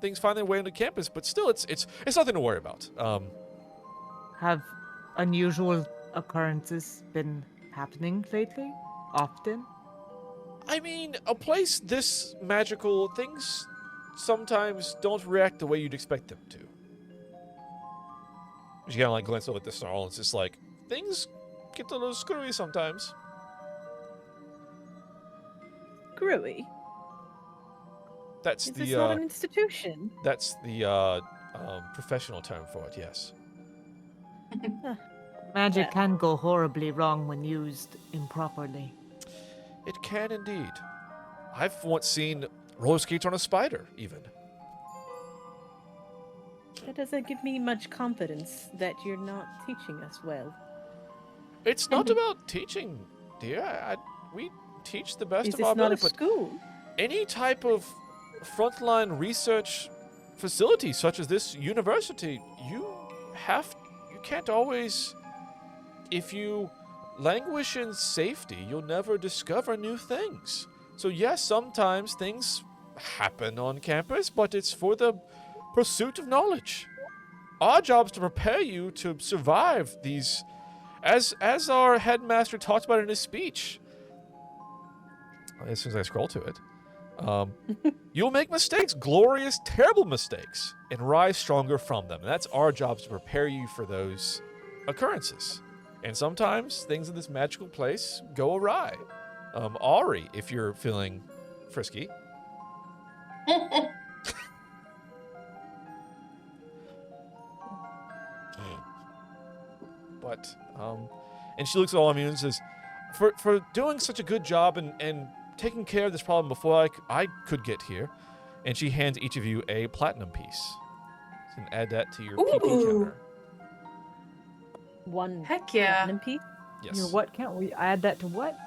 things find their way into campus, but still, it's nothing to worry about. Have unusual occurrences been happening lately? Often? I mean, a place this magical, things sometimes don't react the way you'd expect them to. She kind of like glances over at the snarl, and it's just like, things get a little screwy sometimes. Screwy. That's Is this not an institution? That's the professional term for it, yes. Magic can go horribly wrong when used improperly. It can indeed. I've once seen roller skates on a spider, even. That doesn't give me much confidence that you're not teaching us well. It's not about teaching, dear. We teach the best Is of this our not a ability, but school? any type of frontline research facility such as this university, you can't always, if you languish in safety, you'll never discover new things. So yes, sometimes things happen on campus, but it's for the pursuit of knowledge. Our job is to prepare you to survive these, as our headmaster talked about in his speech. As soon as I scroll to it, you'll make mistakes, glorious, terrible mistakes, and rise stronger from them. And that's our job, is to prepare you for those occurrences. And sometimes things in this magical place go awry. Ari, if you're feeling frisky. But, and she looks at all of you and says, for doing such a good job and taken care of this problem before I could get here. And she hands each of you a platinum piece. So you can add that to your PP Ooh. counter. One Heck yeah. platinum piece. Yes. Your what count? We add that to what?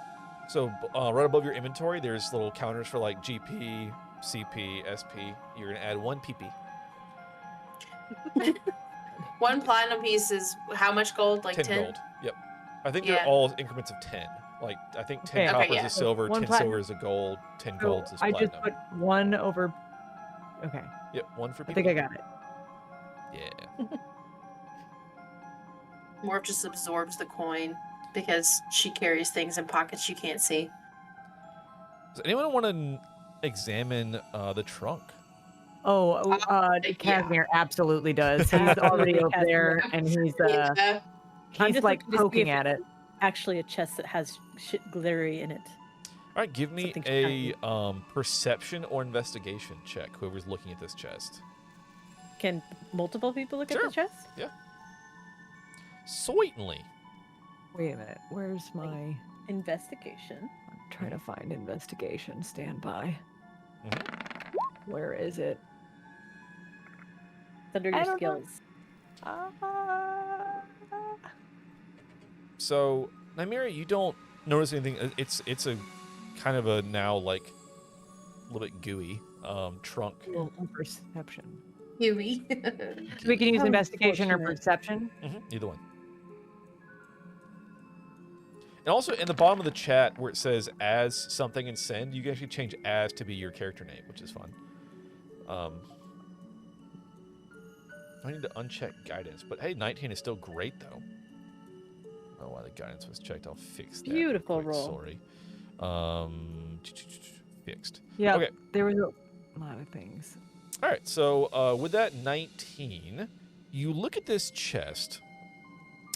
So right above your inventory, there's little counters for like GP, CP, SP. You're gonna add 1 PP. 1 platinum piece is how much gold? Like 10? gold. Yep. I think Yeah. they're all increments of 10. Like I think 10 Okay. coppers Okay, yeah. is silver, 1 10 platinum. silver is a gold, 10 So golds is I platinum. just put 1 over. Okay. Yep, 1 for PP. I think I got it. Yeah. Morph just absorbs the coin because she carries things in pockets you can't see. Does anyone want to examine the trunk? Oh, yeah. Casimir absolutely does. He's already over there, and he's Yeah. I'm he's just like looking to see poking if at it. Actually, a chest that has shit glittery in it. All right, give me Something a perception or investigation check. Whoever's looking at this chest. Can multiple people look Sure. at the chest? Certainly. Wait a minute. Where's my? I'm Investigation. trying to find investigation. Stand by. Mhm. Where is it? It's under I your don't know. skills. So, Nymeria, you don't notice anything. It's a kind of a now like a little bit gooey trunk. Well, perception. Huey. So we can use How investigation or unfortunate. perception. Either one. And also in the bottom of the chat where it says as something and send, you can actually change as to be your character name, which is fun. I need to uncheck guidance, but hey, 19 is still great though. I don't know why the guidance was checked. I'll fix that. real Beautiful quick, roll. Sorry. Fixed. Yeah. Okay. There was a lot of things. All right. So with that 19, you look at this chest.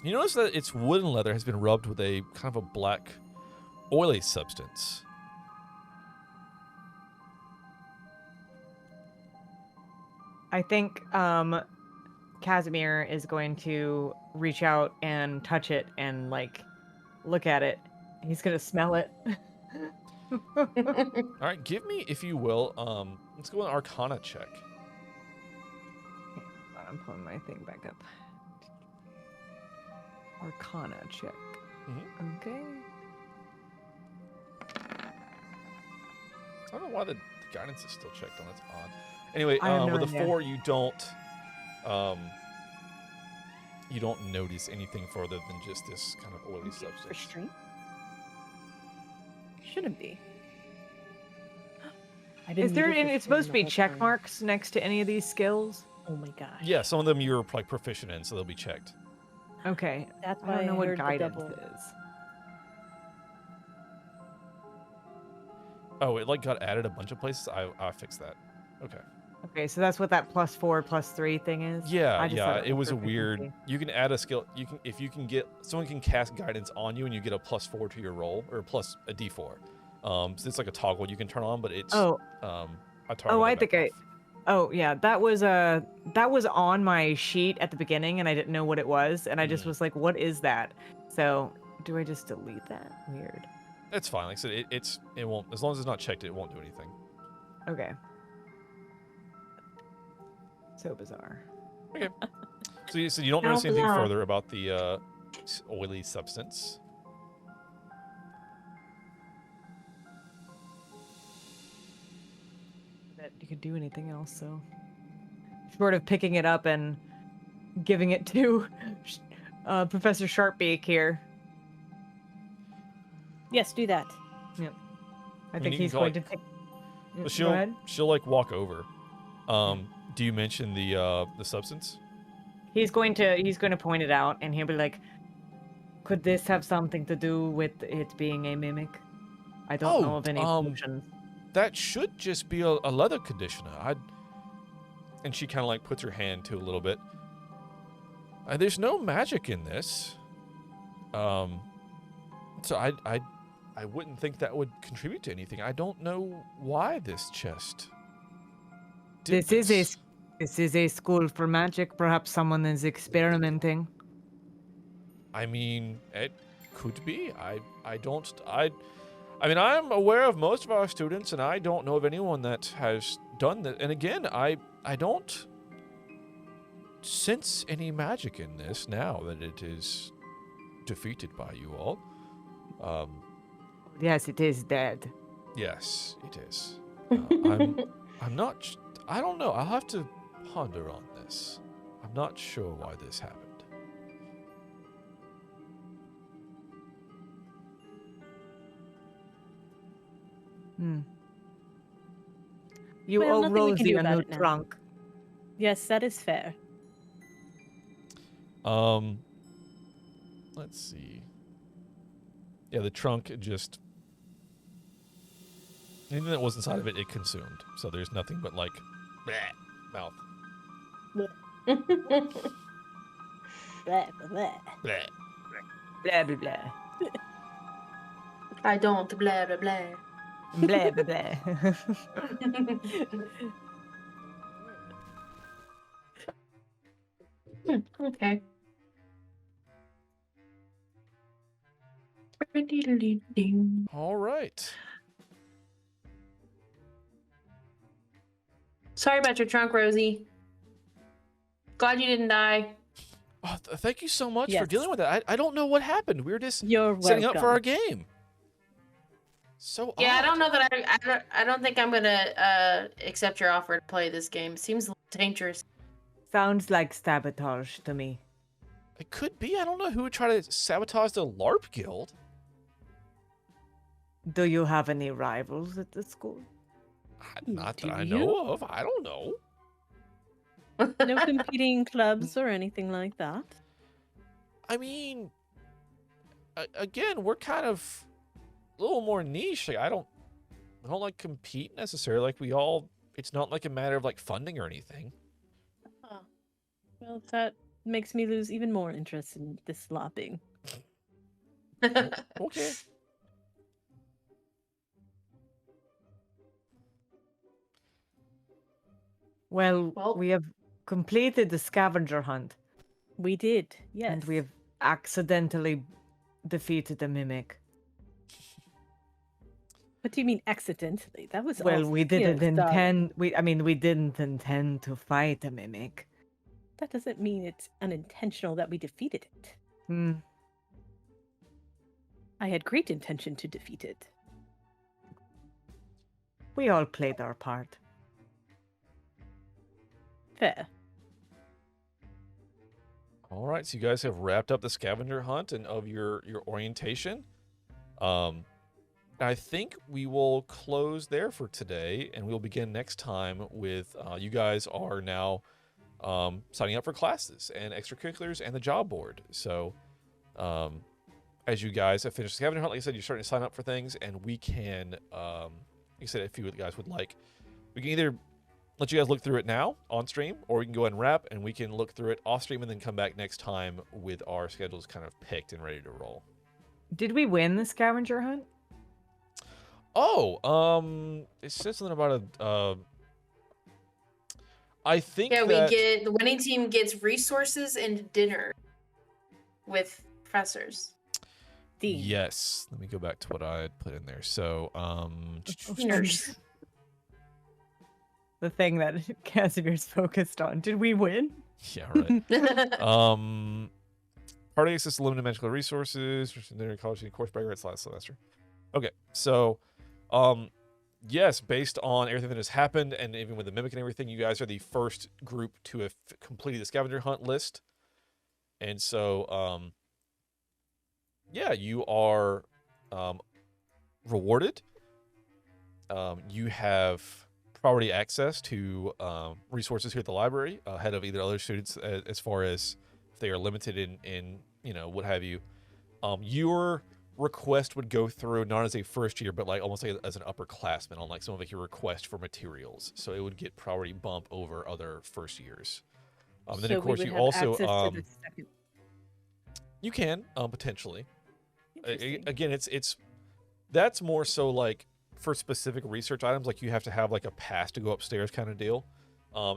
You notice that its wood and leather has been rubbed with a kind of a black, oily substance. I think Casimir is going to reach out and touch it and like look at it. He's gonna smell it. All right, give me, if you will, let's go an Arcana check. I'm pulling my thing back up. Arcana check. Okay. I don't know why the guidance is still checked on. That's odd. Anyway, I have no with a idea. 4, you don't notice anything further than just this kind of oily substance. Restraint? Shouldn't be. I Is didn't there need any? it It's supposed to be the whole check time. marks next to any of these skills. Oh my gosh. Yeah, some of them you're like proficient in, so they'll be checked. Okay. That's I why don't know what heard the guidance double. is. Oh, it like got added a bunch of places. I fixed that. Okay. Okay, so that's what that +4, +3 thing is. Yeah, I just thought it was a proficiency. weird. You can add a skill. If you can get someone can cast guidance on you, and you get a +4 to your roll, or plus a D4. So it's like a toggle you can turn on, but it's Oh, I toggled I that think back off. oh yeah, that was on my sheet at the beginning, and I didn't know what it was, and I just was like, "What is that?" So, do I just delete that? Weird. It's fine. Like I said, it won't, as long as it's not checked, it won't do anything. Okay. So bizarre. Okay. So you don't notice anything further about the oily substance. That you could do anything else, so short of picking it up and giving it to Professor Sharpbeak here. Yes, do that. I mean, think you he's can going go, to take. Well, Go ahead. she'll like walk over. Do you mention the substance? He's going to point it out, and he'll be like, "Could this have something to do with it being a mimic? I don't know of any potions." That should just be a leather conditioner. And she kind of like puts her hand to a little bit. There's no magic in this. So I wouldn't think that would contribute to anything. I don't know why this chest. This is a school for magic. Perhaps someone is experimenting. I mean, it could be. I mean, I'm aware of most of our students, and I don't know of anyone that has done that. And again, I don't sense any magic in this now that it is defeated by you all. Yes, it is dead. Yes, it is. I'm not. I don't know. I'll have to ponder on this. I'm not sure why this happened. You Well, owe nothing we can Rosie do a about new it now. trunk. Yes, that is fair. Let's see. Yeah, the trunk just anything that was inside of it, it consumed. So there's nothing but like bleh, mouth. Blah, blah, blah. Bleh. Blah, blah, blah. I don't blah blah blah. Blah, blah, blah. Okay. All right. Sorry about your trunk, Rosie. Glad you didn't die. Oh, thank you so much for Yes. dealing with that. I don't know what happened. We were just You're setting up for our welcome. game. So Yeah, I odd. don't know that I don't think I'm gonna accept your offer to play this game. Seems a little dangerous. Sounds like sabotage to me. It could be. I don't know who would try to sabotage the LARP guild. Do you have any rivals at the school? Not that Do I you? know of. I don't know. No competing clubs or anything like that. I mean, again, we're kind of a little more niche. Like, I don't like compete necessarily. Like we all, it's not like a matter of like funding or anything. Oh. Well, that makes me lose even more interest in this slopping. Okay. Well, Well- we have completed the scavenger hunt, We did, yes. and we have accidentally defeated the mimic. What do you mean accidentally? That was Well, all we didn't skills, darling. intend. We didn't intend to fight a mimic. That doesn't mean it's unintentional that we defeated it. Hmm. I had great intention to defeat it. We all played our part. Fair. All right, so you guys have wrapped up the scavenger hunt and of your orientation. I think we will close there for today, and we'll begin next time with you guys are now signing up for classes and extracurriculars and the job board. So as you guys have finished the scavenger hunt, like I said, you're starting to sign up for things, and we can, like I said, if you guys would like, we can either let you guys look through it now on stream, or we can go ahead and wrap, and we can look through it off stream and then come back next time with our schedules kind of picked and ready to roll. Did we win the scavenger hunt? Oh, it says something about a. I think Yeah, that, we get the winning team gets resources and dinner with professors. Dean. Yes. Let me go back to what I had put in there. So, Dinners. The thing that Casimir's focused on. Did we win? yeah, right. Party access to limited magical resources. College course break last semester. Okay, so, yes, based on everything that has happened, and even with the mimic and everything, you guys are the first group to have completed the scavenger hunt list, and so, yeah, you are rewarded. You have priority access to resources here at the library ahead of either other students as far as if they are limited in what have you. Your request would go through not as a first year, but like almost like as an upperclassman on like some of like your request for materials. So it would get priority bump over other first years. Then So of course we would you have also access to the second. you can potentially. Interesting. Again, it's that's more so like for specific research items, like you have to have like a pass to go upstairs kind of deal.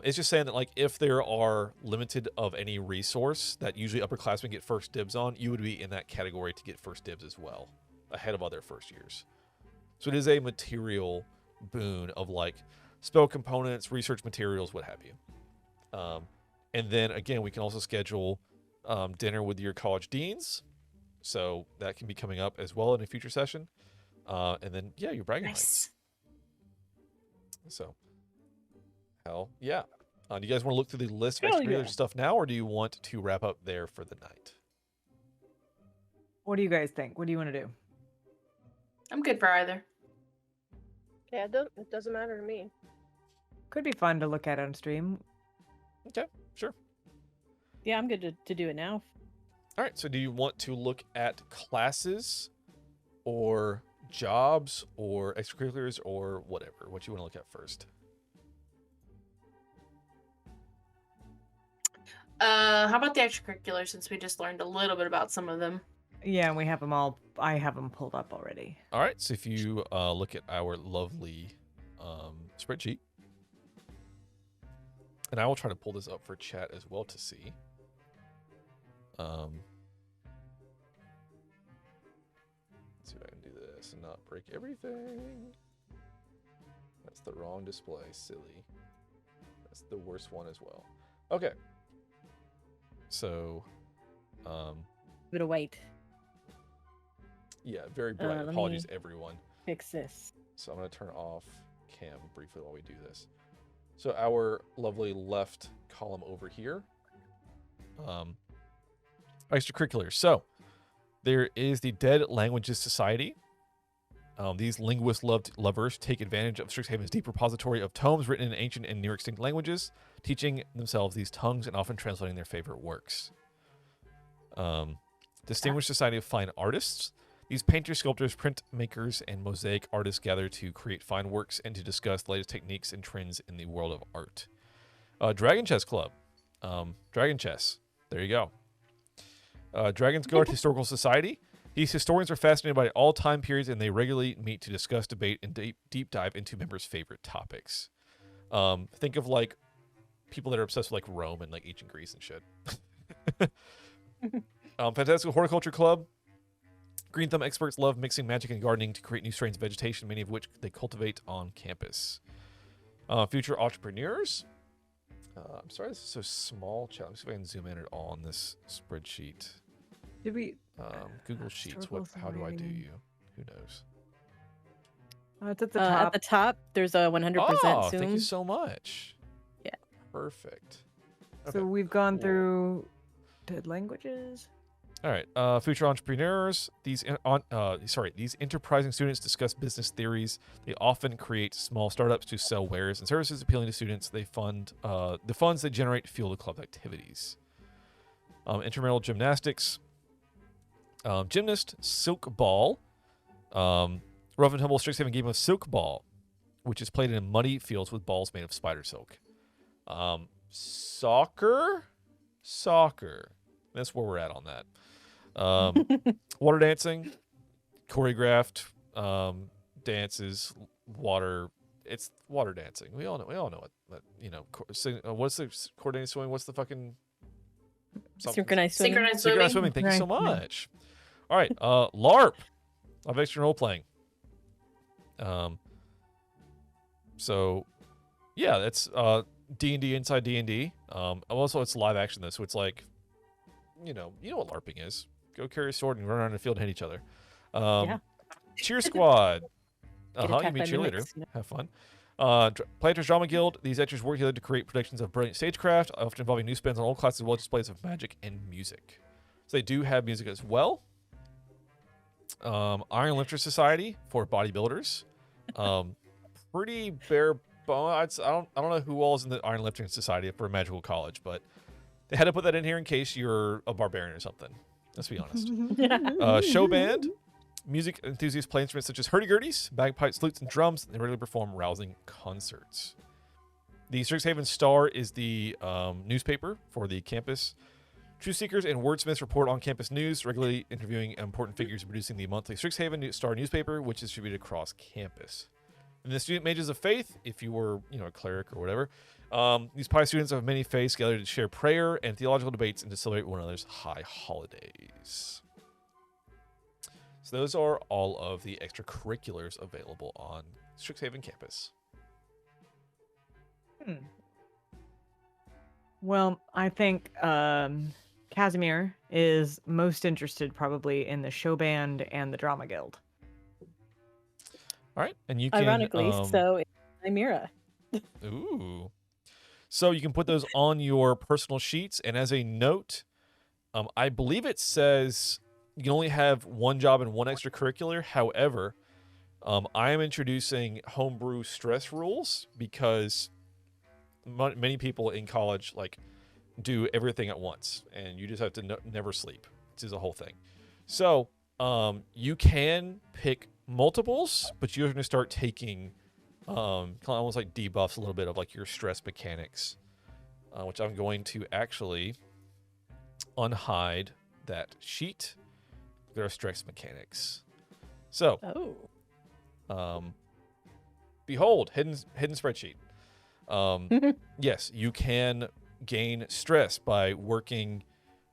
It's just saying that like if there are limited of any resource that usually upperclassmen get first dibs on, you would be in that category to get first dibs as well, ahead of other first years. So it is a material boon of like spell components, research materials, what have you. And then again, we can also schedule dinner with your college deans. So that can be coming up as well in a future session. And then, yeah, your bragging rights. So, hell yeah. Do you guys want to look through the list of extracurricular stuff now, or do you want to wrap up there for the night? What do you guys think? What do you want to do? I'm good for either. Yeah, it doesn't matter to me. Could be fun to look at on stream. Okay, sure. Yeah, I'm good to do it now. All right, so do you want to look at classes or jobs or extracurriculars or whatever? What you want to look at first? How about the extracurriculars, since we just learned a little bit about some of them? Yeah, and we have them all. I have them pulled up already. All right, so if you look at our lovely spreadsheet, and I will try to pull this up for chat as well to see. Let's see if I can do this and not break everything. That's the wrong display, silly. That's the worst one as well. Okay. So, Give it a wait. yeah, very bright. Let Apologies, me everyone. Fix this. So I'm going to turn off cam briefly while we do this. So our lovely left column over here. Extracurriculars. So there is the Dead Languages Society. These linguist lovers take advantage of Strixhaven's deep repository of tomes written in ancient and near extinct languages, teaching themselves these tongues and often translating their favorite works. Distinguished Society of Fine Artists. These painters, sculptors, printmakers, and mosaic artists gather to create fine works and to discuss the latest techniques and trends in the world of art. Dragon Chess Club. Dragon Chess. There you go. Dragon's Guard Historical Society. These historians are fascinated by all time periods, and they regularly meet to discuss, debate, and deep dive into members' favorite topics. Think of like people that are obsessed with like Rome and like ancient Greece and shit. Fantastical Horticulture Club. Green Thumb experts love mixing magic and gardening to create new strains of vegetation, many of which they cultivate on campus. Future Entrepreneurs. I'm sorry this is so small, chat. Let me see if I can zoom in at all on this spreadsheet. Did we? Google Sheets. How do I do you? Who knows? It's at the top. At the top, there's a 100% Zoom. Thank you so much. Yeah. Perfect. So we've gone through Dead Languages. All right. Future Entrepreneurs. These enterprising students discuss business theories. They often create small startups to sell wares and services appealing to students. They fund the funds they generate fuel the club activities. Intramural Gymnastics. Gymnast Silk Ball. Rough and tumble Strixhaven game of Silk Ball, which is played in muddy fields with balls made of spider silk. Soccer. That's where we're at on that. Water dancing, choreographed dances, water. It's water dancing. We all know what what's the coordinated swimming? What's the fucking Synchronized swimming. Synchronized swimming. Thank you so much. All right, LARP, live action role playing. So yeah, that's D&D inside D&D. Also it's live action though, so it's like, you know what LARPing is. Go carry a sword and run around the field and hit each other. Yeah. Cheer Squad. You attacked meet by cheerleader. mimics, you know. Have fun. Planters Drama Guild. These actors work together to create productions of brilliant stagecraft, often involving new spins on old classes as well as displays of magic and music. So they do have music as well. Iron Lifter Society for bodybuilders. Pretty bare bones. I don't know who all is in the Iron Lifting Society for a magical college, but they had to put that in here in case you're a barbarian or something. Let's be honest. Show band. Music enthusiasts play instruments such as hurdy-gurdies, bagpipes, flutes, and drums. They regularly perform rousing concerts. The Strixhaven Star is the newspaper for the campus. Truth Seekers and Wordsmiths report on campus news, regularly interviewing important figures and producing the monthly Strixhaven Star newspaper, which is distributed across campus. And the Student Mages of Faith, if you were, a cleric or whatever, these pious students of many faiths gather to share prayer and theological debates and to celebrate one another's high holidays. So those are all of the extracurriculars available on Strixhaven campus. Well, I think Casimir is most interested probably in the show band and the drama guild. All right, and you can Ironically, so it's Chimera. Ooh. So you can put those on your personal sheets, and as a note, I believe it says you can only have one job and one extracurricular. However, I am introducing homebrew stress rules because many people in college like do everything at once, and you just have to never sleep, which is a whole thing. So you can pick multiples, but you're going to start taking almost like debuffs a little bit of like your stress mechanics, which I'm going to actually unhide that sheet. There are stress mechanics. So, behold, hidden spreadsheet. Yes, you can gain stress by working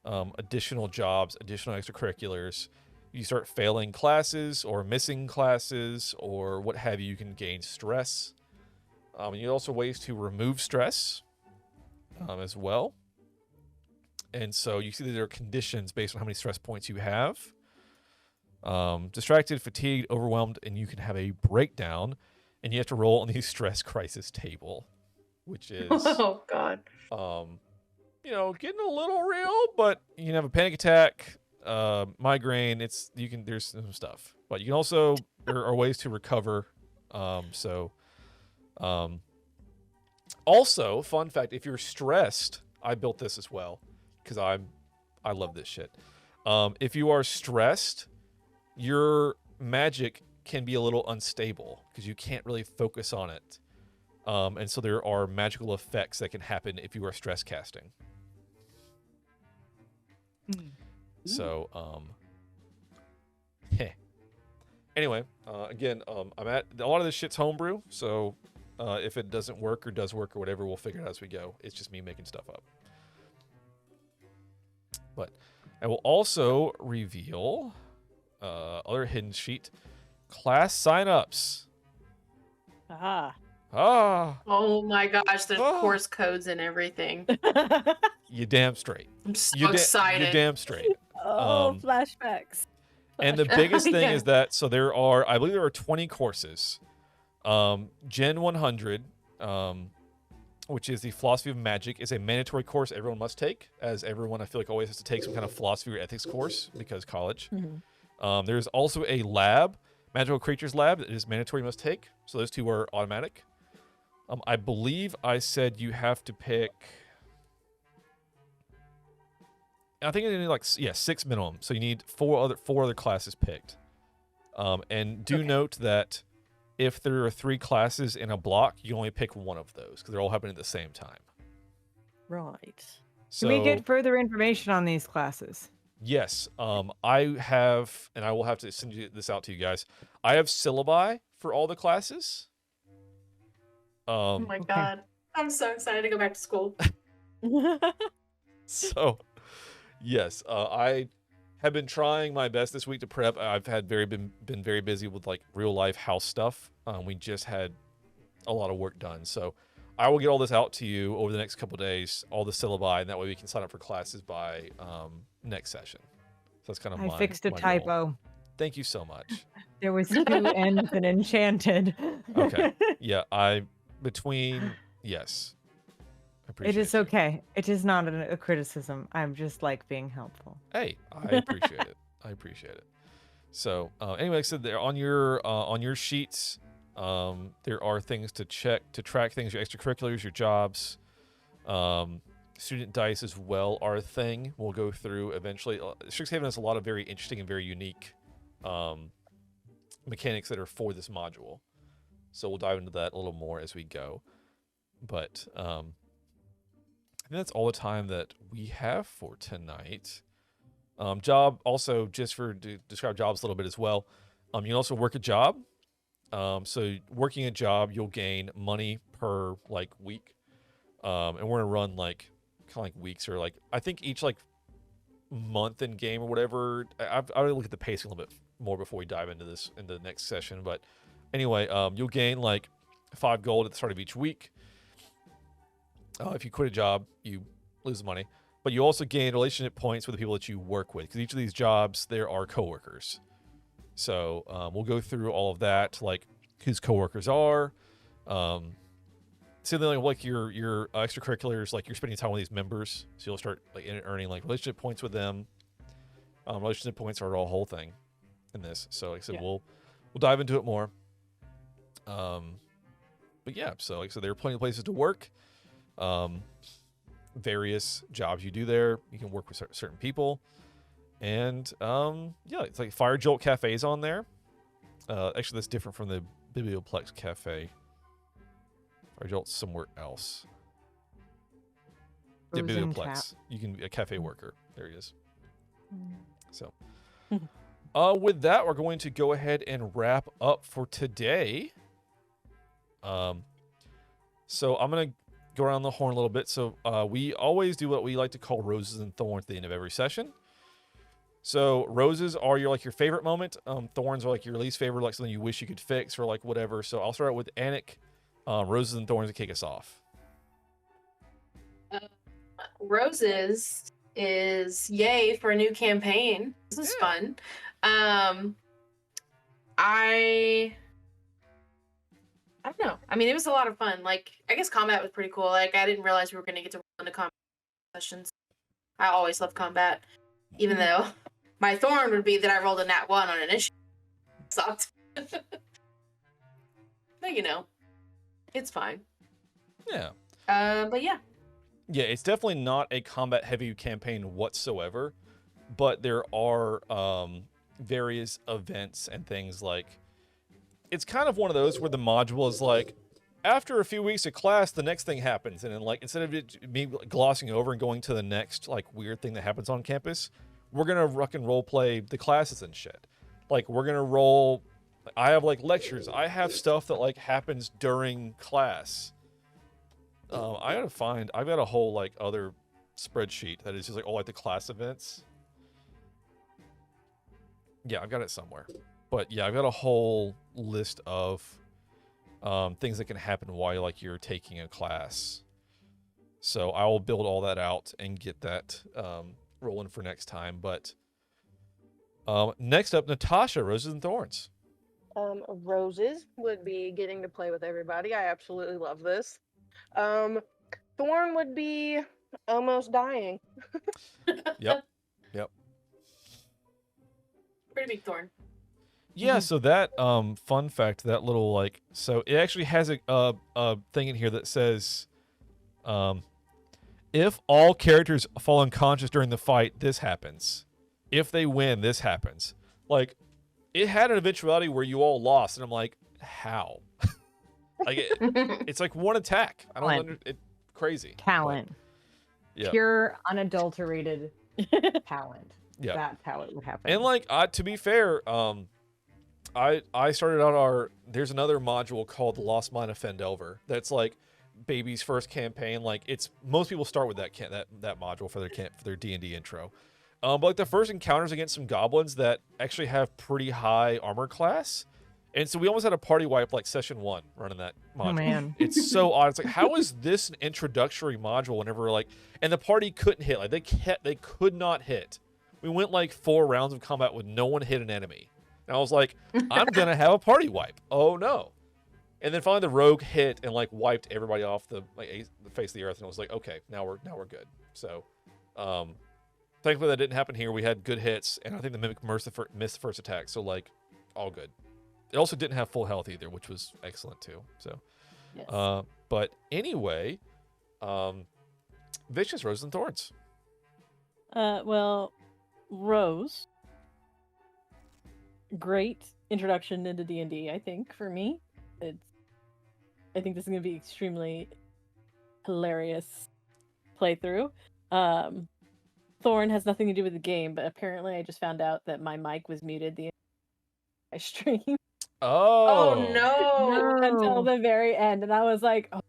additional jobs, additional extracurriculars. You start failing classes or missing classes or what have you, you can gain stress. And you also ways to remove stress as well. And so you see that there are conditions based on how many stress points you have. Distracted, fatigued, overwhelmed, and you can have a breakdown, and you have to roll on the stress crisis table, which is Oh God. Getting a little real, but you can have a panic attack, migraine. There's some stuff, but you can also there are ways to recover. Also, fun fact: if you're stressed, I built this as well because I love this shit. If you are stressed, your magic can be a little unstable because you can't really focus on it. And so there are magical effects that can happen if you are stress casting. So, anyway, again, I'm at a lot of this shit's homebrew. So, if it doesn't work or does work or whatever, we'll figure it out as we go. It's just me making stuff up. But I will also reveal other hidden sheet class signups. Oh my gosh, the Ah. course codes and everything. You damn straight. I'm so excited. You're damn straight. Flashbacks. And the biggest thing Yeah. is that, so I believe there are 20 courses. Gen 100, which is the Philosophy of Magic, is a mandatory course everyone must take, as everyone, I feel like, always has to take some kind of philosophy or ethics course because college. There's also a lab, Magical Creatures Lab, that is mandatory, you must take. So those two are automatic. I believe I said you have to pick... I think you need 6 minimum. So you need four other classes picked. And do note that if there are 3 classes in a block, you only pick one of those because they're all happening at the same time. Right. So, Can we get further information on these classes? Yes. I have, and I will have to send this out to you guys. I have syllabi for all the classes. Oh my God. I'm so excited to go back to school. So, yes, I have been trying my best this week to prep. I've had been very busy with like real life house stuff. We just had a lot of work done, so I will get all this out to you over the next couple of days, all the syllabi, and that way we can sign up for classes by next session. So that's kind of I fixed a my typo. goal. Thank you so much. There was 2 N's in enchanted. Okay. Yeah, yes. I appreciate It is you. okay. It is not a criticism. I'm just like being helpful. Hey, I appreciate it. I appreciate it. So, anyway, like I said, there on your sheets, there are things to track things, your extracurriculars, your jobs, student dice as well are a thing. We'll go through eventually. Strixhaven has a lot of very interesting and very unique mechanics that are for this module. So we'll dive into that a little more as we go. But I think that's all the time that we have for tonight. Job, also, just to describe jobs a little bit as well. You can also work a job. So working a job, you'll gain money per week. And we're gonna run kind of like weeks, or I think each month in game or whatever. I would look at the pacing a little bit more before we dive into the next session. But anyway, you'll gain like 5 gold at the start of each week. If you quit a job, you lose money. But you also gain relationship points with the people that you work with, because each of these jobs, there are coworkers. So we'll go through all of that, like whose coworkers are. Similarly, like your extracurriculars, like you're spending time with these members, so you'll start like earning like relationship points with them. Relationship points are a whole thing in this. So like I said, we'll dive into it more. But yeah, so like I said, there are plenty of places to work. Various jobs you do there. You can work with certain people. And yeah, it's like Fire Jolt Cafe's on there. Actually, that's different from the Biblioplex Cafe. Fire Jolt's somewhere else. The Biblioplex. You can be a cafe worker. There he is. So, with that, we're going to go ahead and wrap up for today. So I'm going to go around the horn a little bit. So we always do what we like to call roses and thorns at the end of every session. So roses are your favorite moment. Thorns are like your least favorite, like something you wish you could fix or like whatever. So I'll start out with Anic. Roses and thorns to kick us off. Roses is yay for a new campaign. This is fun. I don't know. I mean, it was a lot of fun. Like, I guess combat was pretty cool. Like, I didn't realize we were going to get to roll into combat sessions. I always love combat, even though my thorn would be that I rolled a nat 1 on an issue. Sucked. But, you know, it's fine. Yeah. But yeah. Yeah, it's definitely not a combat-heavy campaign whatsoever, but there are various events and things like... It's kind of one of those where the module is like, after a few weeks of class, the next thing happens. And then, like, instead of me glossing over and going to the next, like, weird thing that happens on campus, we're going to rock and role play the classes and shit. Like, we're going to roll... I have, like, lectures. I have stuff that, like, happens during class. I've got a whole, like, other spreadsheet that is just, like, all, like, the class events. Yeah, I've got it somewhere. But yeah, I've got a whole list of things that can happen while like you're taking a class. So I will build all that out and get that rolling for next time. But next up, Natasha, Roses and Thorns. Roses would be getting to play with everybody. I absolutely love this. Thorn would be almost dying. Yep. Pretty big thorn. Yeah, so that fun fact, that little like, so it actually has a thing in here that says, if all characters fall unconscious during the fight, this happens. If they win, this happens. Like, it had an eventuality where you all lost, and I'm like, how? Like, it's like one attack. I don't understand. It crazy. Talent. But, yeah. Pure, unadulterated talent. Yeah. That's how it would happen. And like, to be fair, I started out there's another module called The Lost Mine of Fendelver. That's like Baby's first campaign. Like, it's most people start with that module for their D&D intro. But like the first encounters against some goblins that actually have pretty high armor class. And so we almost had a party wipe like session 1 running that module. Oh, man. It's so odd. It's like, how is this an introductory module whenever like, and the party couldn't hit. Like they could not hit. We went like 4 rounds of combat with no one hit an enemy. And I was like, I'm going to have a party wipe. Oh, no. And then finally the rogue hit and, like, wiped everybody off the face of the earth. And I was like, okay, now we're good. So, thankfully that didn't happen here. We had good hits. And I think the Mimic missed the first attack. So, like, all good. It also didn't have full health either, which was excellent, too. So, Yes. But anyway, Vicious, Roses and Thorns. Well, Rose. Great introduction into D&D, I think, for me. I think this is going to be extremely hilarious playthrough. Thorn has nothing to do with the game, but apparently I just found out that my mic was muted the entire stream. Oh no. Until the very end, and I was like, oh.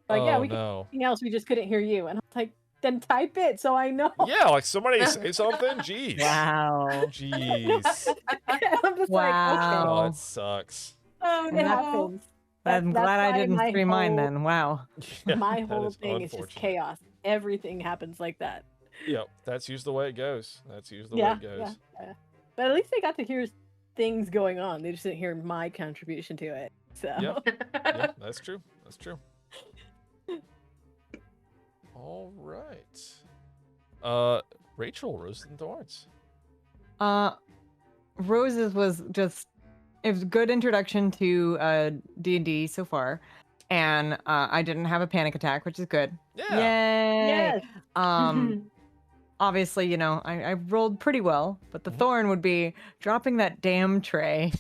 Like, yeah, we no. anything else, we just couldn't hear you. And I was like, Then type it so I know. Yeah, like somebody say something. Jeez. Wow. Jeez. I'm just Wow. Oh, that sucks. Oh like, no. okay, it happens. I'm That's glad I why didn't my stream mine whole- then. Wow. Yeah, My that whole thing is just unfortunate. chaos. Everything happens like that. Yep, that's usually the way it goes. That's usually the Yeah, way it goes. yeah. But at least they got to hear things going on. They just didn't hear my contribution to it. So Yep. Yeah, that's true. That's true. All right. Rachel, Roses and Thorns. Roses was just it was a good introduction to D&D so far, and I didn't have a panic attack, which is good. Yeah. Yay! yes. Obviously, you know, I rolled pretty well, but the thorn would be dropping that damn tray.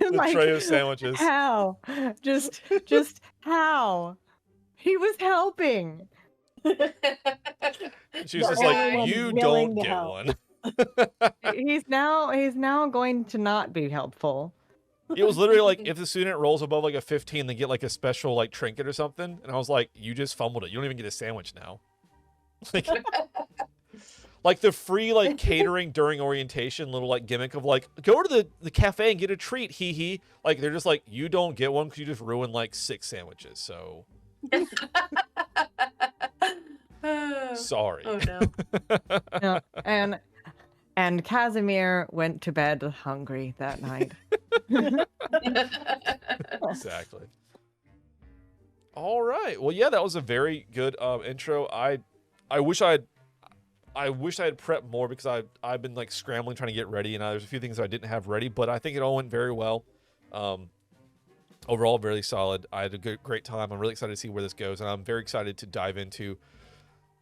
The I'm tray of sandwiches. How? Just how? He was helping. She was just The like, only one you willing don't to get help." one. He's now going to not be helpful. It was literally like if the student rolls above like a 15, they get like a special like trinket or something. And I was like, you just fumbled it. You don't even get a sandwich now. Like the free like catering during orientation little like gimmick of like go to the cafe and get a treat, hee hee. Like they're just like, you don't get one because you just ruined like 6 sandwiches. So sorry. Oh no. No, and Casimir went to bed hungry that night. Exactly. All right. Well, yeah, that was a very good intro. I wish I had prepped more because I've been like scrambling trying to get ready, and there's a few things I didn't have ready, but I think it all went very well. Overall, very solid. I had a great time. I'm really excited to see where this goes, and I'm very excited to dive into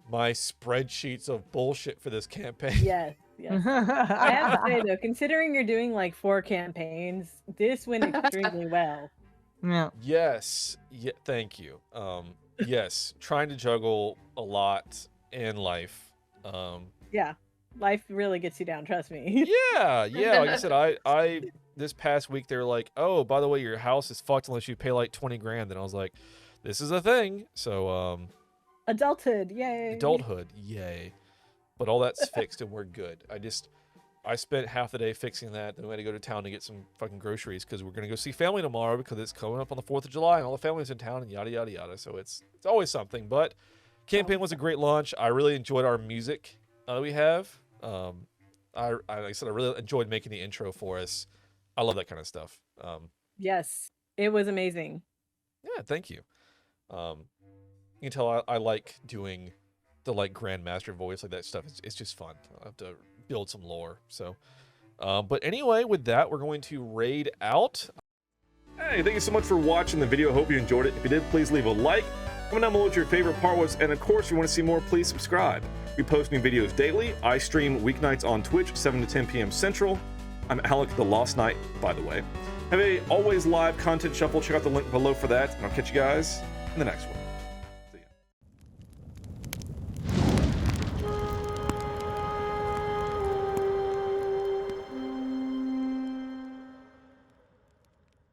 my spreadsheets of bullshit for this campaign. Yes. Yes. I have to say though, considering you're doing like 4 campaigns, this went extremely well. Yeah. Yes. Yeah. Thank you. Yes. Trying to juggle a lot in life. Yeah. Life really gets you down, trust me. Yeah. Yeah. Like I said, I this past week they were like, oh, by the way, your house is fucked unless you pay like 20 grand, and I was like, this is a thing. So Adulthood, yay. adulthood, yay. But all that's fixed and we're good. I spent half the day fixing that. Then we had to go to town to get some fucking groceries because we're going to go see family tomorrow because it's coming up on the 4th of July and all the family's in town and yada, yada, yada. So it's always something. But campaign was a great launch. I really enjoyed our music that we have. Like I said, I really enjoyed making the intro for us. I love that kind of stuff. Yes. It was amazing. Yeah, thank you. You can tell I like doing the like grandmaster voice, like that stuff. It's just fun. I have to build some lore. So, but anyway, with that, we're going to raid out. Hey, thank you so much for watching the video. Hope you enjoyed it. If you did, please leave a like. Comment down below what your favorite part was, and of course, if you want to see more, please subscribe. We post new videos daily. I stream weeknights on Twitch, 7 to 10 p.m. Central. I'm Alek the Lost Knight, by the way. Have a always live content shuffle. Check out the link below for that, and I'll catch you guys in the next one.